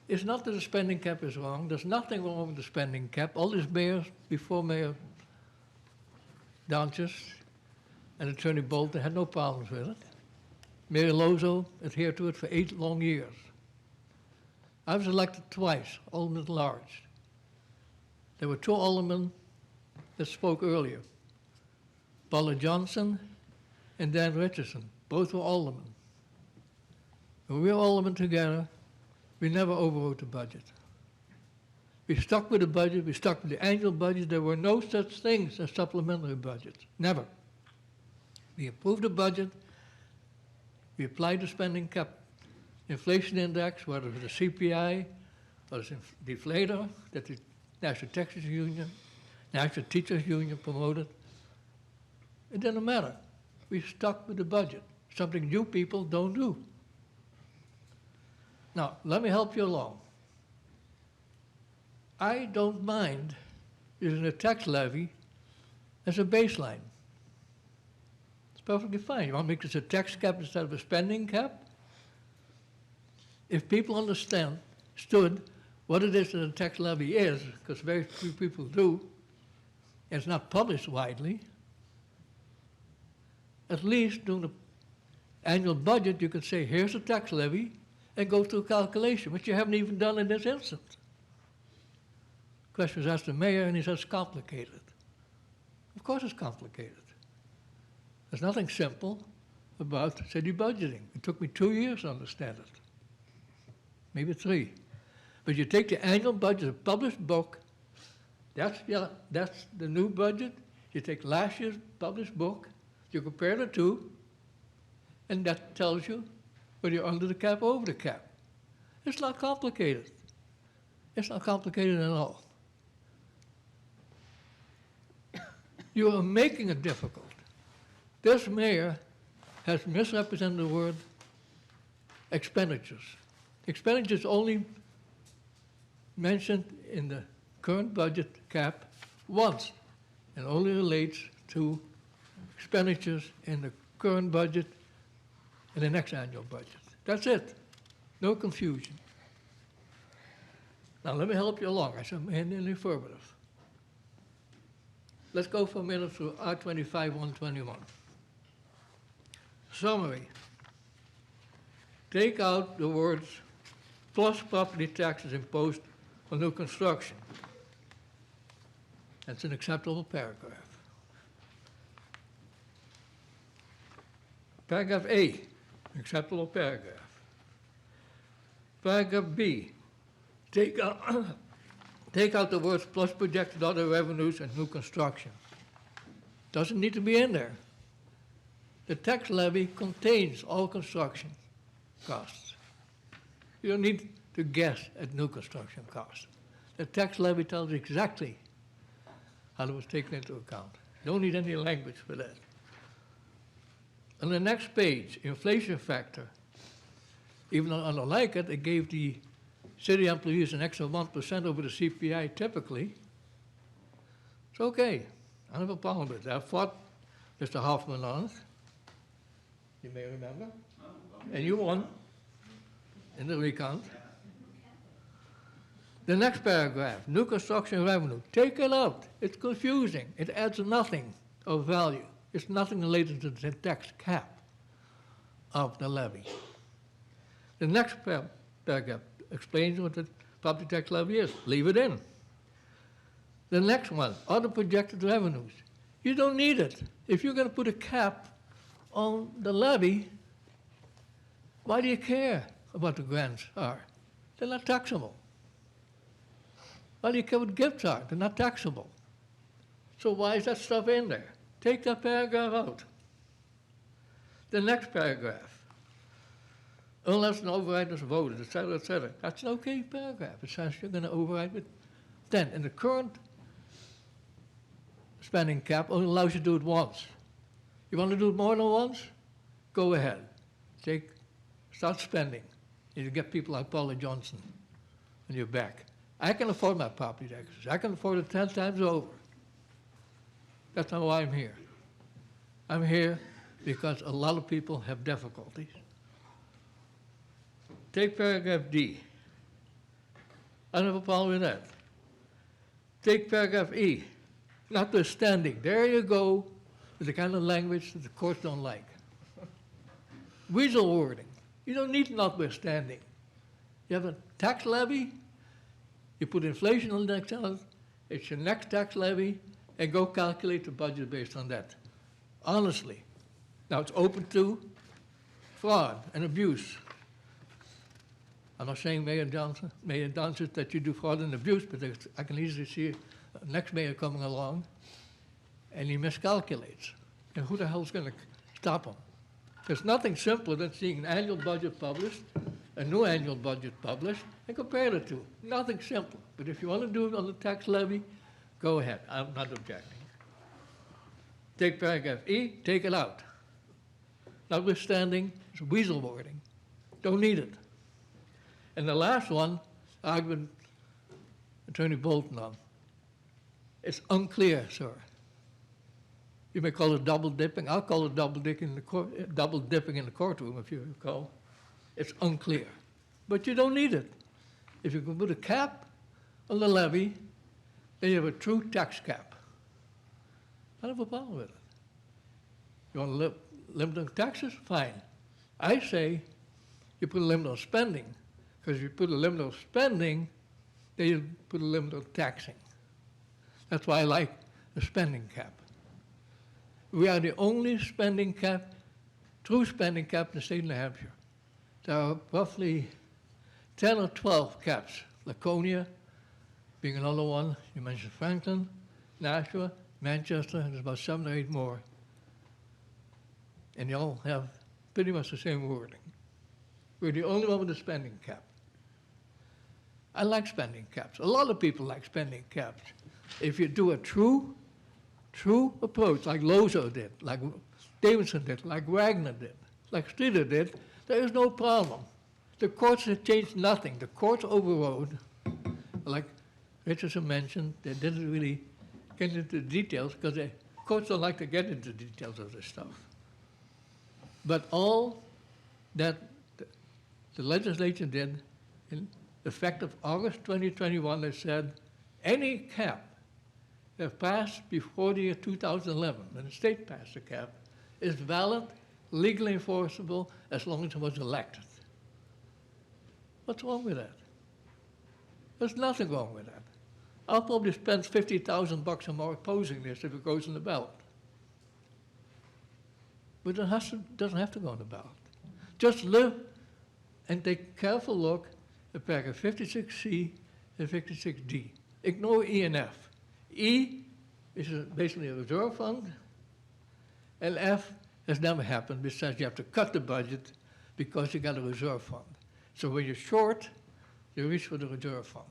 It's not that the spending cap is wrong. There's nothing wrong with the spending cap. All these mayors, before Mayor Donches and Attorney Bolton, had no problems with it. Mayor Lozo adhered to it for 8 long years. I was elected twice, alderman at large. There were 2 aldermen that spoke earlier, Paula Johnson and Dan Richardson. Both were aldermen. When we were aldermen together, we never overrode the budget. We stuck with the budget, we stuck with the annual budget. There were no such things as supplementary budgets, never. We approved the budget, we applied the spending cap inflation index, whether it was the CPI or the deflator that the National Teachers Union, National Teachers Union promoted. It didn't matter. We stuck with the budget, something you people don't do. Now, let me help you along. I don't mind using a tax levy as a baseline. It's perfectly fine. You want to make this a tax cap instead of a spending cap? If people understood what it is that a tax levy is, because very few people do, and it's not published widely, at least during the annual budget, you could say, here's the tax levy, and go through calculation, which you haven't even done in this instance. Question was asked the mayor, and he says, it's complicated. Of course it's complicated. There's nothing simple about city budgeting. It took me 2 years to understand it, maybe 3. But you take the annual budget, a published book, that's the new budget. You take last year's published book, you compare the two, and that tells you whether you're under the cap or over the cap. It's not complicated. It's not complicated at all. You are making it difficult. This mayor has misrepresented the word expenditures. Expenditures only mentioned in the current budget cap once, and only relates to expenditures in the current budget and the next annual budget. That's it. No confusion. Now let me help you along. I said I'm in the affirmative. Let's go for a minute through R25-121. Summary. Take out the words plus property taxes imposed on new construction. That's an acceptable paragraph. Paragraph A, acceptable paragraph. Paragraph B, take out the words plus projected other revenues and new construction. Doesn't need to be in there. The tax levy contains all construction costs. You don't need to guess at new construction costs. The tax levy tells you exactly how it was taken into account. Don't need any language for that. On the next page, inflation factor. Even though I don't like it, it gave the city employees an extra 1% over the CPI typically. It's okay. I don't have a problem with that. I fought Mr. Hoffman on it. You may remember. And you won in the recount. The next paragraph, new construction revenue, take it out. It's confusing. It adds nothing of value. It's nothing related to the tax cap of the levy. The next paragraph explains what the property tax levy is. Leave it in. The next one, other projected revenues. You don't need it. If you're going to put a cap on the levy, why do you care about the grants are? They're not taxable. Why do you care what gifts are? They're not taxable. So why is that stuff in there? Take that paragraph out. The next paragraph, unless an override is voted, et cetera, et cetera. That's an okay paragraph. It says you're going to override it. Then, in the current spending cap, only allows you to do it once. You want to do it more than once? Go ahead. Start spending. You get people like Paula Johnson on your back. I can afford my property taxes. I can afford it 10 times over. That's not why I'm here. I'm here because a lot of people have difficulties. Take paragraph D. I don't have a problem with that. Take paragraph E. Notwithstanding. There you go with the kind of language that the courts don't like. Weasel wording. You don't need notwithstanding. You have a tax levy, you put inflation index on it, it's your next tax levy, and go calculate the budget based on that. Honestly. Now it's open to fraud and abuse. I'm not saying Mayor Johnson that you do fraud and abuse, but I can easily see the next mayor coming along and he miscalculates. And who the hell's going to stop him? There's nothing simpler than seeing an annual budget published, a new annual budget published, and compare the two. Nothing simple. But if you want to do it on the tax levy, go ahead. I'm not objecting. Take paragraph E, take it out. Notwithstanding, it's weasel wording. Don't need it. And the last one, argument Attorney Bolton on. It's unclear, sir. You may call it double dipping. I'll call it double dipping in the courtroom, if you recall. It's unclear. But you don't need it. If you can put a cap on the levy, then you have a true tax cap. I don't have a problem with it. You want to limit on taxes? Fine. I say you put a limit on spending, because if you put a limit on spending, then you put a limit on taxing. That's why I like the spending cap. We are the only spending cap, true spending cap in the state of New Hampshire. There are roughly 10 or 12 caps. Laconia being another one. You mentioned Franklin, Nashua, Manchester, and there's about 7 or 8 more. And they all have pretty much the same wording. We're the only one with a spending cap. I like spending caps. A lot of people like spending caps. If you do a true approach, like Lozo did, like Davidson did, like Wagner did, like Streeter did, there is no problem. The courts have changed nothing. The courts overrode, like Richardson mentioned, they didn't really get into the details because the courts don't like to get into the details of this stuff. But all that the legislature did, in effective August 2021, they said any cap that passed before the year 2011, when the state passed the cap, is valid, legally enforceable, as long as it was elected. What's wrong with that? There's nothing wrong with that. I'll probably spend $50,000 or more opposing this if it goes on the ballot. But it doesn't have to go on the ballot. Just live and take a careful look at paragraph 56C and 56D. Ignore E and F. E is basically a reserve fund, and F has never happened besides you have to cut the budget because you got a reserve fund. So when you're short, you reach for the reserve fund.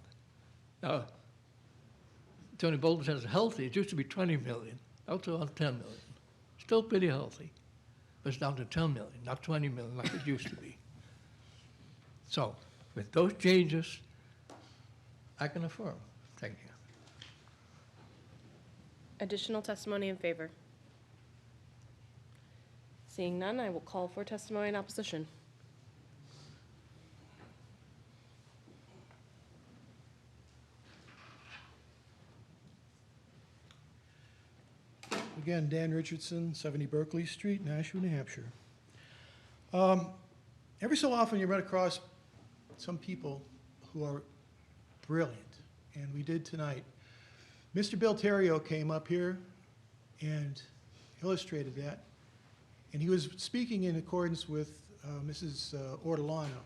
Now, Tony Bolton says healthy. It used to be 20 million. Now it's around 10 million. Still pretty healthy. But it's down to 10 million, not 20 million like it used to be. So with those changes, I can affirm. Thank you. Additional testimony in favor? Seeing none, I will call for testimony in opposition. Again, Dan Richardson, 70 Berkeley Street, Nashua, New Hampshire. Every so often you run across some people who are brilliant, and we did tonight. Mr. Bill Terrio came up here and illustrated that, and he was speaking in accordance with Mrs. Ortolano.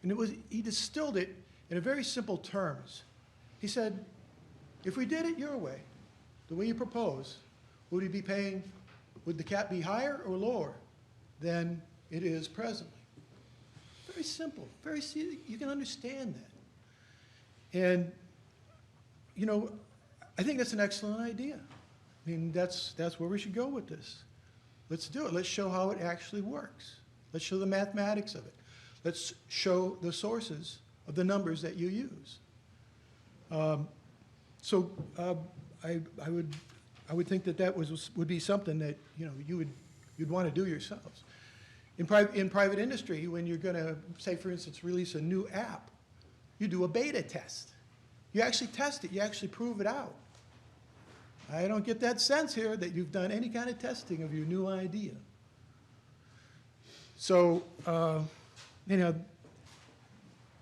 And he distilled it in a very simple terms. He said, if we did it your way, the way you propose, would the cap be higher or lower than it is presently? Very simple, you can understand that. And, you know, I think that's an excellent idea. I mean, that's where we should go with this. Let's do it. Let's show how it actually works. Let's show the mathematics of it. Let's show the sources of the numbers that you use. I would think that would be something that, you know, you'd want to do yourselves. In private industry, when you're going to, say, for instance, release a new app, you do a beta test. You actually test it. You actually prove it out. I don't get that sense here that you've done any kind of testing of your new idea. So, you know,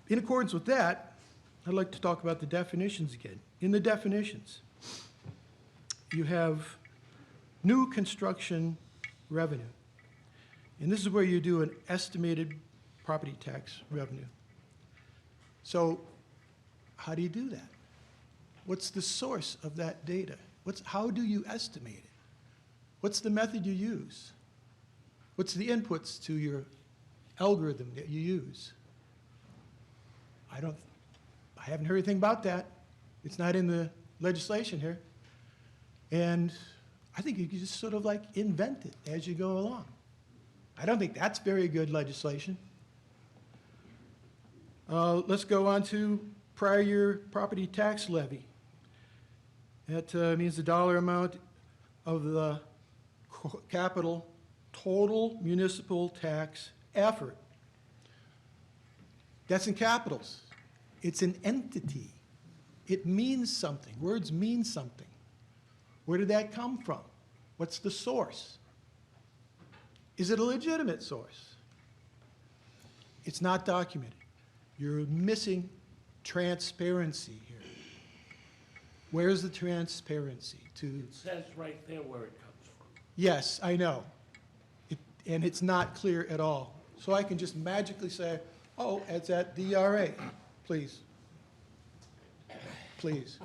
in accordance with that, I'd like to talk about the definitions again. In the definitions, you have new construction revenue. And this is where you do an estimated property tax revenue. So how do you do that? What's the source of that data? How do you estimate it? What's the method you use? What's the inputs to your algorithm that you use? I haven't heard anything about that. It's not in the legislation here. And I think you can just sort of like invent it as you go along. I don't think that's very good legislation. Let's go on to prior year property tax levy. That means the dollar amount of the capital total municipal tax effort. That's in capitals. It's an entity. It means something. Words mean something. Where did that come from? What's the source? Is it a legitimate source? It's not documented. You're missing transparency here. Where's the transparency? It says right there where it comes from. Yes, I know. And it's not clear at all. So I can just magically say, oh, it's at DRA. Please. Please.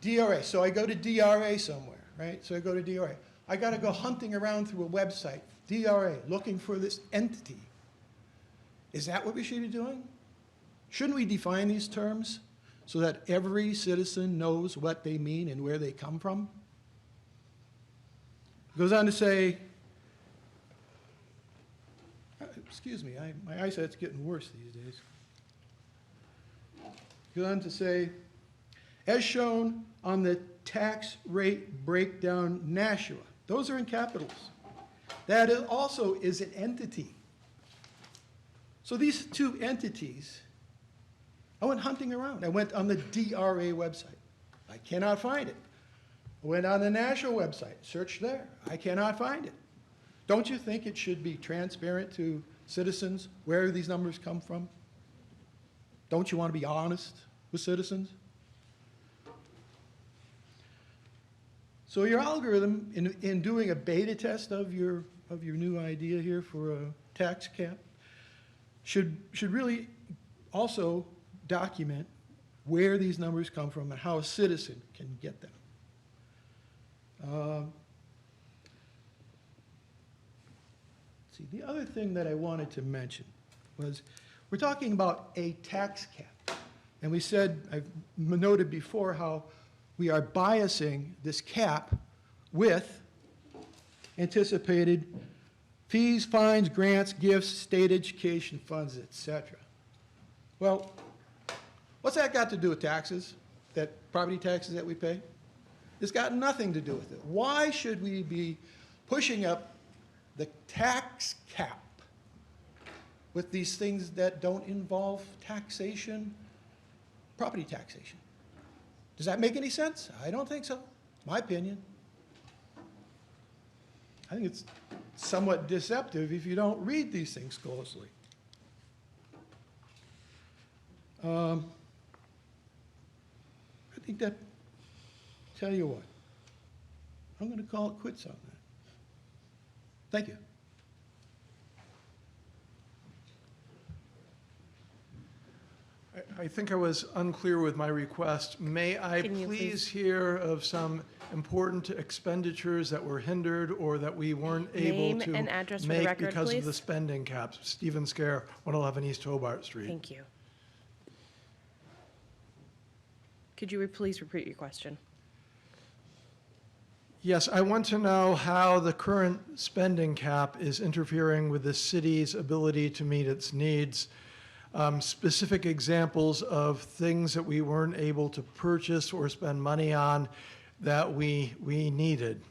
DRA. So I go to DRA somewhere, right? So I go to DRA. I got to go hunting around through a website, DRA, looking for this entity. Is that what we should be doing? Shouldn't we define these terms so that every citizen knows what they mean and where they come from? It goes on to say, excuse me, my eyesight's getting worse these days. It goes on to say, as shown on the tax rate breakdown Nashua. Those are in capitals. That also is an entity. So these two entities, I went hunting around. I went on the DRA website. I cannot find it. I went on the national website, searched there. I cannot find it. Don't you think it should be transparent to citizens where these numbers come from? Don't you want to be honest with citizens? So your algorithm, in doing a beta test of your new idea here for a tax cap, should really also document where these numbers come from and how a citizen can get them. See, the other thing that I wanted to mention was we're talking about a tax cap. And we said, I've noted before how we are biasing this cap with anticipated fees, fines, grants, gifts, state education funds, etc. Well, what's that got to do with taxes? that property taxes that we pay? It's got nothing to do with it. Why should we be pushing up the tax cap with these things that don't involve taxation, property taxation? Does that make any sense? I don't think so. My opinion. I think it's somewhat deceptive if you don't read these things closely. I think that, tell you what, I'm going to call it quits on that. Thank you. I think I was unclear with my request. May I Can you please hear of some important expenditures that were hindered or that we weren't able Name to and address for the make record, because of the please. spending caps? Stephen Scare, 111 East Hobart Street. Thank you. Could you please repeat your question? Yes, I want to know how the current spending cap is interfering with the city's ability to meet its needs. Specific examples of things that we weren't able to purchase or spend money on that we needed.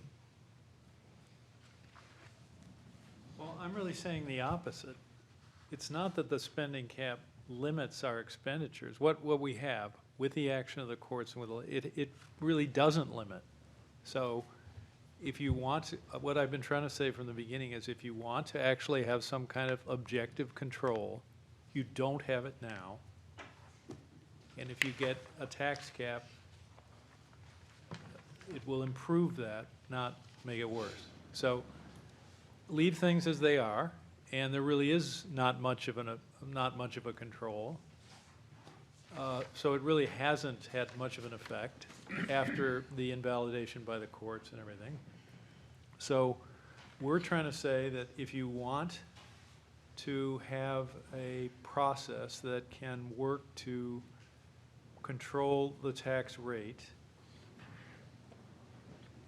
Well, I'm really saying the opposite. It's not that the spending cap limits our expenditures. What we have with the action of the courts, and it really doesn't limit. So if you want to, what I've been trying to say from the beginning is if you want to actually have some kind of objective control, you don't have it now. And if you get a tax cap, it will improve that, not make it worse. So leave things as they are, and there really is not much of a control. So it really hasn't had much of an effect after the invalidation by the courts and everything. So we're trying to say that if you want to have a process that can work to control the tax rate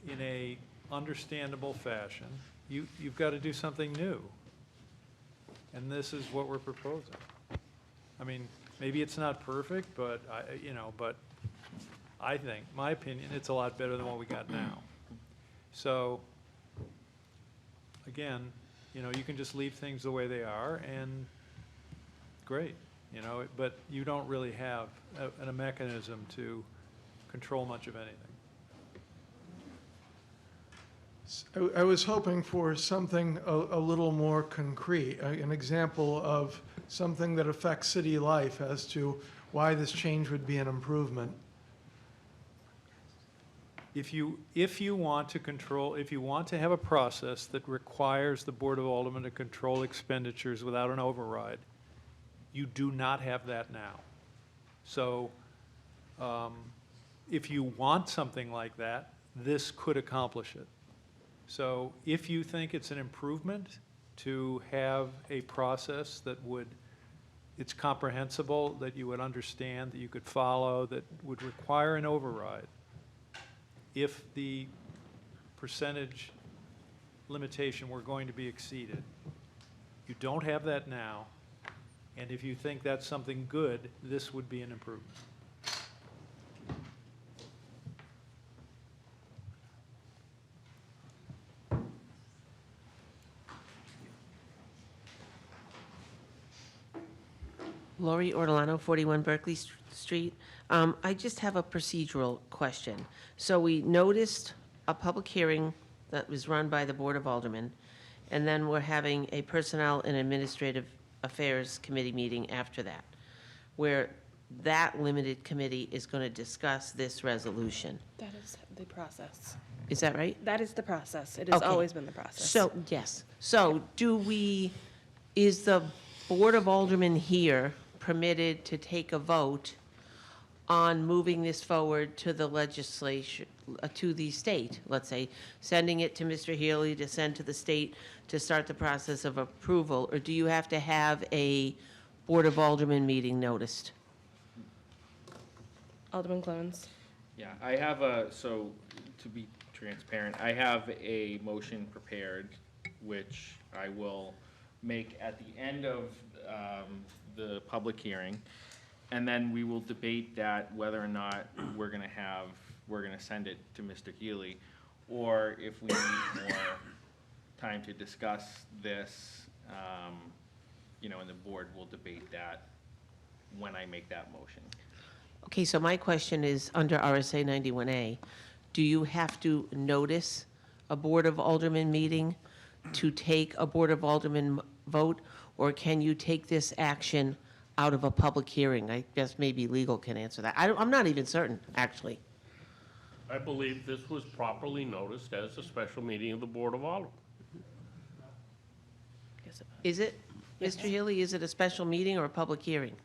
in a understandable fashion, you've got to do something new. And this is what we're proposing. I mean, maybe it's not perfect, but but I think, my opinion, it's a lot better than what we got now. So, again, you can just leave things the way they are, and great, but you don't really have a mechanism to control much of anything. I was hoping for something a little more concrete, an example of something that affects city life as to why this change would be an improvement. If you want to have a process that requires the Board of Aldermen to control expenditures without an override, you do not have that now. So if you want something like that, this could accomplish it. So if you think it's an improvement to have a process that it's comprehensible, that you would understand, that you could follow, that would require an override, if the percentage limitation were going to be exceeded. You don't have that now, and if you think that's something good, this would be an improvement. Lori Ortolano, 41 Berkeley Street. I just have a procedural question. So we noticed a public hearing that was run by the Board of Aldermen, and then we're having a Personnel and Administrative Affairs Committee meeting after that, where that limited committee is going to discuss this resolution. That is the process. Is that right? That is the process. It has Okay. always been the process. So, yes. So is the Board of Aldermen here permitted to take a vote on moving this forward to the legislation, to the state, let's say, sending it to Mr. Healy to send to the state to start the process of approval? Or do you have to have a Board of Aldermen meeting noticed? Alderman Clowns. Yeah, so to be transparent, I have a motion prepared, which I will make at the end of the public hearing. And then we will debate that whether or not we're gonna send it to Mr. Healy, or if we need more time to discuss this, and the board will debate that when I make that motion. Okay, so my question is, under RSA 91A, do you have to notice a Board of Aldermen meeting to take a Board of Aldermen vote, or can you take this action out of a public hearing? I guess maybe legal can answer that. I'm not even certain, actually. I believe this was properly noticed as a special meeting of the Board of Aldermen. Is it, Mr. Healy, is it a special meeting or a public hearing?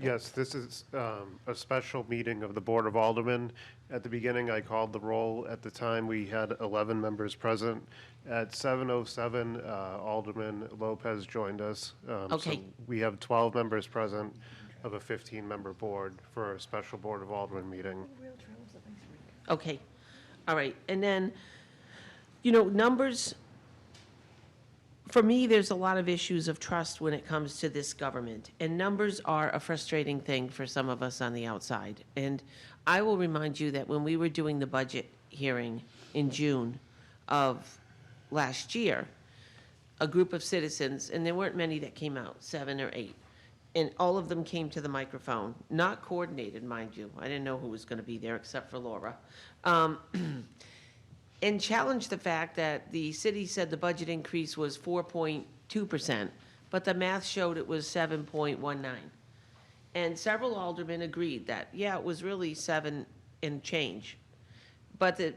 Yes, this is a special meeting of the Board of Aldermen. At the beginning, I called the roll. At the time, we had 11 members present. At 7:07, Alderman Lopez joined us. Okay. So we have 12 members present of a 15-member board for a special Board of Aldermen meeting. Okay, all right, and then, numbers, for me, there's a lot of issues of trust when it comes to this government, and numbers are a frustrating thing for some of us on the outside. And I will remind you that when we were doing the budget hearing in June of last year, a group of citizens, and there weren't many that came out, 7 or 8, and all of them came to the microphone, not coordinated, mind you. I didn't know who was going to be there except for Laura. And challenged the fact that the city said the budget increase was 4.2%, but the math showed it was 7.19. And several aldermen agreed that, yeah, it was really 7 and change. But the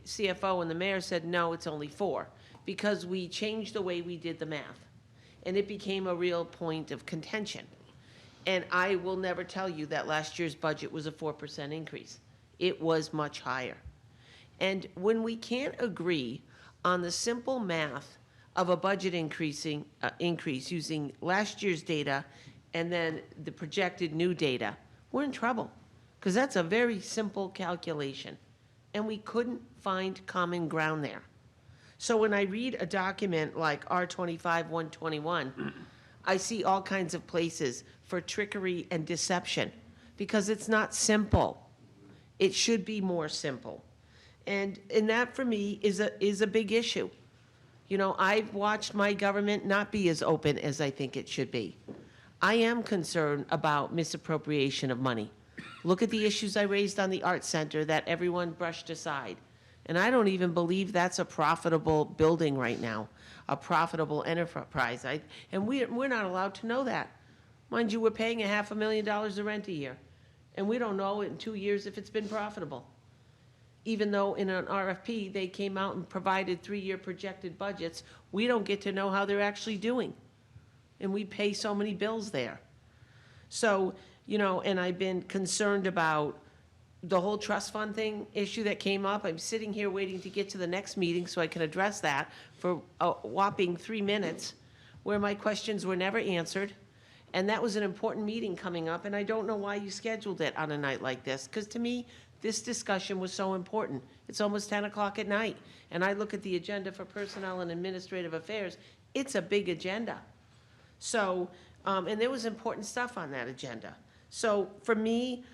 CFO and the mayor said, no, it's only 4, because we changed the way we did the math. And it became a real point of contention. And I will never tell you that last year's budget was a 4% increase. It was much higher. And when we can't agree on the simple math of a budget increase using last year's data and then the projected new data, we're in trouble, because that's a very simple calculation. And we couldn't find common ground there. So when I read a document like R25-121, I see all kinds of places for trickery and deception, because it's not simple. It should be more simple. And that, for me, is a big issue. I've watched my government not be as open as I think it should be. I am concerned about misappropriation of money. Look at the issues I raised on the Arts Center that everyone brushed aside. And I don't even believe that's a profitable building right now, a profitable enterprise. And we're not allowed to know that. Mind you, we're paying $500,000 of rent a year, and we don't know in 2 years if it's been profitable. Even though in an RFP, they came out and provided 3-year projected budgets, we don't get to know how they're actually doing. And we pay so many bills there. So, and I've been concerned about the whole trust fund issue that came up. I'm sitting here waiting to get to the next meeting so I can address that for a whopping 3 minutes, where my questions were never answered. And that was an important meeting coming up, and I don't know why you scheduled it on a night like this, because to me, this discussion was so important. It's almost 10 o'clock at night, and I look at the agenda for Personnel and Administrative Affairs. It's a big agenda. So, and there was important stuff on that agenda. So for me,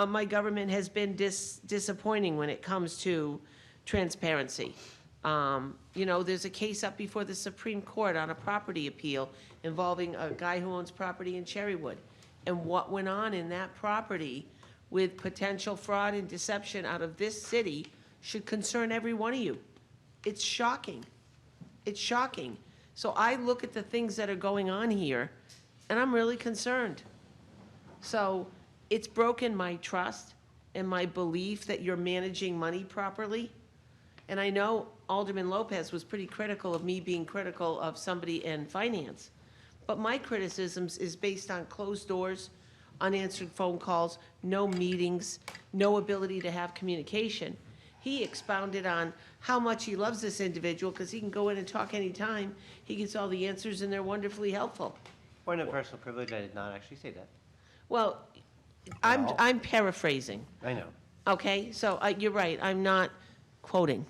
my government has been disappointing when it comes to transparency. There's a case up before the Supreme Court on a property appeal involving a guy who owns property in Cherrywood. And what went on in that property with potential fraud and deception out of this city should concern every one of you. It's shocking. It's shocking. So I look at the things that are going on here, and I'm really concerned. So it's broken my trust and my belief that you're managing money properly. And I know Alderman Lopez was pretty critical of me being critical of somebody in finance. But my criticisms is based on closed doors, unanswered phone calls, no meetings, no ability to have communication. He expounded on how much he loves this individual because he can go in and talk anytime. He gets all the answers and they're wonderfully helpful. Point of personal privilege, I did not actually say that. Well, I'm paraphrasing. I know. Okay, so you're right, I'm not quoting.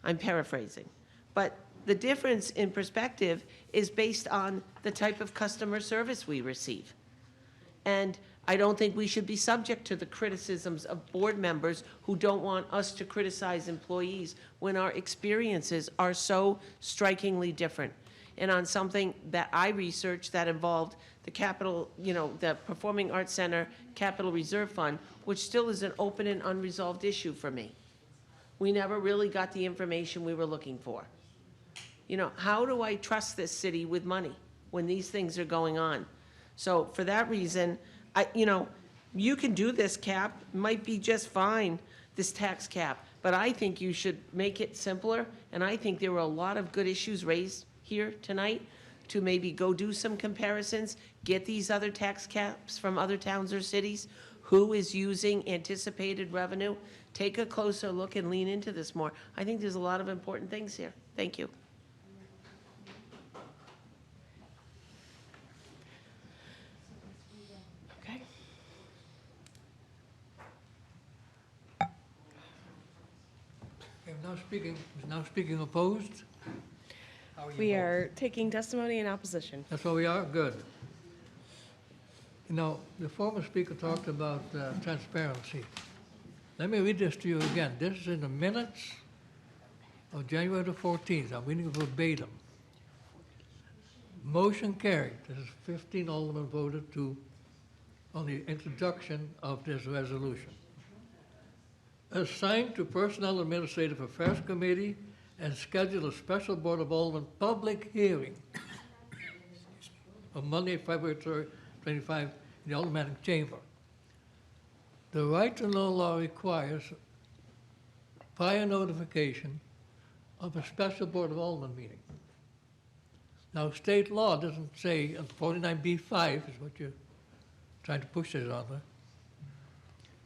I'm paraphrasing. But the difference in perspective is based on the type of customer service we receive. And I don't think we should be subject to the criticisms of board members who don't want us to criticize employees when our experiences are so strikingly different. And on something that I researched that involved the capital, the Performing Arts Center Capital Reserve Fund, which still is an open and unresolved issue for me. We never really got the information we were looking for. How do I trust this city with money when these things are going on? So for that reason, you can do this cap, might be just fine, this tax cap, but I think you should make it simpler, and I think there were a lot of good issues raised here tonight to maybe go do some comparisons, get these other tax caps from other towns or cities, who is using anticipated revenue, take a closer look and lean into this more. I think there's a lot of important things here. Thank you. Okay. Now speaking opposed? How you We vote? are taking testimony in opposition. That's what we are? Good. The former speaker talked about transparency. Let me read this to you again. This is in the minutes of January the 14th. I'm reading verbatim. Motion carried. This is 15 aldermen voted on the introduction of this resolution. Assigned to Personnel Administrative Affairs Committee and schedule a special Board of Aldermen public hearing on Monday, February 25 in the Aldermanic Chamber. The right to know law requires prior notification of a special Board of Aldermen meeting. Now, state law doesn't say, 49B5 is what you're trying to push this on,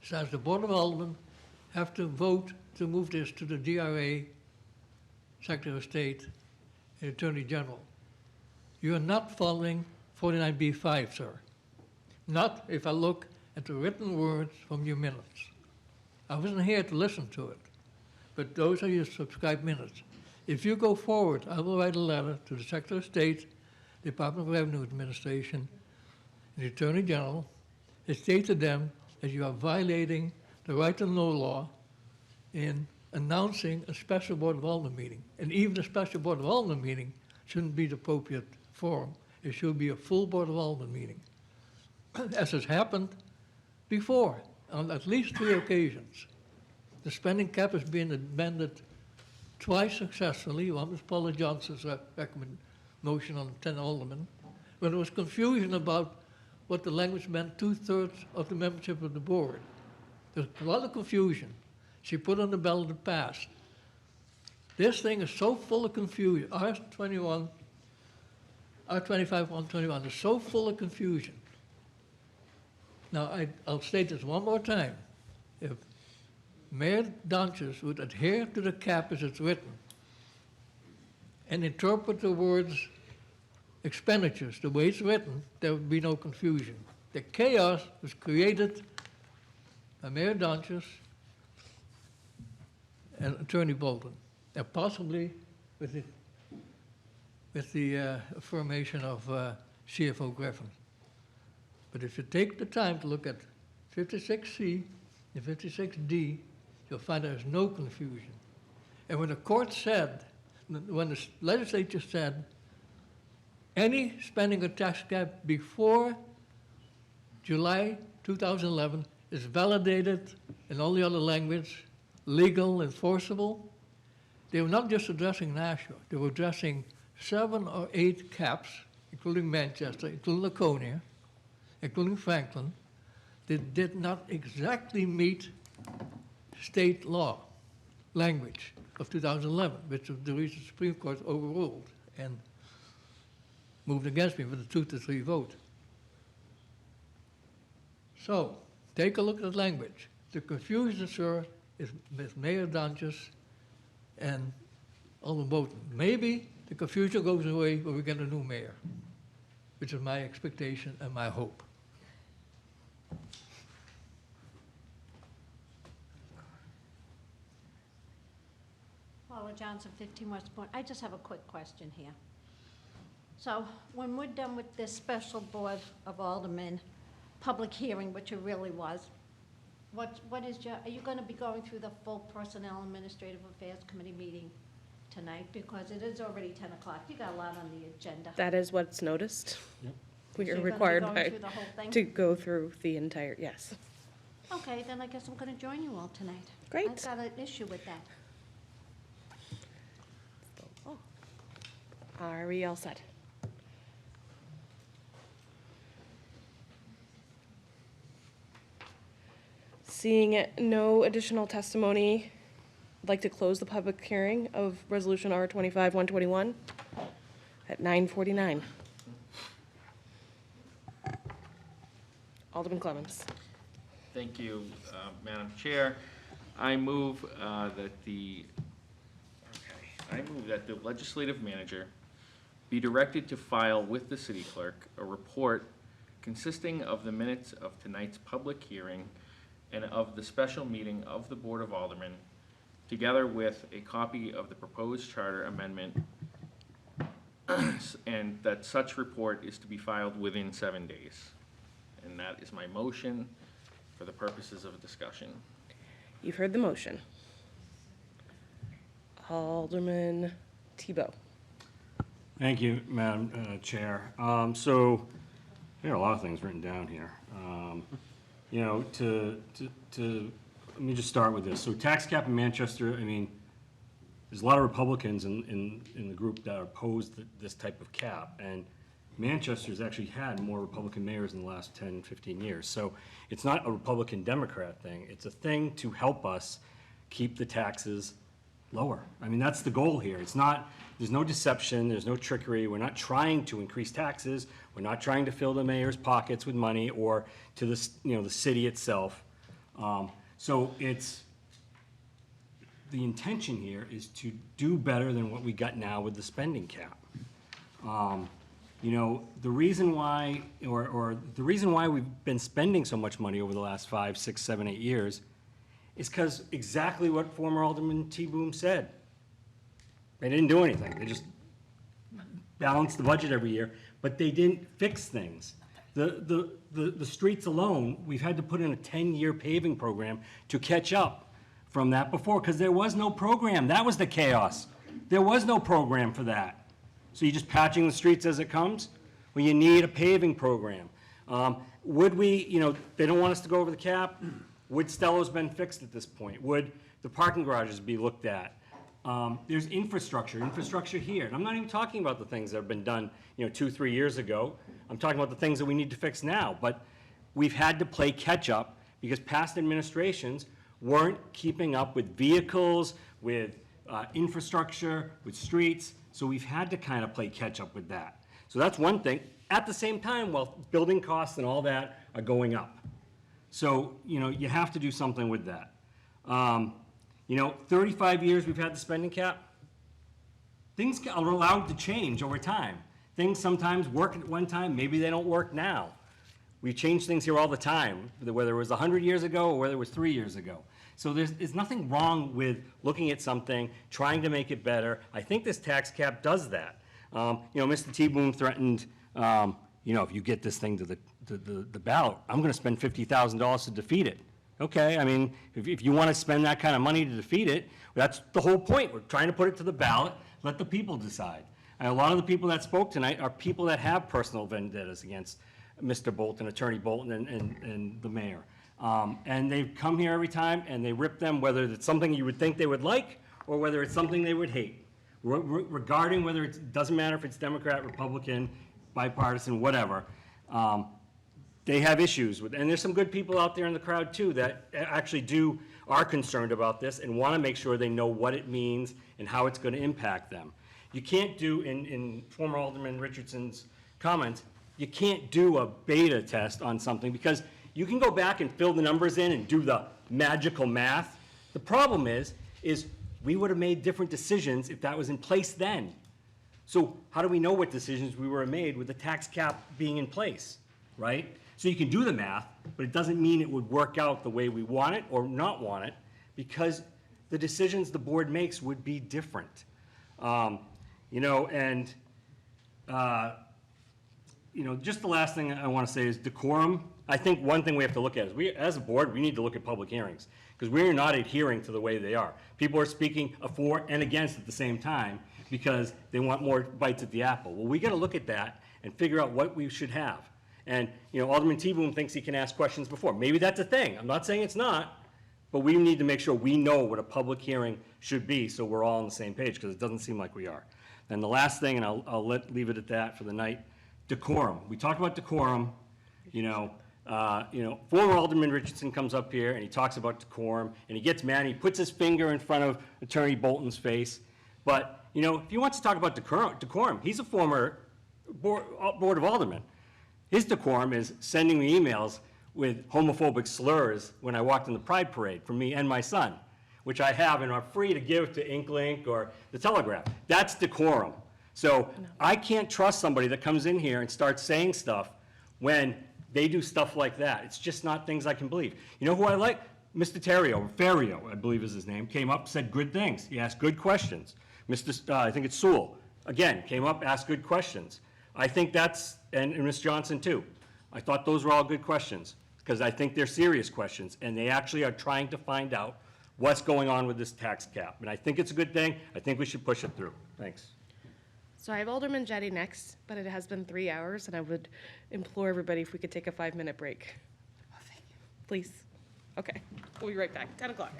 says the Board of Aldermen have to vote to move this to the DRA, Secretary of State, and Attorney General. You are not following 49B5, sir. Not if I look at the written words from your minutes. I wasn't here to listen to it, but those are your subscribed minutes. If you go forward, I will write a letter to the Secretary of State, Department of Revenue Administration, and the Attorney General, and state to them that you are violating the right to know law in announcing a special Board of Aldermen meeting. And even a special Board of Aldermen meeting shouldn't be the appropriate forum. It should be a full Board of Aldermen meeting, as has happened before on at least 3 occasions. The spending cap has been amended twice successfully. One was Paula Johnson's motion on 10 aldermen, when there was confusion about what the language meant 2/3 of the membership of the board. There's a lot of confusion. She put on the ballot and passed. This thing is so full of confusion. R25, 121 is so full of confusion. Now, I'll state this one more time. If Mayor Donches would adhere to the cap as it's written and interpret the words expenditures the way it's written, there would be no confusion. The chaos was created by Mayor Donches and Attorney Bolton, and possibly with the affirmation of CFO Griffin. But if you take the time to look at 56C and 56D, you'll find there's no confusion. And when the court said, when the legislature said, any spending or tax cap before July 2011 is validated in all the other language, legal, enforceable, they were not just addressing Nashua, they were addressing 7 or 8 caps, including Manchester, including Laconia, including Franklin, that did not exactly meet state law language of 2011, which the reason the Supreme Court overruled and moved against me with a 2-3 vote. So, take a look at the language. The confusion, sir, is with Mayor Donches and Alderman Bolton. Maybe the confusion goes away when we get a new mayor, which is my expectation and my hope. Paula Johnson, 15 West Point. I just have a quick question here. So when we're done with this special Board of Aldermen, public hearing, which it really was. What is your, are you going to be going through the full Personnel Administrative Affairs Committee meeting tonight? Because it is already 10 o'clock. You got a lot on the agenda. That is what's noticed. Yep. We So are you're gonna be required going by, through the whole thing? to go through the entire, yes. Okay, then I guess I'm going to join you all tonight. Great. I've got an issue with that. Are we all set? Seeing no additional testimony, I'd like to close the public hearing of Resolution R 25-121 at 9:49. Alderman Clemmons. Thank you, Madam Chair. I move that the legislative manager be directed to file with the city clerk a report consisting of the minutes of tonight's public hearing and of the special meeting of the Board of Aldermen, together with a copy of the proposed charter amendment, and that such report is to be filed within 7 days. And that is my motion for the purposes of a discussion. You've heard the motion. Alderman Tebow. Thank you, Madam Chair. So, there are a lot of things written down here. You know, let me just start with this. So tax cap in Manchester, I mean, there's a lot of Republicans in the group that are opposed to this type of cap. And Manchester's actually had more Republican mayors in the last 10, 15 years. So it's not a Republican-Democrat thing. It's a thing to help us keep the taxes lower. I mean, that's the goal here. It's not, there's no deception, there's no trickery. We're not trying to increase taxes. We're not trying to fill the mayor's pockets with money or to the, you know, the city itself. So it's, the intention here is to do better than what we got now with the spending cap. You know, the reason why, or the reason why we've been spending so much money over the last 5, 6, 7, 8 years is because exactly what former Alderman T. Boom said. They didn't do anything. They just balanced the budget every year, but they didn't fix things. The streets alone, we've had to put in a 10-year paving program to catch up from that before, because there was no program. That was the chaos. There was no program for that. So you're just patching the streets as it comes? Well, you need a paving program. Would we, you know, they don't want us to go over the cap. Would Stello's been fixed at this point? Would the parking garages be looked at? There's infrastructure here. And I'm not even talking about the things that have been done, you know, 2, 3 years ago. I'm talking about the things that we need to fix now. But we've had to play catch up because past administrations weren't keeping up with vehicles, with infrastructure, with streets. So we've had to kind of play catch up with that. So that's one thing. At the same time, while building costs and all that are going up. So, you know, you have to do something with that. You know, 35 years we've had the spending cap. Things are allowed to change over time. Things sometimes work at one time, maybe they don't work now. We change things here all the time, whether it was 100 years ago or whether it was 3 years ago. So there's nothing wrong with looking at something, trying to make it better. I think this tax cap does that. You know, Mr. T. Boone threatened, you know, if you get this thing to the ballot, I'm going to spend $50,000 to defeat it. Okay, I mean, if you want to spend that kind of money to defeat it, that's the whole point. We're trying to put it to the ballot, let the people decide. And a lot of the people that spoke tonight are people that have personal vendettas against Mr. Bolton, Attorney Bolton, and the mayor. And they come here every time and they rip them, whether it's something you would think they would like or whether it's something they would hate. Regarding whether it doesn't matter if it's Democrat, Republican, bipartisan, whatever. They have issues with, and there's some good people out there in the crowd too that actually are concerned about this and want to make sure they know what it means and how it's going to impact them. You can't do, in former Alderman Richardson's comments, you can't do a beta test on something because you can go back and fill the numbers in and do the magical math. The problem is we would have made different decisions if that was in place then. So how do we know what decisions we would have made with the tax cap being in place, right? So you can do the math, but it doesn't mean it would work out the way we want it or not want it because the decisions the board makes would be different. You know, and you know, just the last thing I want to say is decorum. I think one thing we have to look at is we, as a board, we need to look at public hearings because we're not adhering to the way they are. People are speaking for and against at the same time because they want more bites at the apple. Well, we got to look at that and figure out what we should have. And, you know, Alderman T-Boom thinks he can ask questions before. Maybe that's a thing. I'm not saying it's not, but we need to make sure we know what a public hearing should be so we're all on the same page because it doesn't seem like we are. And the last thing, and I'll leave it at that for the night, decorum. We talked about decorum, former Alderman Richardson comes up here and he talks about decorum and he gets mad and he puts his finger in front of Attorney Bolton's face. But, you know, if he wants to talk about decorum, he's a former Board of Aldermen. His decorum is sending me emails with homophobic slurs when I walked in the Pride Parade for me and my son, which I have and are free to give to Inklink or the Telegraph. That's decorum. So I can't trust somebody that comes in here and starts saying stuff when they do stuff like that. It's just not things I can believe. You know who I like? Mr. Ferrio, I believe is his name, came up, said good things. He asked good questions. I think it's Sewell, again, came up, asked good questions. I think that's, and Ms. Johnson too. I thought those were all good questions because I think they're serious questions and they actually are trying to find out what's going on with this tax cap. And I think it's a good thing. I think we should push it through. Thanks. So I have Alderman Jettie next, but it has been 3 hours, and I would implore everybody if we could take a 5-minute break. Please. Okay, we'll be right back, 10 o'clock.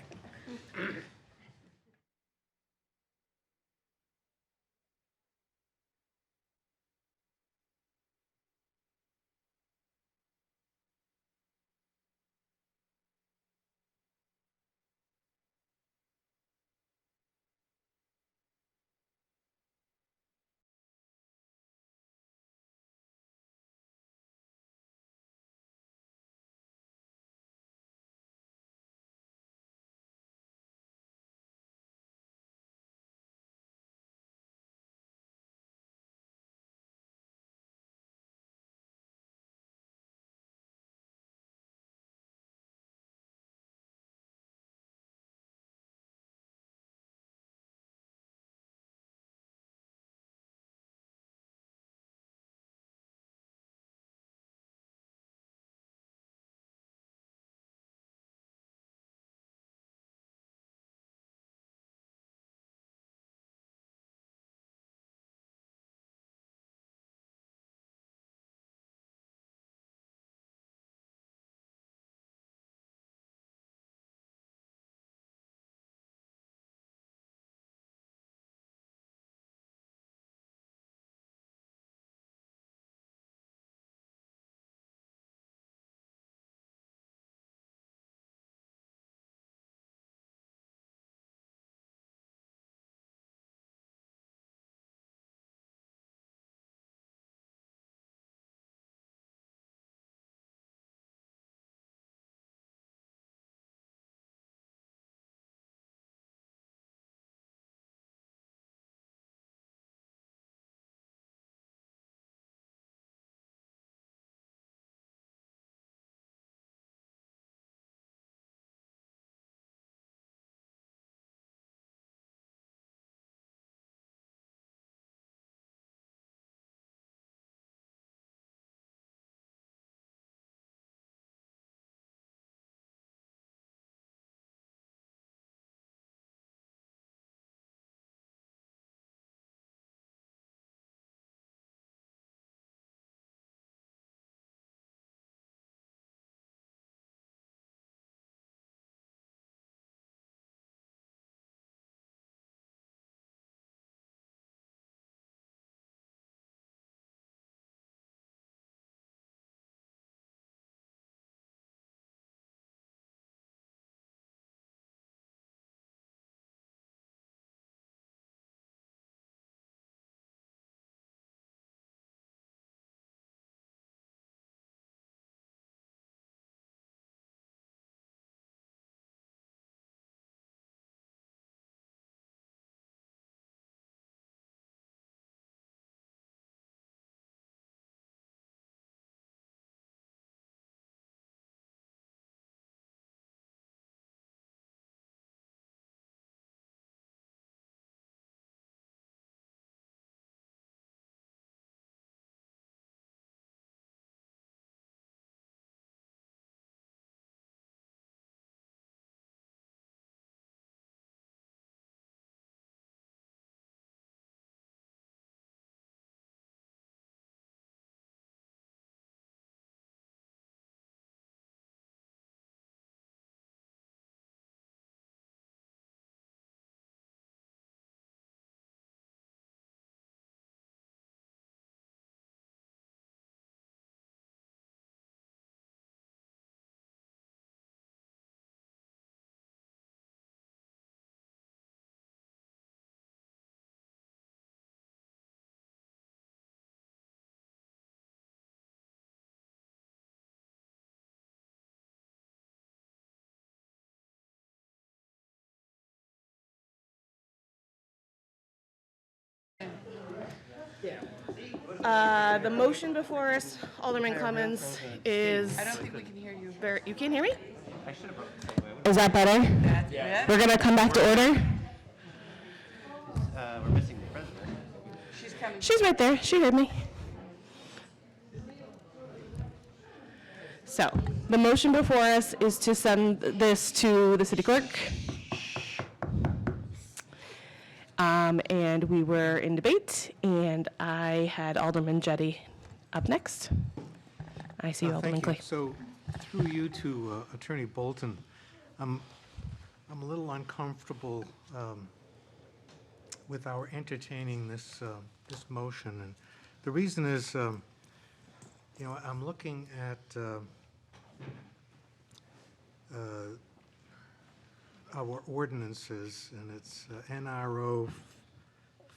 The motion before us, Alderman Clemmons, is. I don't think we can hear you. You can't hear me? I should have brought. Is that better? Yeah. We're gonna come back to order. We're missing the president. She's coming. She's right there. She heard me. So, the motion before us is to send this to the city clerk. And we were in debate, and I had Alderman Jettie up next. I see you, Alderman Thank you. Clay. So, through you to Attorney Bolton, I'm a little uncomfortable with our entertaining this motion. And the reason is, I'm looking at our ordinances, and it's NRO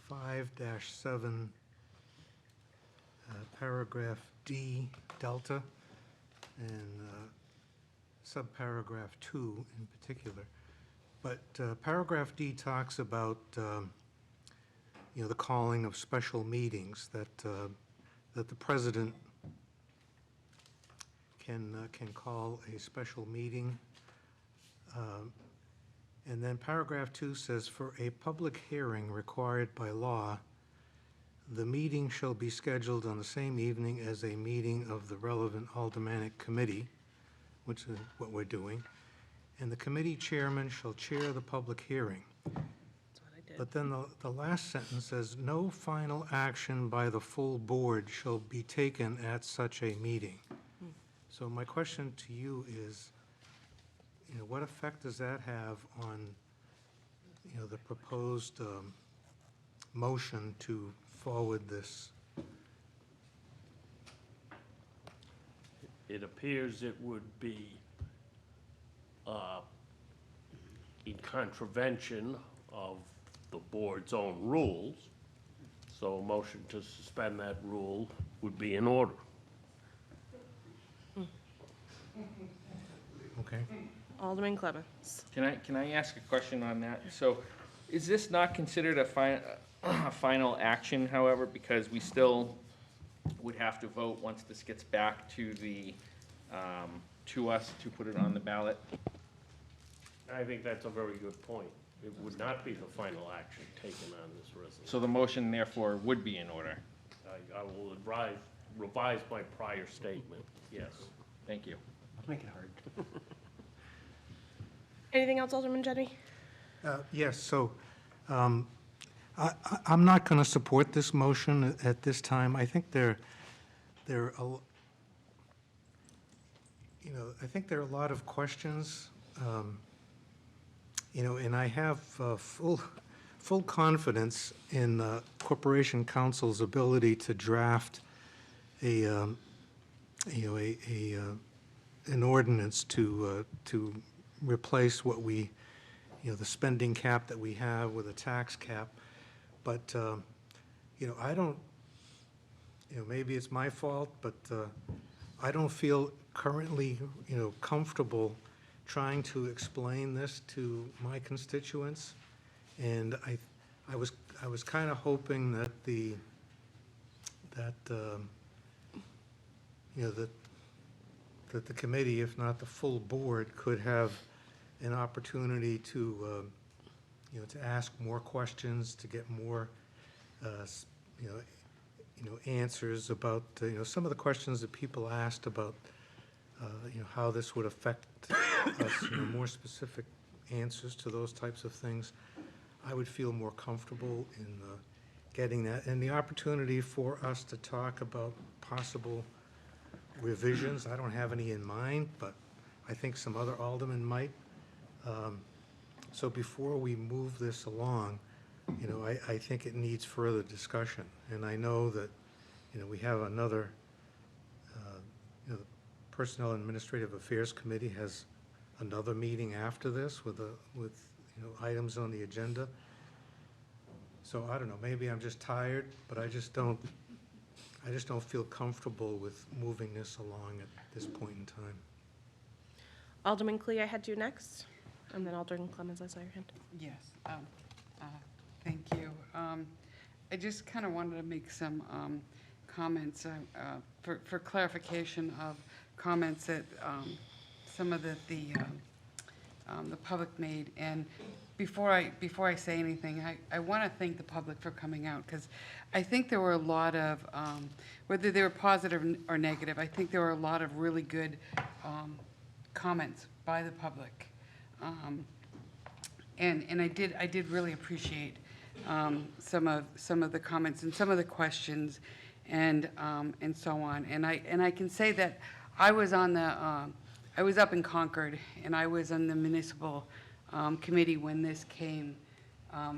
5-7, paragraph D, delta, and subparagraph 2 in particular. But paragraph D talks about, the calling of special meetings, that the president can call a special meeting. And then paragraph 2 says, for a public hearing required by law, the meeting shall be scheduled on the same evening as a meeting of the relevant aldermanic committee, which is what we're doing, and the committee chairman shall chair the public hearing. But then the last sentence says, no final action by the full board shall be taken at such a meeting. So my question to you is, what effect does that have on, the proposed motion to forward this? It appears it would be in contravention of the board's own rules, so a motion to suspend that rule would be in order. Okay. Alderman Clemmons. Can I ask a question on that? So, is this not considered a final action, however, because we still would have to vote once this gets back to to us to put it on the ballot? I think that's a very good point. It would not be the final action taken on this resolution. So the motion therefore would be in order? I will revise my prior statement, yes. Thank you. Let's make it hard. Anything else, Alderman Jettie? Yes, so I'm not going to support this motion at this time. I think there are I think there are a lot of questions, and I have full confidence in Corporation Counsel's ability to draft an ordinance to replace what we, the spending cap that we have with a tax cap. But, I don't, maybe it's my fault, but I don't feel currently, comfortable trying to explain this to my constituents. And I was kind of hoping that that the committee, if not the full board, could have an opportunity to, to ask more questions, to get more, answers about, some of the questions that people asked about, how this would affect us, more specific answers to those types of things. I would feel more comfortable in getting that, and the opportunity for us to talk about possible revisions. I don't have any in mind, but I think some other aldermen might. So before we move this along, I think it needs further discussion. And I know that, we have another, the Personnel and Administrative Affairs Committee has another meeting after this with items on the agenda. So I don't know, maybe I'm just tired, but I just don't feel comfortable with moving this along at this point in time. Alderman Clee, I had you next, and then Alderman Clemmons, I saw your hand. Yes, thank you. I just kind of wanted to make some comments for clarification of comments that some of the public made. And before I say anything, I want to thank the public for coming out, because I think there were a lot of, whether they were positive or negative, I think there were a lot of really good comments by the public. And I did really appreciate some of the comments and some of the questions and so on. And I can say that I was on the I was up in Concord, and I was on the municipal committee when this came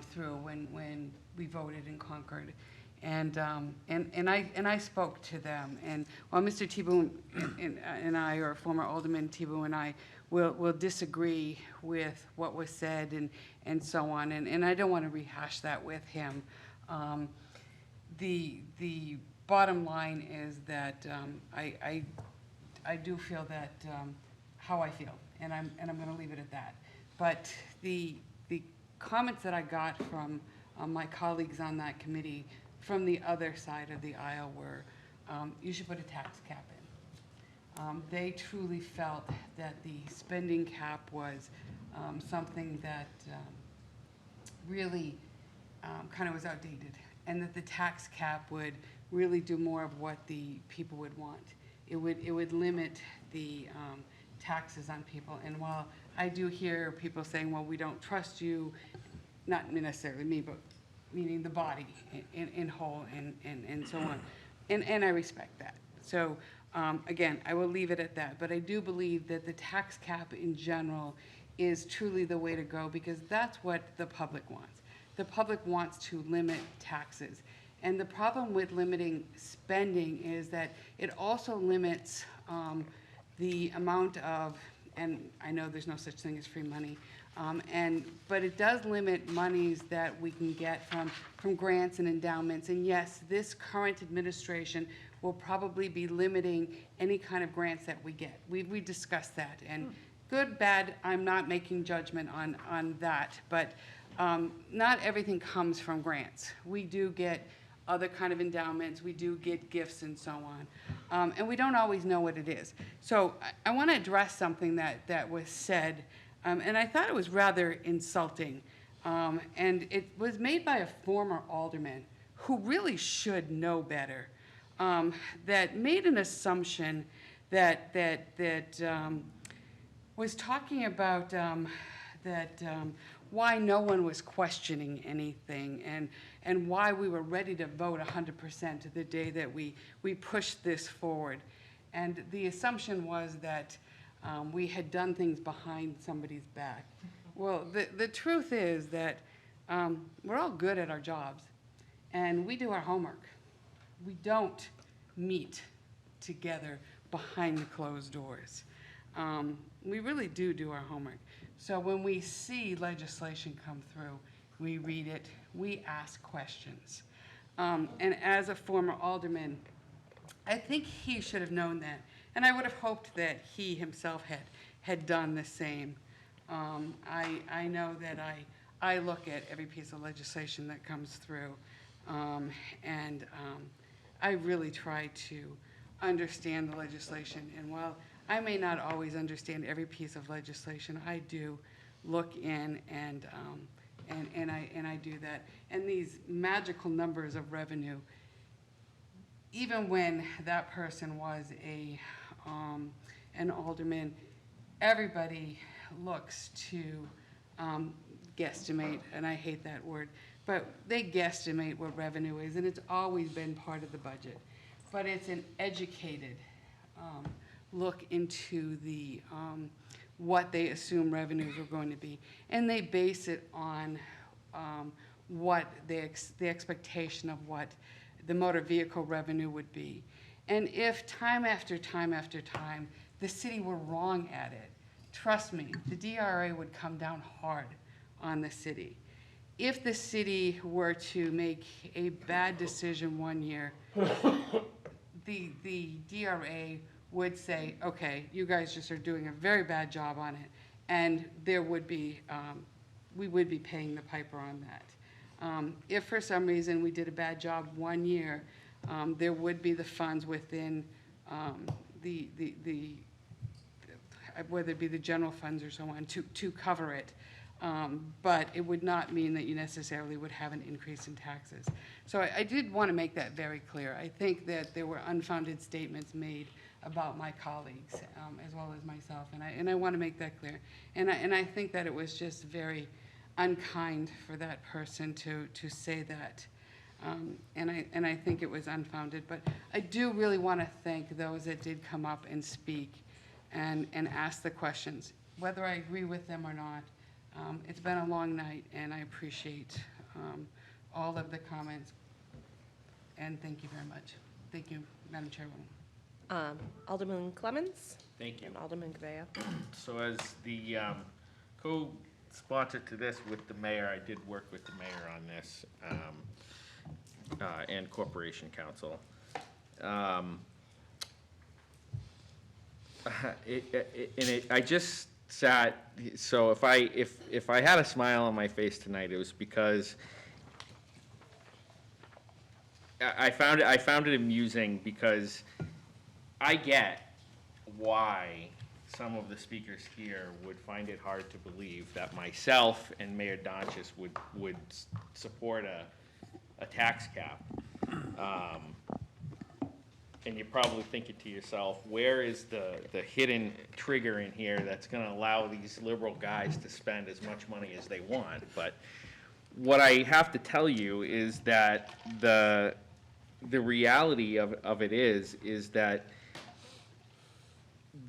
through, when we voted in Concord. And I spoke to them. And while Mr. Tebow and I, or former Alderman Tebow and I, will disagree with what was said and so on, and I don't want to rehash that with him. The bottom line is that I do feel that how I feel, and I'm going to leave it at that. But the comments that I got from my colleagues on that committee from the other side of the aisle were, you should put a tax cap in. They truly felt that the spending cap was something that really kind of was outdated, and that the tax cap would really do more of what the people would want. It would limit the taxes on people. And while I do hear people saying, well, we don't trust you, not necessarily me, but meaning the body in whole and so on. And I respect that. So again, I will leave it at that. But I do believe that the tax cap in general is truly the way to go, because that's what the public wants. The public wants to limit taxes. And the problem with limiting spending is that it also limits the amount of, and I know there's no such thing as free money, but it does limit monies that we can get from grants and endowments. And yes, this current administration will probably be limiting any kind of grants that we get. We discussed that, and good, bad, I'm not making judgment on that, but not everything comes from grants. We do get other kind of endowments, we do get gifts and so on, and we don't always know what it is. So I want to address something that was said, and I thought it was rather insulting, and it was made by a former alderman who really should know better, that made an assumption that was talking about why no one was questioning anything, and why we were ready to vote 100% the day that we pushed this forward. And the assumption was that we had done things behind somebody's back. Well, the truth is that we're all good at our jobs, and we do our homework. We don't meet together behind the closed doors. We really do our homework. So when we see legislation come through, we read it, we ask questions. And as a former alderman, I think he should have known that. And I would have hoped that he himself had done the same. I know that I look at every piece of legislation that comes through, and I really try to understand the legislation. And while I may not always understand every piece of legislation, I do look in and I do that. And these magical numbers of revenue, even when that person was an alderman, everybody looks to guesstimate, and I hate that word, but they guesstimate what revenue is, and it's always been part of the budget. But it's an educated look into the what they assume revenues are going to be, and they base it on what the expectation of what the motor vehicle revenue would be. And if time after time after time the city were wrong at it, trust me, the DRA would come down hard on the city. If the city were to make a bad decision one year, the DRA would say, okay, you guys just are doing a very bad job on it, and there would be, we would be paying the piper on that. If for some reason we did a bad job one year, there would be the funds within the whether it be the general funds or so on, to cover it. But it would not mean that you necessarily would have an increase in taxes. So I did want to make that very clear. I think that there were unfounded statements made about my colleagues, as well as myself, and I want to make that clear. And I think that it was just very unkind for that person to say that. And I think it was unfounded. But I do really want to thank those that did come up and speak and ask the questions, whether I agree with them or not. It's been a long night, and I appreciate all of the comments. And thank you very much. Thank you, Madam Chairwoman. Alderman Clemmons? Thank you. And Alderman Gabea. So as the co-sponsor to this with the mayor, I did work with the mayor on this, and Corporation Council. I just sat, so if I had a smile on my face tonight, it was because I found it amusing, because I get why some of the speakers here would find it hard to believe that myself and Mayor Donchis would support a tax cap. And you're probably thinking to yourself, where is the hidden trigger in here that's gonna allow these liberal guys to spend as much money as they want? But what I have to tell you is that the reality of it is that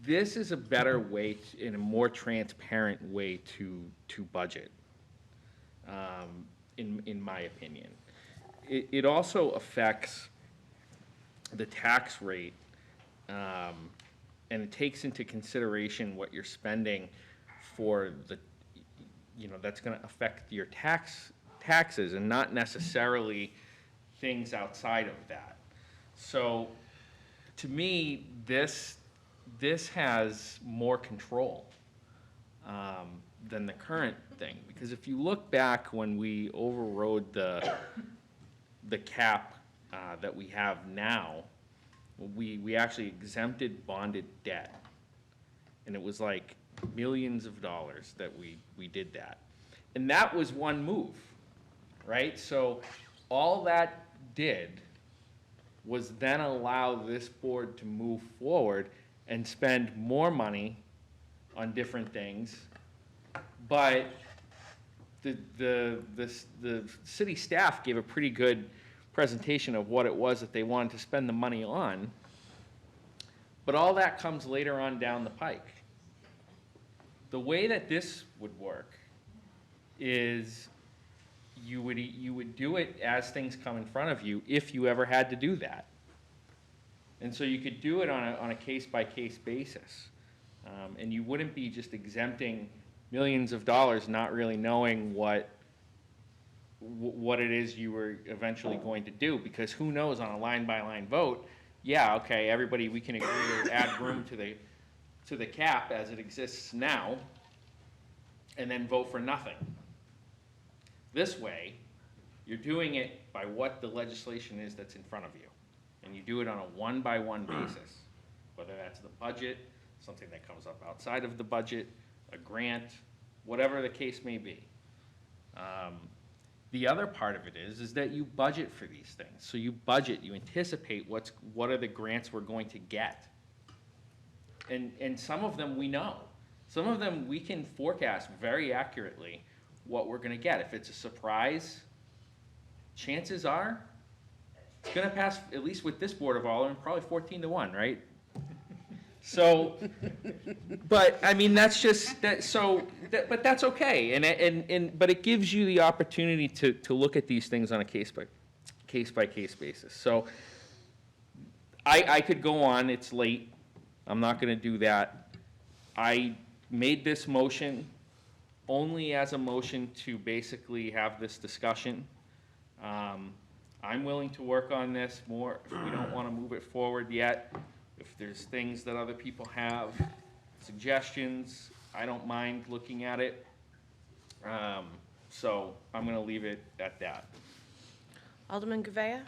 this is a better way and a more transparent way to budget, in my opinion. It also affects the tax rate, and it takes into consideration what you're spending for that's going to affect your taxes, and not necessarily things outside of that. So, to me, this has more control than the current thing, because if you look back when we overrode the cap that we have now, we actually exempted bonded debt, and it was like millions of dollars that we did that, and that was one move, right? So all that did was then allow this board to move forward and spend more money on different things, but the city staff gave a pretty good presentation of what it was that they wanted to spend the money on, but all that comes later on down the pike. The way that this would work is you would do it as things come in front of you, if you ever had to do that. And so you could do it on a case-by-case basis. And you wouldn't be just exempting millions of dollars, not really knowing what it is you were eventually going to do, because who knows, on a line-by-line vote, yeah, okay, everybody, we can agree to add room to the cap as it exists now, and then vote for nothing. This way, you're doing it by what the legislation is that's in front of you, and you do it on a one-by-one basis, whether that's the budget, something that comes up outside of the budget, a grant, whatever the case may be. The other part of it is that you budget for these things. So you budget, you anticipate what are the grants we're going to get. And some of them we know. Some of them we can forecast very accurately what we're gonna get. If it's a surprise, chances are it's gonna pass, at least with this Board of Aldermen, probably 14-1, right? So, but I mean, that's just that. So, but that's okay, but it gives you the opportunity to look at these things on a case by case basis. So, I could go on. It's late. I'm not going to do that. I made this motion only as a motion to basically have this discussion. I'm willing to work on this more if we don't want to move it forward yet. If there's things that other people have, suggestions, I don't mind looking at it. So I'm gonna leave it at that. Alderman Govea?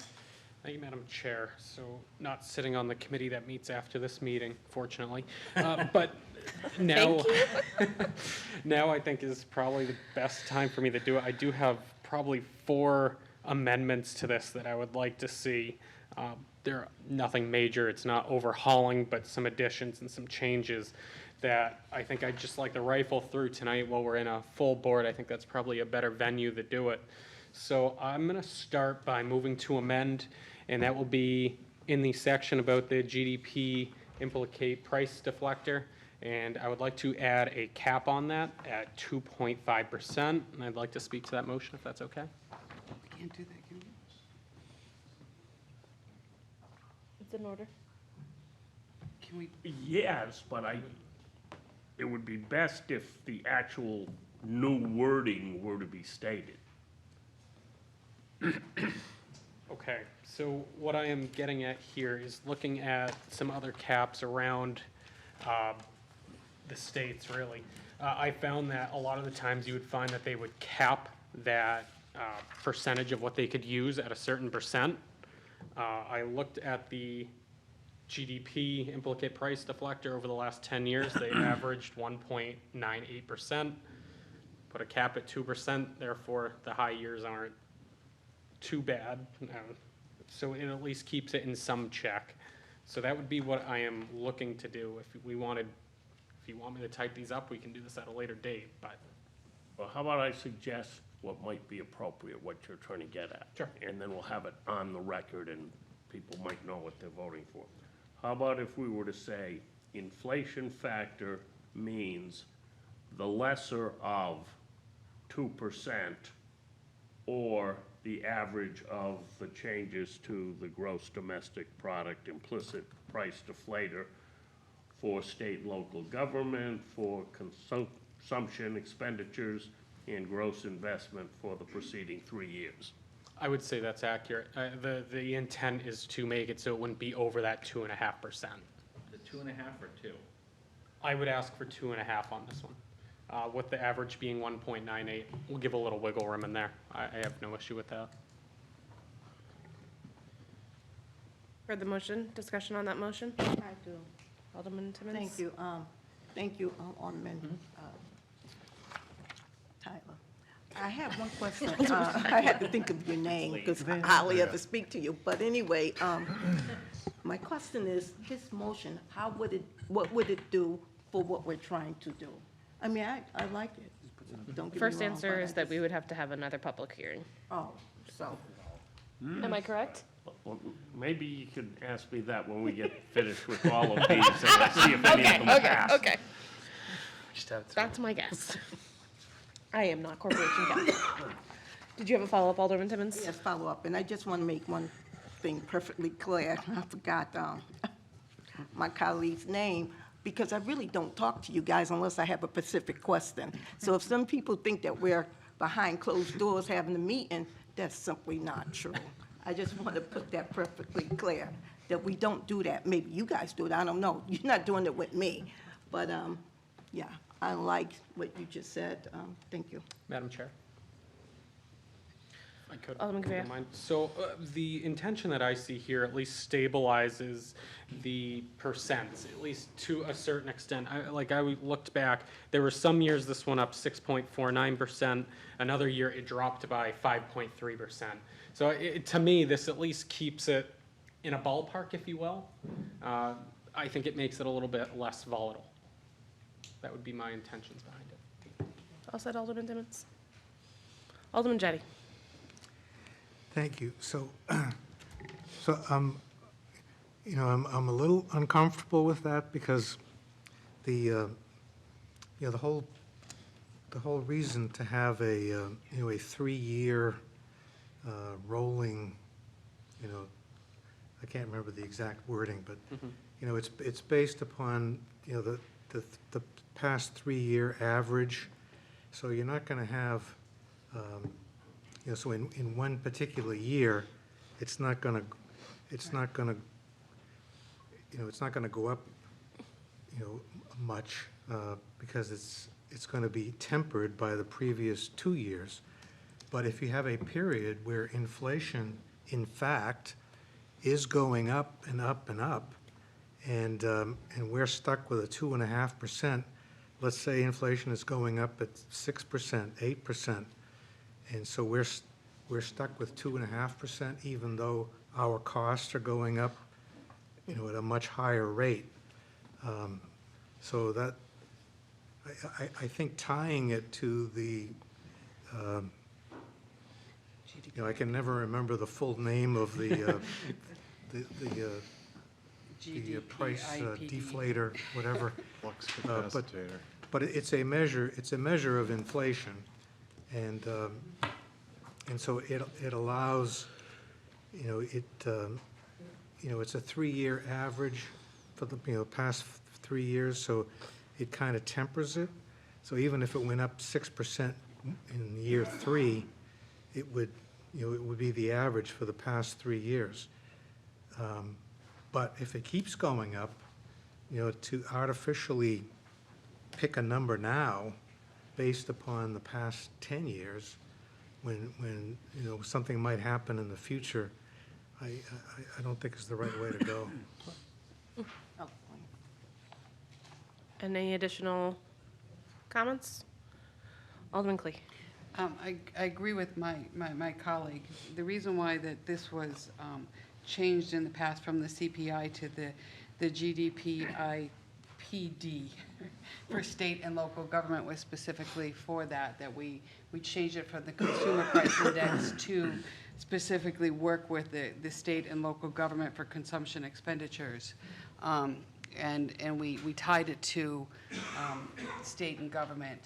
Thank you, Madam Chair. So not sitting on the committee that meets after this meeting, fortunately. But now, now I think is probably the best time for me to do it. I do have probably 4 amendments to this that I would like to see. They're nothing major. It's not overhauling, but some additions and some changes that I think I'd just like to rifle through tonight while we're in a full board. I think that's probably a better venue to do it. So I'm going to start by moving to amend, and that will be in the section about the GDP implicate price deflector. And I would like to add a cap on that at 2.5%. And I'd like to speak to that motion if that's okay. We can't do that, can we? It's in order. Can we? Yes, but it would be best if the actual new wording were to be stated. Okay, so what I am getting at here is looking at some other caps around the states, really. I found that a lot of the times you would find that they would cap that percentage of what they could use at a certain percent. I looked at the GDP implicate price deflector over the last 10 years. They averaged 1.98%. Put a cap at 2%, therefore the high years aren't too bad. So it at least keeps it in some check. So that would be what I am looking to do. If you want me to type these up, we can do this at a later date, but. Well, how about I suggest what might be appropriate, what you're trying to get at? Sure. And then we'll have it on the record and people might know what they're voting for. How about if we were to say inflation factor means the lesser of 2% or the average of the changes to the gross domestic product implicit price deflator for state and local government, for consumption expenditures, and gross investment for the preceding 3 years. I would say that's accurate. The intent is to make it so it wouldn't be over that 2.5%. The 2.5 or 2? I would ask for 2.5 on this one, with the average being 1.98. We'll give a little wiggle room in there. I have no issue with that. Heard the motion, discussion on that motion? I do. Alderman Timmons? Thank you, Alderman Tyler. I have one question. I had to think of your name because I hardly ever speak to you. But anyway, my question is, this motion, what would it do for what we're trying to do? I mean, I like it. Don't get me First wrong, answer but I is that just- we would have to have another public hearing. Oh, so, Am I correct? Well, maybe you could ask me that when we get finished with all of these and let's see if any of them pass. Okay. That's my guess. I am not Corporation Counsel. Did you have a follow-up, Alderman Timmons? yes, follow up. And I just want to make one thing perfectly clear. I forgot my colleague's name because I really don't talk to you guys unless I have a specific question. So if some people think that we're behind closed doors having a meeting, that's simply not true. I just want to put that perfectly clear, that we don't do that. Maybe you guys do it, I don't know. You're not doing it with me. But, yeah, I like what you just said. Thank you. Madam Chair? I could. Alderman if you don't Govea. mind. So the intention that I see here at least stabilizes the percents, at least to a certain extent. I looked back, there were some years this went up 6.49%, another year it dropped by 5.3%. So to me, this at least keeps it in a ballpark, if you will. I think it makes it a little bit less volatile. That would be my intentions behind it. All said, Alderman Timmons. Alderman Jettie. Thank you. So, I'm a little uncomfortable with that because the whole reason to have a 3-year rolling, I can't remember the exact wording, but it's based upon the past 3-year average. So you're not going to have so in one particular year, it's not going to go up, much because it's going to be tempered by the previous 2 years. But if you have a period where inflation, in fact, is going up and up and up, and we're stuck with a 2.5%, let's say inflation is going up at 6%, 8%, and so we're stuck with 2.5%, even though our costs are going up, at a much higher rate. So that, I think tying it to the, I can never remember the full name of the price deflator, whatever. Flux But capacitor. But it's a measure of inflation, and so it allows, it's a 3-year average for the, past 3 years, so it kind of tempers it. So even if it went up 6% in year 3, it would be the average for the past 3 years. But if it keeps going up, to artificially pick a number now based upon the past 10 years, when something might happen in the future, I don't think is the right way to go. Any additional comments? Alderman Clee. I agree with my colleague. The reason why that this was changed in the past from the CPI to the GDPIPD for state and local government was specifically for that we changed it from the consumer price index to specifically work with the state and local government for consumption expenditures. And we tied it to state and government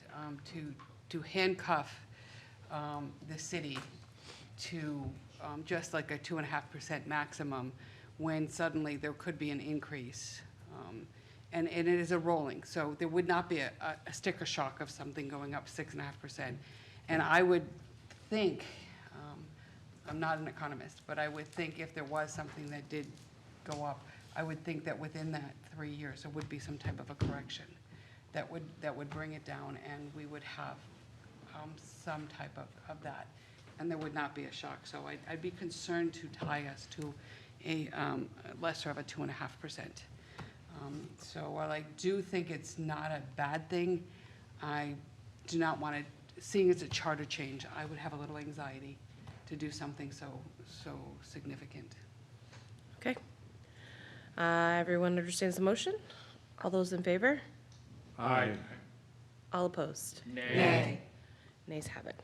to handcuff the city to just like a 2.5% maximum when suddenly there could be an increase. And it is a rolling, so there would not be a sticker shock of something going up 6.5%. And I would think, I'm not an economist, but I would think if there was something that did go up, I would think that within that 3 years, there would be some type of a correction that would bring it down, and we would have some type of that, and there would not be a shock. So I'd be concerned to tie us to a lesser of a 2.5%. So while I do think it's not a bad thing, I do not want to, seeing it's a charter change, I would have a little anxiety to do something so significant. Okay. Everyone understands the motion? All those in favor? Aye. All opposed? Nay. Nays have it.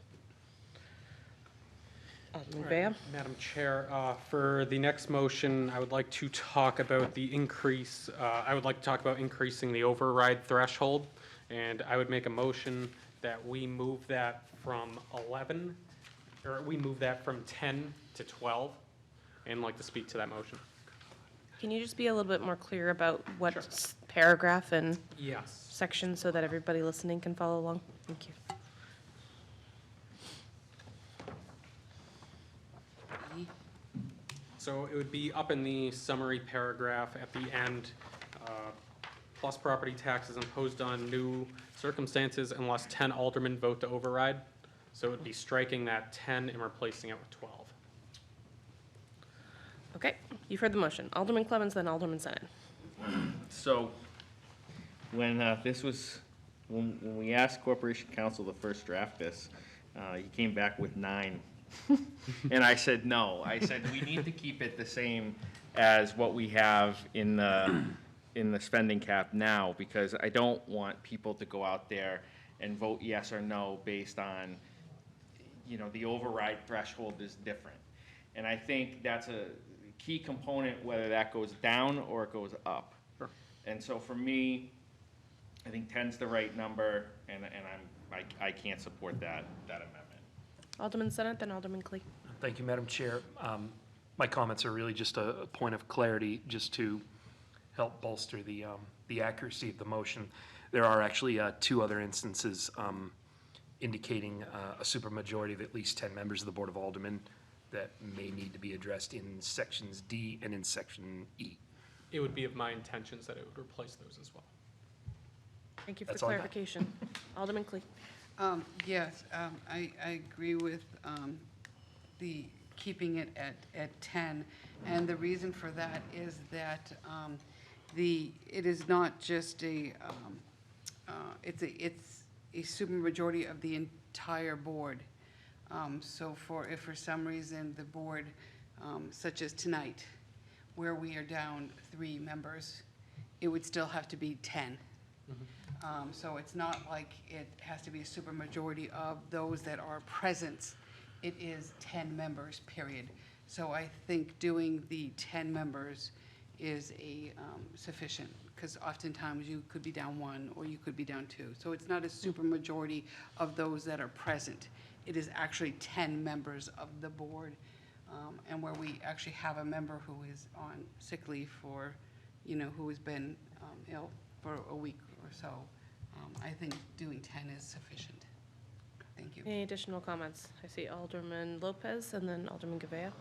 Alderman Bea? Madam Chair, for the next motion, I would like to talk about the increase, I would like to talk about increasing the override threshold, and I would make a motion that we move that from 11, or we move that from 10 to 12, and like to speak to that motion. Can you just be a little bit more clear about what paragraph and Yes. section so that everybody listening can follow along? Thank you. So it would be up in the summary paragraph at the end, plus property taxes imposed on new circumstances unless 10 aldermen vote to override. So it would be striking that 10 and replacing it with 12. Okay, you've heard the motion. Alderman Clevens, then Alderman Senate. So, when when we asked Corporation Counsel to first draft this, he came back with 9. And I said, no. I said, we need to keep it the same as what we have in the spending cap now, because I don't want people to go out there and vote yes or no based on, the override threshold is different. And I think that's a key component, whether that goes down or it goes up. Sure. And so for me, I think 10's the right number, and I can't support that amendment. Alderman Senate, then Alderman Clee. Thank you, Madam Chair. My comments are really just a point of clarity, just to help bolster the accuracy of the motion. There are actually 2 other instances indicating a supermajority of at least 10 members of the Board of Aldermen that may need to be addressed in sections D and in section E. It would be of my intentions that it would replace those as well. Thank you for the That's all I got. clarification. Alderman Clee. Yes, I agree with the keeping it at 10. And the reason for that is that it is not just it's a supermajority of the entire board. So if for some reason the board, such as tonight, where we are down 3 members, it would still have to be 10. So it's not like it has to be a supermajority of those that are present. It is 10 members, period. So I think doing the 10 members is sufficient, because oftentimes you could be down 1 or you could be down 2. So it's not a supermajority of those that are present. It is actually 10 members of the board, and where we actually have a member who is on sick leave for, who has been ill for a week or so. I think doing 10 is sufficient. Thank you. Any additional comments? I see Alderman Lopez and then Alderman Gavea.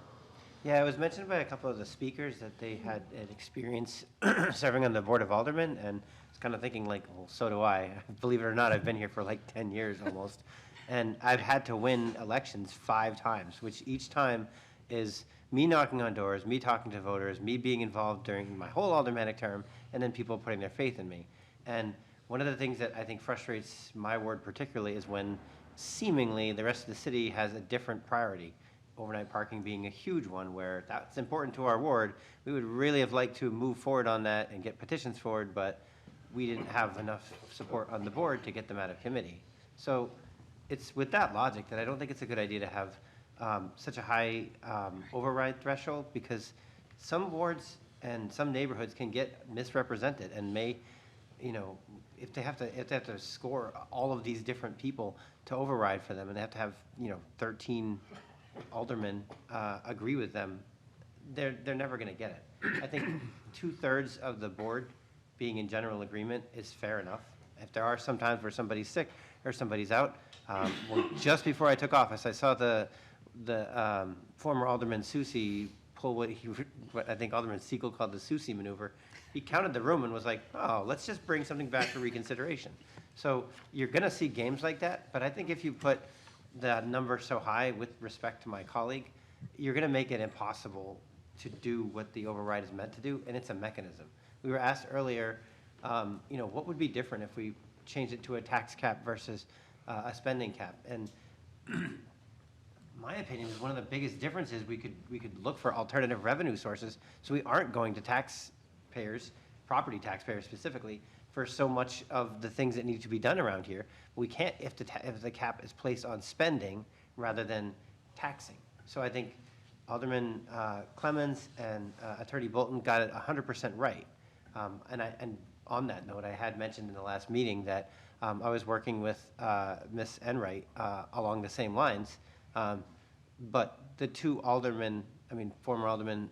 Yeah, it was mentioned by a couple of the speakers that they had an experience serving on the Board of Aldermen, and I was kind of thinking like, well, so do I. Believe it or not, I've been here for like 10 years almost. And I've had to win elections 5 times, which each time is me knocking on doors, me talking to voters, me being involved during my whole aldermanic term, and then people putting their faith in me. And one of the things that I think frustrates my ward particularly is when seemingly the rest of the city has a different priority. Overnight parking being a huge one, where that's important to our ward. We would really have liked to move forward on that and get petitions forward, but we didn't have enough support on the board to get them out of committee. So it's with that logic that I don't think it's a good idea to have such a high override threshold, because some wards and some neighborhoods can get misrepresented and may, if they have to score all of these different people to override for them, and they have to have 13 aldermen agree with them, they're never going to get it. I think 2/3 of the board being in general agreement is fair enough. If there are some times where somebody's sick or somebody's out, well, just before I took office, I saw the former Alderman Susie pull what I think Alderman Siegel called the Susie maneuver. He counted the room and was like, oh, let's just bring something back for reconsideration. So you're going to see games like that, but I think if you put the number so high with respect to my colleague, you're going to make it impossible to do what the override is meant to do, and it's a mechanism. We were asked earlier, what would be different if we changed it to a tax cap versus a spending cap? And my opinion is one of the biggest differences we could look for alternative revenue sources, so we aren't going to taxpayers, property taxpayers specifically, for so much of the things that need to be done around here. We can't if the cap is placed on spending rather than taxing. So I think Alderman Clemens and Attorney Bolton got it 100% right. And on that note, I had mentioned in the last meeting that I was working with Ms. Enright along the same lines. But the 2 aldermen, former Alderman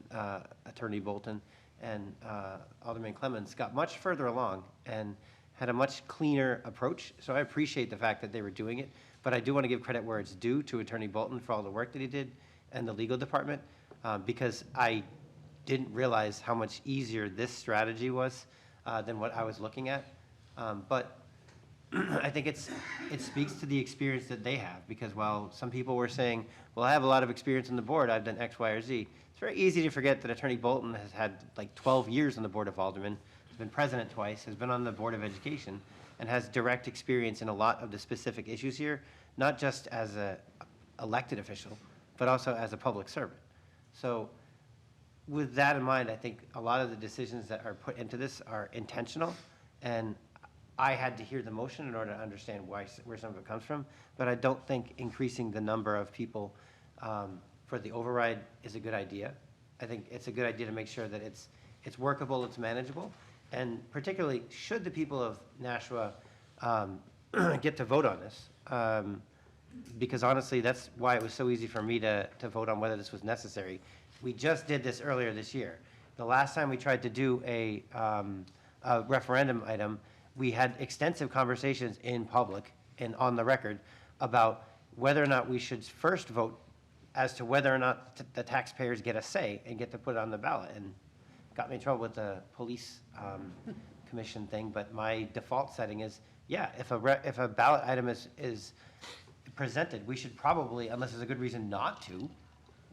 Attorney Bolton and Alderman Clemens got much further along and had a much cleaner approach. So I appreciate the fact that they were doing it, but I do want to give credit where it's due to Attorney Bolton for all the work that he did and the legal department, because I didn't realize how much easier this strategy was than what I was looking at. But I think it speaks to the experience that they have, because while some people were saying, well, I have a lot of experience on the board, I've done X, Y, or Z, it's very easy to forget that Attorney Bolton has had like 12 years on the Board of Aldermen, has been president twice, has been on the Board of Education, and has direct experience in a lot of the specific issues here, not just as an elected official, but also as a public servant. So with that in mind, I think a lot of the decisions that are put into this are intentional, and I had to hear the motion in order to understand where some of it comes from, but I don't think increasing the number of people for the override is a good idea. I think it's a good idea to make sure that it's workable, it's manageable, and particularly should the people of Nashua get to vote on this, because honestly, that's why it was so easy for me to vote on whether this was necessary. We just did this earlier this year. The last time we tried to do a referendum item, we had extensive conversations in public and on the record about whether or not we should first vote as to whether or not the taxpayers get a say and get to put it on the ballot. And got me in trouble with the police commission thing, but my default setting is yeah, if a ballot item is presented, we should probably, unless there's a good reason not to,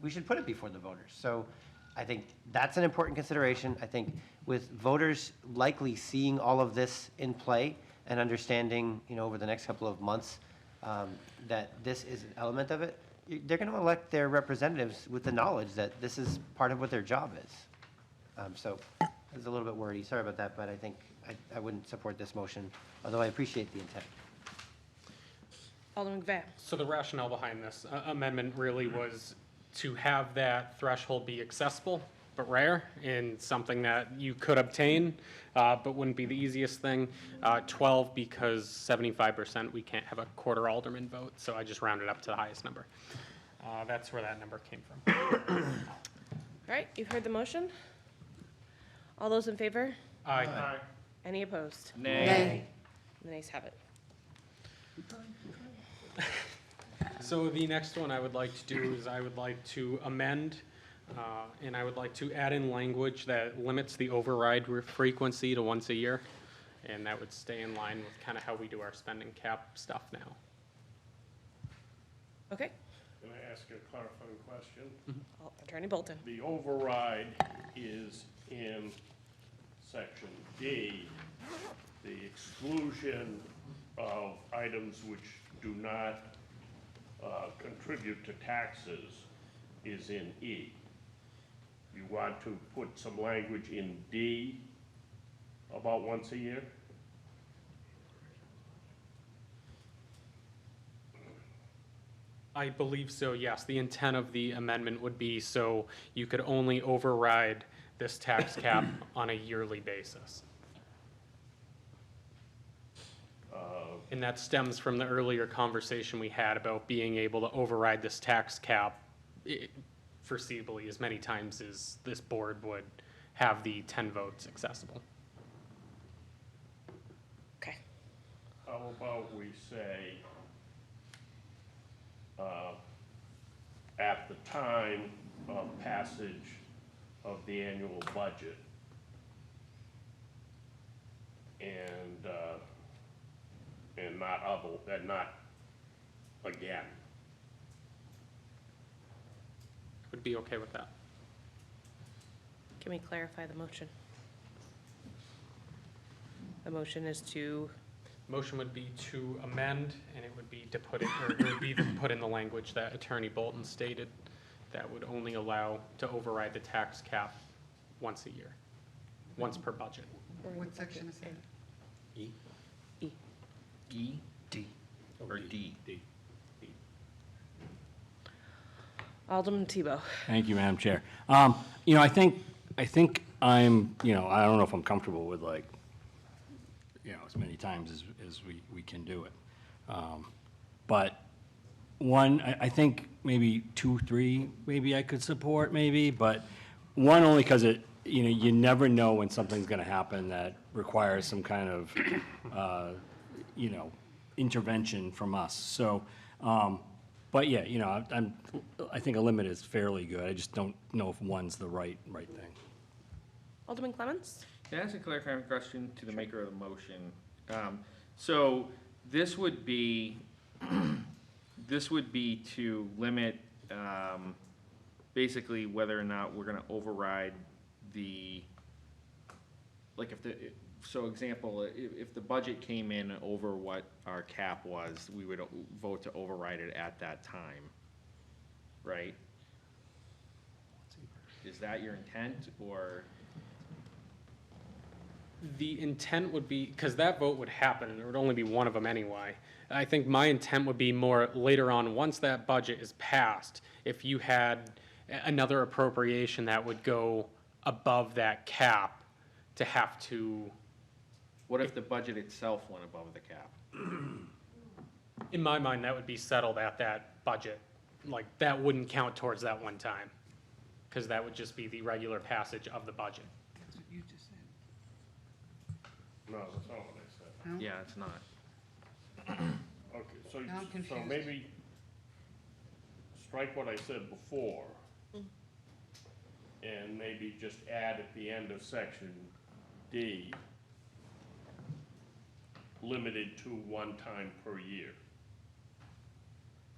we should put it before the voters. So I think that's an important consideration. I think with voters likely seeing all of this in play and understanding, over the next couple of months, that this is an element of it, they're going to elect their representatives with the knowledge that this is part of what their job is. So it's a little bit wordy, sorry about that, but I think I wouldn't support this motion, although I appreciate the intent. Alderman Gvam. So the rationale behind this amendment really was to have that threshold be accessible but rare, and something that you could obtain, but wouldn't be the easiest thing. 12 because 75% we can't have a quarter alderman vote, so I just rounded up to the highest number. That's where that number came from. All right, you've heard the motion. All those in favor? Aye. Any opposed? Nay. The nays have it. So the next one I would like to do is I would like to amend, and I would like to add in language that limits the override frequency to once a year, and that would stay in line with kind of how we do our spending cap stuff now. Okay. Can I ask a clarifying question? Attorney Bolton. The override is in section D. The exclusion of items which do not contribute to taxes is in E. You want to put some language in D about once a year? I believe so, yes. The intent of the amendment would be so you could only override this tax cap on a yearly basis. And that stems from the earlier conversation we had about being able to override this tax cap foreseeably as many times as this board would have the 10 votes accessible. Okay. How about we say, at the time of passage of the annual budget, and not again. Would be okay with that. Can we clarify the motion? The motion is to, Motion would be to amend, and it would be to put it, or it would be to put in the language that Attorney Bolton stated that would only allow to override the tax cap once a year, once per budget. What section is that? E? E. E? D. Or D? D. Alderman Tebow. Thank you, Madam Chair. I think I'm, I don't know if I'm comfortable with as many times as we can do it. But one, I think maybe 2, 3, maybe I could support maybe, but one only because you never know when something's gonna happen that requires some kind of, intervention from us. So, but yeah, I think a limit is fairly good. I just don't know if one's the right thing. Alderman Clements? Can I ask a clarifying question to the maker of the motion? So this would be, to limit, basically whether or not we're gonna override the, so example, if the budget came in over what our cap was, we would vote to override it at that time, right? Is that your intent, or? The intent would be, because that vote would happen, and there would only be one of them anyway. I think my intent would be more later on, once that budget is passed, if you had another appropriation that would go above that cap, to have to. What if the budget itself went above the cap? In my mind, that would be settled at that budget. Like, that wouldn't count towards that one time, because that would just be the regular passage of the budget. That's what you just said. No, that's not what I said. No? Yeah, it's not. Okay, so, Now I'm so confused. maybe strike what I said before, and maybe just add at the end of section D, limited to one time per year.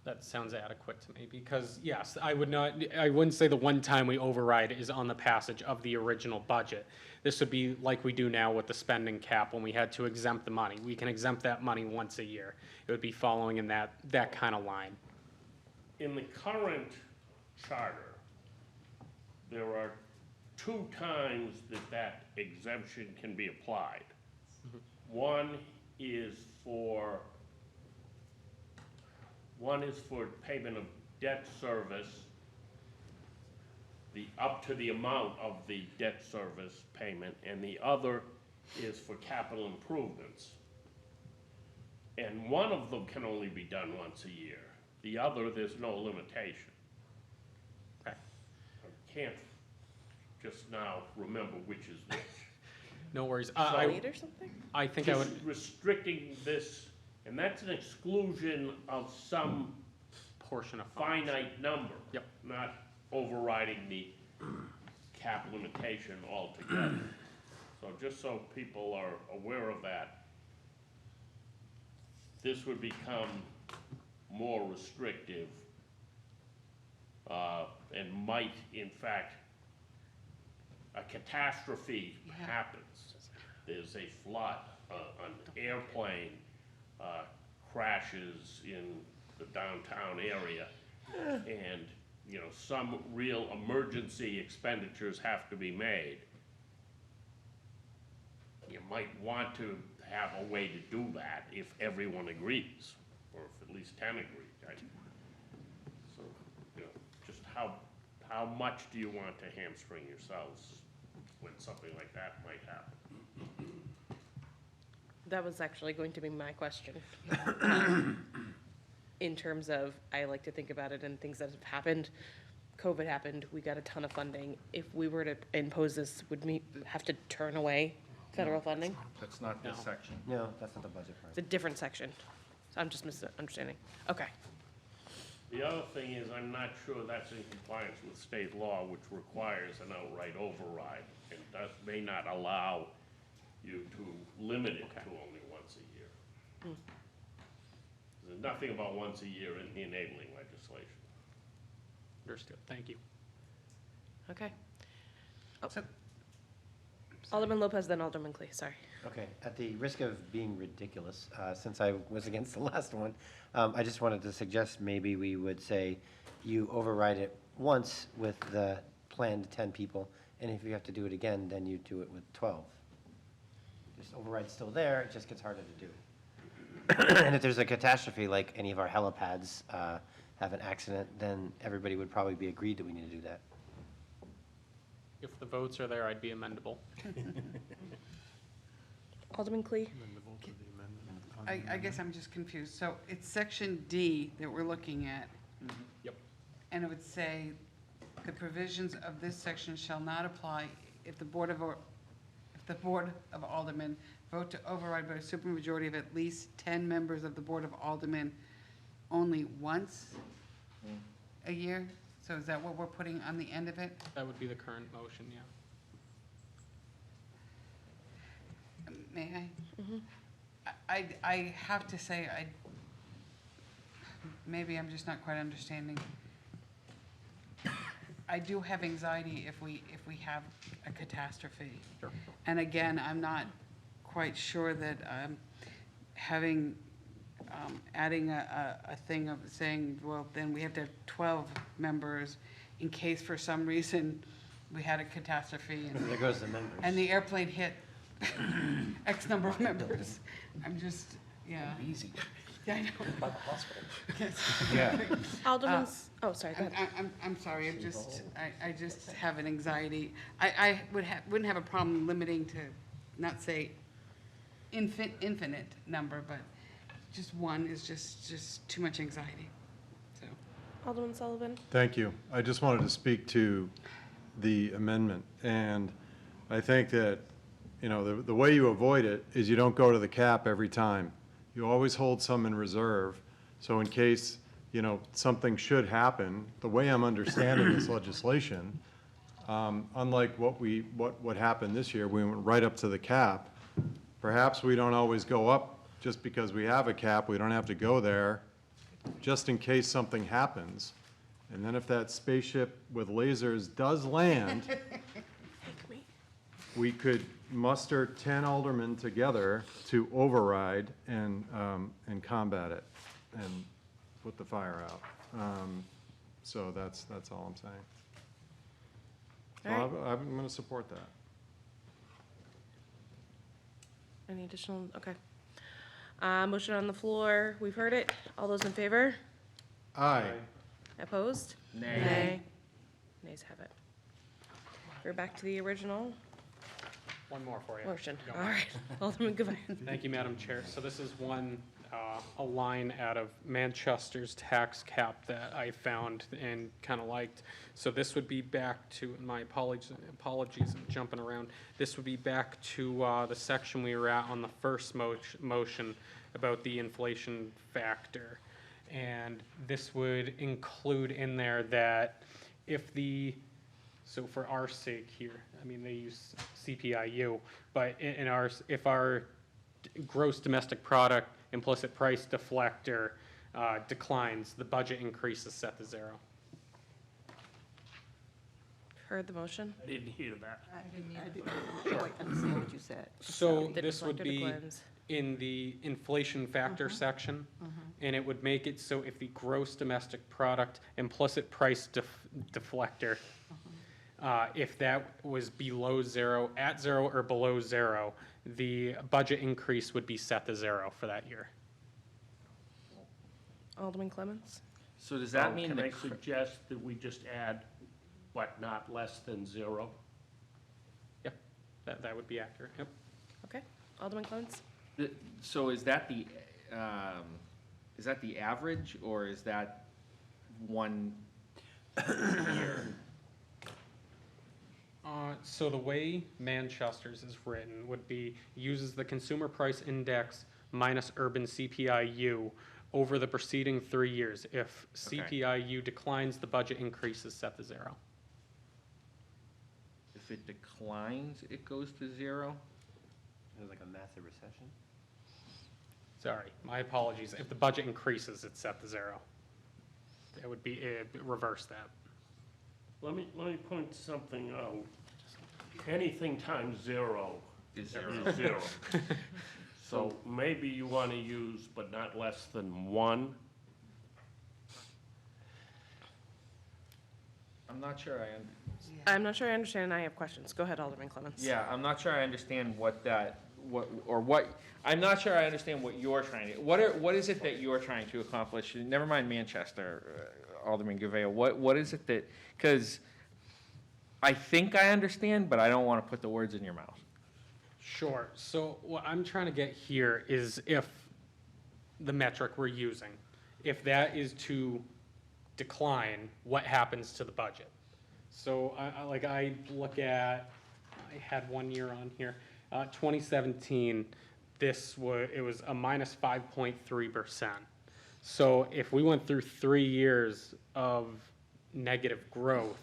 That sounds adequate to me, because yes, I wouldn't say the one time we override is on the passage of the original budget. This would be like we do now with the spending cap when we had to exempt the money. We can exempt that money once a year. It would be following in that kind of line. In the current charter, there are 2 times that exemption can be applied. One is for payment of debt service, up to the amount of the debt service payment, and the other is for capital improvements. And one of them can only be done once a year. The other, there's no limitation. Okay. I can't just now remember which is which. No worries. Late or something? I think I would. Just restricting this, and that's an exclusion of some Portion of funds. finite number. Yep. Not overriding the cap limitation altogether. So just so people are aware of that, this would become more restrictive, and might, in fact, a catastrophe happens. There's a flood, an airplane crashes in the downtown area, and, you know, some real emergency expenditures have to be made. You might want to have a way to do that if everyone agrees, or if at least 10 agree. Right? So, you know, just how much do you want to hamstring yourselves when something like that might happen? That was actually going to be my question. In terms of, I like to think about it in things that have happened. COVID happened, we got a ton of funding. If we were to impose this, would we have to turn away federal funding? That's not this section. No, that's not the budget part. It's a different section. So I'm just misunderstanding. Okay. The other thing is, I'm not sure that's in compliance with state law, which requires an outright override, and may not allow you to limit it to only once a year. There's nothing about once a year in the enabling legislation. Understood. Thank you. Okay. Oh. Alderman Lopez, then Alderman Clee, sorry. Okay, at the risk of being ridiculous, since I was against the last one, I just wanted to suggest maybe we would say you override it once with the planned 10 people, and if you have to do it again, then you do it with 12. Just override's still there, it just gets harder to do. And if there's a catastrophe, like any of our helipads have an accident, then everybody would probably be agreed that we need to do that. If the votes are there, I'd be amendable. Alderman Clee? I guess I'm just confused. So it's section D that we're looking at. Yep. And it would say, the provisions of this section shall not apply if the Board of Aldermen vote to override by a supermajority of at least 10 members of the Board of Aldermen only once a year? So is that what we're putting on the end of it? That would be the current motion, yeah. May I? I have to say, maybe I'm just not quite understanding. I do have anxiety if we have a catastrophe. Sure. And again, I'm not quite sure that adding a thing of saying, well, then we have to have 12 members in case for some reason we had a catastrophe. And There goes the members. And the airplane hit X number of members. I'm just, yeah. Easy. Yeah, I know. About the hospital. Yeah. Alderman's, oh, sorry, go ahead. I'm sorry, I just have an anxiety. I wouldn't have a problem limiting to, not say infinite number, but just one is just too much anxiety, so. Alderman Sullivan? Thank you. I just wanted to speak to the amendment, and I think that, you know, the way you avoid it is you don't go to the cap every time. You always hold some in reserve, so in case, you know, something should happen, the way I'm understanding this legislation, unlike what happened this year, we went right up to the cap. Perhaps we don't always go up just because we have a cap, we don't have to go there, just in case something happens. And then if that spaceship with lasers does land, we could muster 10 aldermen together to override and combat it and put the fire out. So that's all I'm saying. All right. I'm going to support that. Any additional, okay. Motion on the floor, we've heard it. All those in favor? Aye. Opposed? Nay. Nays have it. We're back to the original One more for you. motion. Don't All mind. right, Alderman Gavin. Thank you, Madam Chair. So this is one, a line out of Manchester's tax cap that I found and kind of liked. So this would be back to, and my apologies, I'm jumping around. This would be back to the section we were at on the first motion about the inflation factor. And this would include in there that if the, so for our sake here, I mean, they use CPIU, but in ours, if our gross domestic product implicit price deflector declines, the budget increase is set to zero. Heard the motion? I didn't hear that. I didn't quite understand what you said. So The this would deflector be declines. in the inflation factor section, and it would make it so if the gross domestic product implicit price deflector, if that was below zero, at zero or below zero, the budget increase would be set to zero for that year. Alderman Clemmons? So does that mean Can the I suggest that we just add, but not less than zero? Yep, that would be accurate, yep. Okay, Alderman Clemmons? So is that the average, or is that one year? So the way Manchester's is written would be, uses the consumer price index minus urban CPIU over the preceding 3 years. If CPIU declines, the budget increase is set to zero. If it declines, it goes to zero? It was like a massive recession. Sorry, my apologies. If the budget increases, it's set to zero. It would be, reverse that. Let me point something out. Anything times zero Is is zero. So maybe you want to use, but not less than one. I'm not sure I'm not sure I understand, and I have questions. Go ahead, Alderman Clemmons. Yeah, I'm not sure I understand I'm not sure I understand what you're trying to, what is it that you're trying to accomplish? Never mind Manchester, Alderman Gouveia, what is it that, because I think I understand, but I don't want to put the words in your mouth. Sure. So what I'm trying to get here is if the metric we're using, if that is to decline, what happens to the budget? So I look at, I had 1 year on here, 2017, it was a minus 5.3%. So if we went through 3 years of negative growth,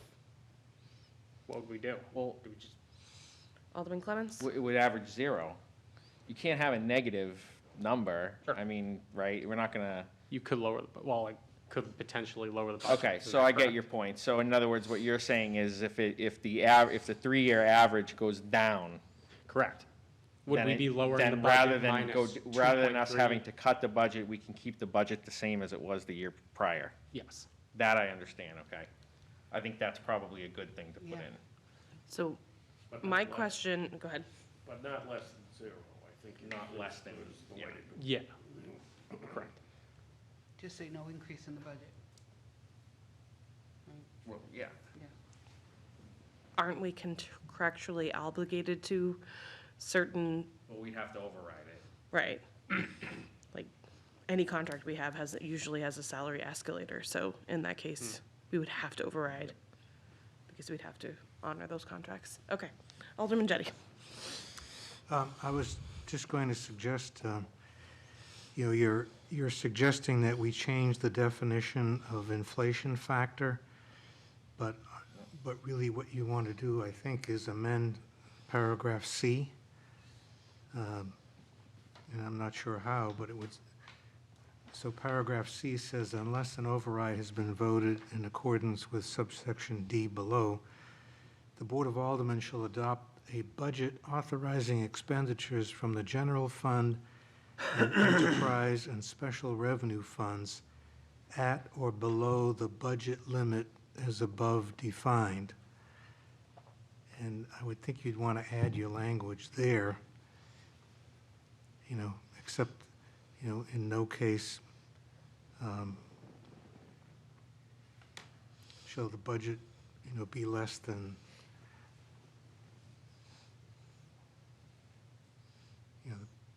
what would we do? Well, Do we just Alderman Clemmons? it would average zero. You can't have a negative number. I mean, right, we're not gonna. You could lower the, well, it could potentially lower the budget. Okay, Is so that I get correct? your point. So in other words, what you're saying is if the 3-year average goes down. Correct. Would then we it- be lowering the then budget minus rather than us 2.3? having to cut the budget, we can keep the budget the same as it was the year prior. Yes. That I understand, okay. I think that's probably a good thing to put Yeah. in. So But my not less- question, go ahead. But not less than zero, I think. Not less than, is the way to go. Yeah. Correct. Just say no increase in the budget. Well, yeah. Aren't we contractually obligated to certain, Well, we'd have to override it. right? Like, any contract we have usually has a salary escalator, so in that case, we would have to override, because we'd have to honor those contracts. Okay, Alderman Jettie. I was just going to suggest, you're suggesting that we change the definition of inflation factor, but really what you want to do, I think, is amend paragraph C. and I'm not sure how, but it would, so paragraph C says, unless an override has been voted in accordance with subsection D below, the Board of Aldermen shall adopt a budget authorizing expenditures from the general fund and enterprise and special revenue funds at or below the budget limit as above defined. And I would think you'd want to add your language there, except, in no case shall the budget, be less than, the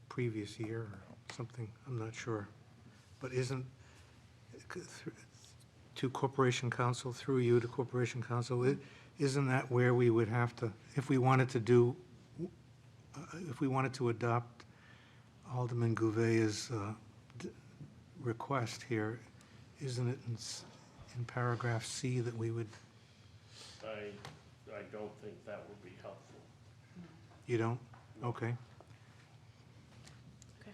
previous year or something, I'm not sure. But to Corporation Counsel, through you to Corporation Counsel, isn't that where we would have to, if we wanted to adopt Alderman Gouvea's request here, isn't it in paragraph C that we would, I don't think that would be helpful. you don't? Okay. Okay.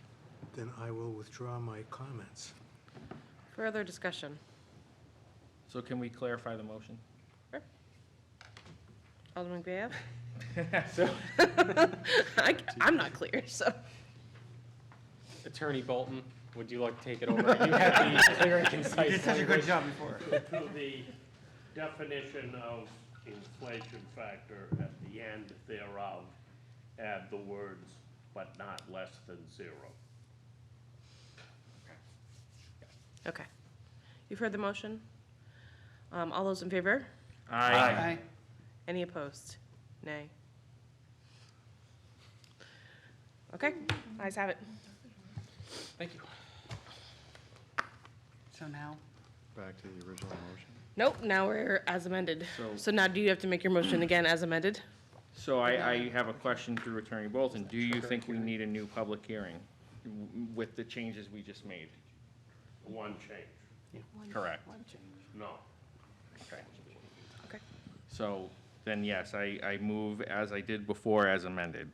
Then I will withdraw my comments. Further discussion? So can we clarify the motion? Alderman Graham? I'm not clear, so. Attorney Bolton, would you like to take it over? You had the clear and concise language. You did such a good job before. To the definition of inflation factor at the end thereof, add the words, but not less than 0. Okay. You've heard the motion. All those in favor? Aye. Any opposed? Nay. Okay, ayes have it. Thank you. So now, Back to the original motion. Nope, now we're as amended. So- So now do you have to make your motion again as amended? So I have a question through Attorney Bolton. Do you think we need a new public hearing with the changes we just made? One change. Correct. No. Okay. Okay. So then, yes, I move as I did before as amended.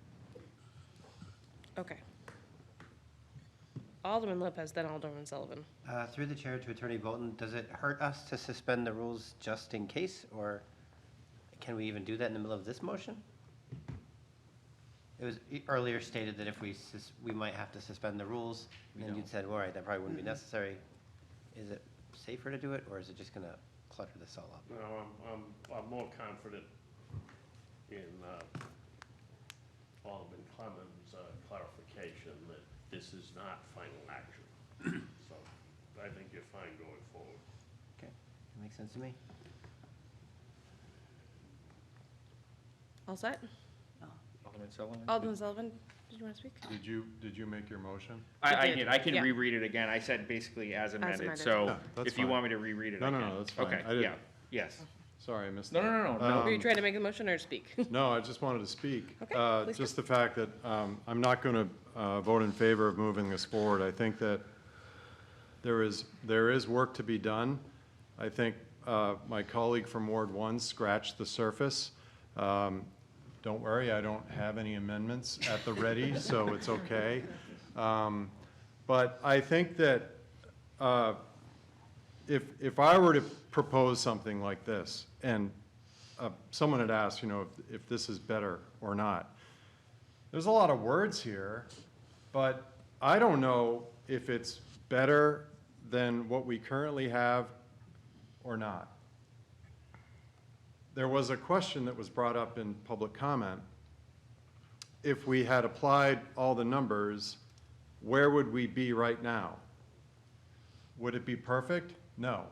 Okay. Alderman Lopez, then Alderman Sullivan. Through the chair to Attorney Bolton, does it hurt us to suspend the rules just in case, or can we even do that in the middle of this motion? It was earlier stated that if we might have to suspend the rules, and you'd said, all right, that probably wouldn't be necessary. Is it safer to do it, or is it just gonna clutter this all up? No, I'm more confident in Alderman Clemmons' clarification that this is not final action. So I think you're fine going forward. Okay, that makes sense to me. All set? Alderman Sullivan? Alderman Sullivan, did you want to speak? Did you make your motion? I did. did. I can Yeah. reread it again. I said basically as amended. amended. So No, that's if you fine. want me to reread it, I No, can. no, that's fine. Okay, I didn't- yeah, yes. Sorry, I missed No, that. no, no, no. Were you trying to make a motion or speak? No, I just wanted to speak. Okay, please Just the fact that I'm not going to vote in favor of moving this forward. I think that there is work to be done. I think my colleague from Ward 1 scratched the surface. Don't worry, I don't have any amendments at the ready, so it's okay. But I think that if I were to propose something like this, and someone had asked, if this is better or not, there's a lot of words here, but I don't know if it's better than what we currently have or not. There was a question that was brought up in public comment. If we had applied all the numbers, where would we be right now? Would it be perfect? No.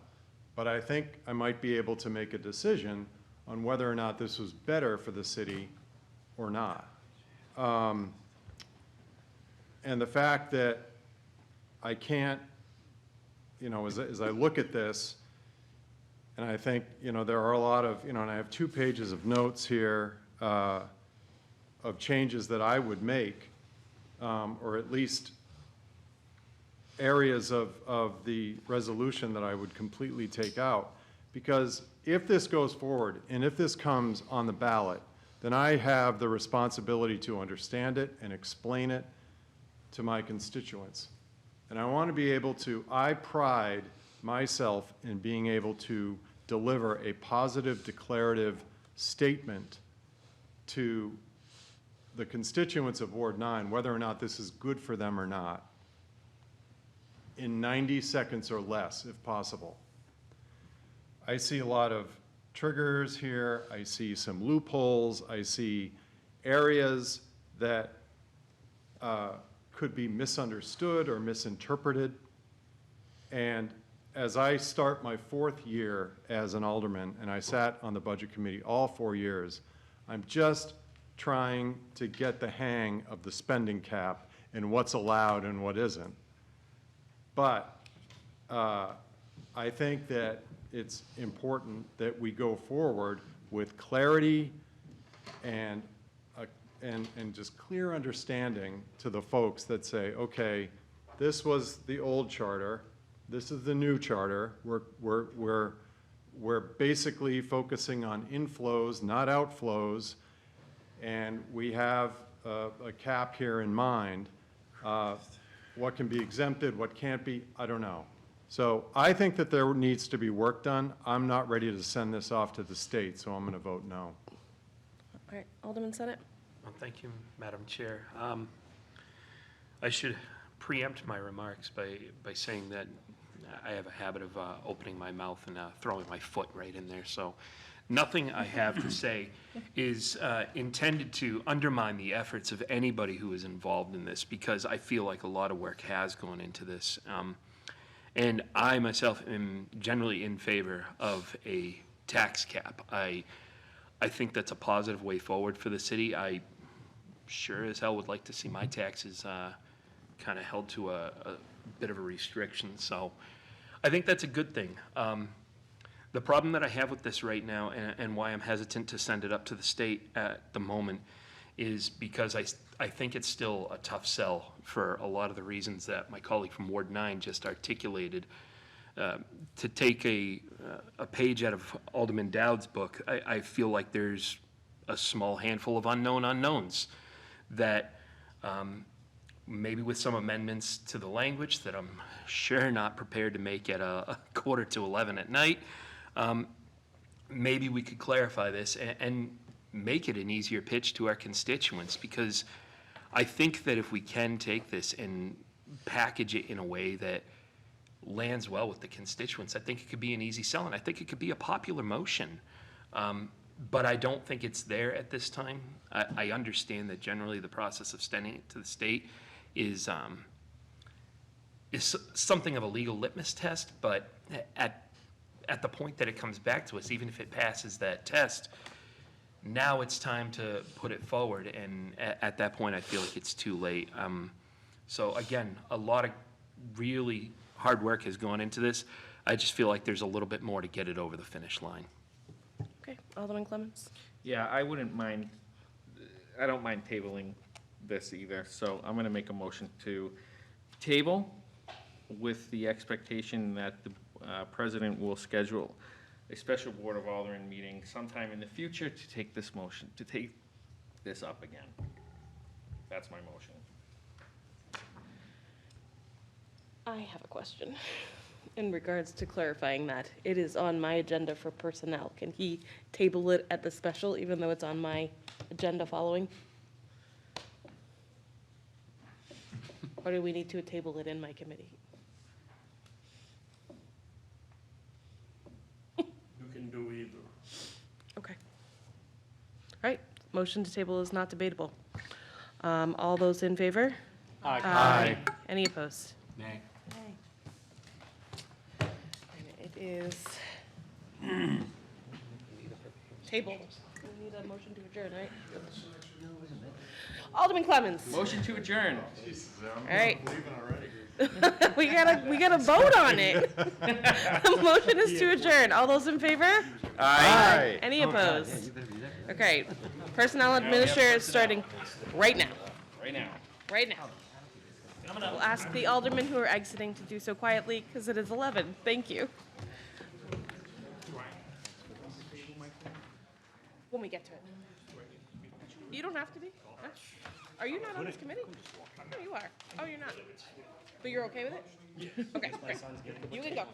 But I think I might be able to make a decision on whether or not this was better for the city or not. And the fact that I can't, as I look at this, and I think, there are a lot of, and I have 2 pages of notes here of changes that I would make, or at least areas of the resolution that I would completely take out. Because if this goes forward, and if this comes on the ballot, then I have the responsibility to understand it and explain it to my constituents. And I want to be able to, I pride myself in being able to deliver a positive declarative statement to the constituents of Ward 9, whether or not this is good for them or not, in 90 seconds or less, if possible. I see a lot of triggers here. I see some loopholes. I see areas that could be misunderstood or misinterpreted. And as I start my 4th year as an alderman, and I sat on the Budget Committee all 4 years, I'm just trying to get the hang of the spending cap and what's allowed and what isn't. But I think that it's important that we go forward with clarity and just clear understanding to the folks that say, okay, this was the old charter, this is the new charter. We're basically focusing on inflows, not outflows, and we have a cap here in mind. What can be exempted, what can't be, I don't know. So I think that there needs to be work done. I'm not ready to send this off to the state, so I'm going to vote no. All right, Alderman Senate. Well, thank you, Madam Chair. I should preempt my remarks by saying that I have a habit of opening my mouth and throwing my foot right in there. So nothing I have to say is intended to undermine the efforts of anybody who is involved in this, because I feel like a lot of work has gone into this. And I myself am generally in favor of a tax cap. I think that's a positive way forward for the city. I sure as hell would like to see my taxes kind of held to a bit of a restriction. So I think that's a good thing. The problem that I have with this right now, and why I'm hesitant to send it up to the state at the moment, is because I think it's still a tough sell for a lot of the reasons that my colleague from Ward 9 just articulated. To take a page out of Alderman Dowd's book, I feel like there's a small handful of unknown unknowns that maybe with some amendments to the language that I'm sure not prepared to make at a 11:15 at night, maybe we could clarify this and make it an easier pitch to our constituents, because I think that if we can take this and package it in a way that lands well with the constituents, I think it could be an easy sell, and I think it could be a popular motion. But I don't think it's there at this time. I understand that generally the process of sending it to the state is something of a legal litmus test, but at the point that it comes back to us, even if it passes that test, now it's time to put it forward, and at that point I feel like it's too late. So again, a lot of really hard work has gone into this. I just feel like there's a little bit more to get it over the finish line. Okay, Alderman Clemmons. Yeah, I don't mind tabling this either, so I'm gonna make a motion to table with the expectation that the president will schedule a special Board of Aldermen meeting sometime in the future to take this up again. That's my motion. I have a question in regards to clarifying that. It is on my agenda for personnel. Can he table it at the special, even though it's on my agenda following? Or do we need to table it in my committee? You can do either. Okay. All right, motion to table is not debatable. All those in favor? Aye. Any opposed? Nay. And it is tabled. We need a motion to adjourn, right? Alderman Clemmons. Motion to adjourn. All right. we gotta vote on it. The motion is to adjourn. All those in favor? Aye. Any opposed? Okay. Personnel Administrator is starting right now. Right now. Right now. We'll ask the aldermen who are exiting to do so quietly because it is 11. Thank you. When we get to it. You don't have to be. Huh? Are you not on this committee? No, you are. Oh, you're not. But you're okay with it? Okay, great. You can go.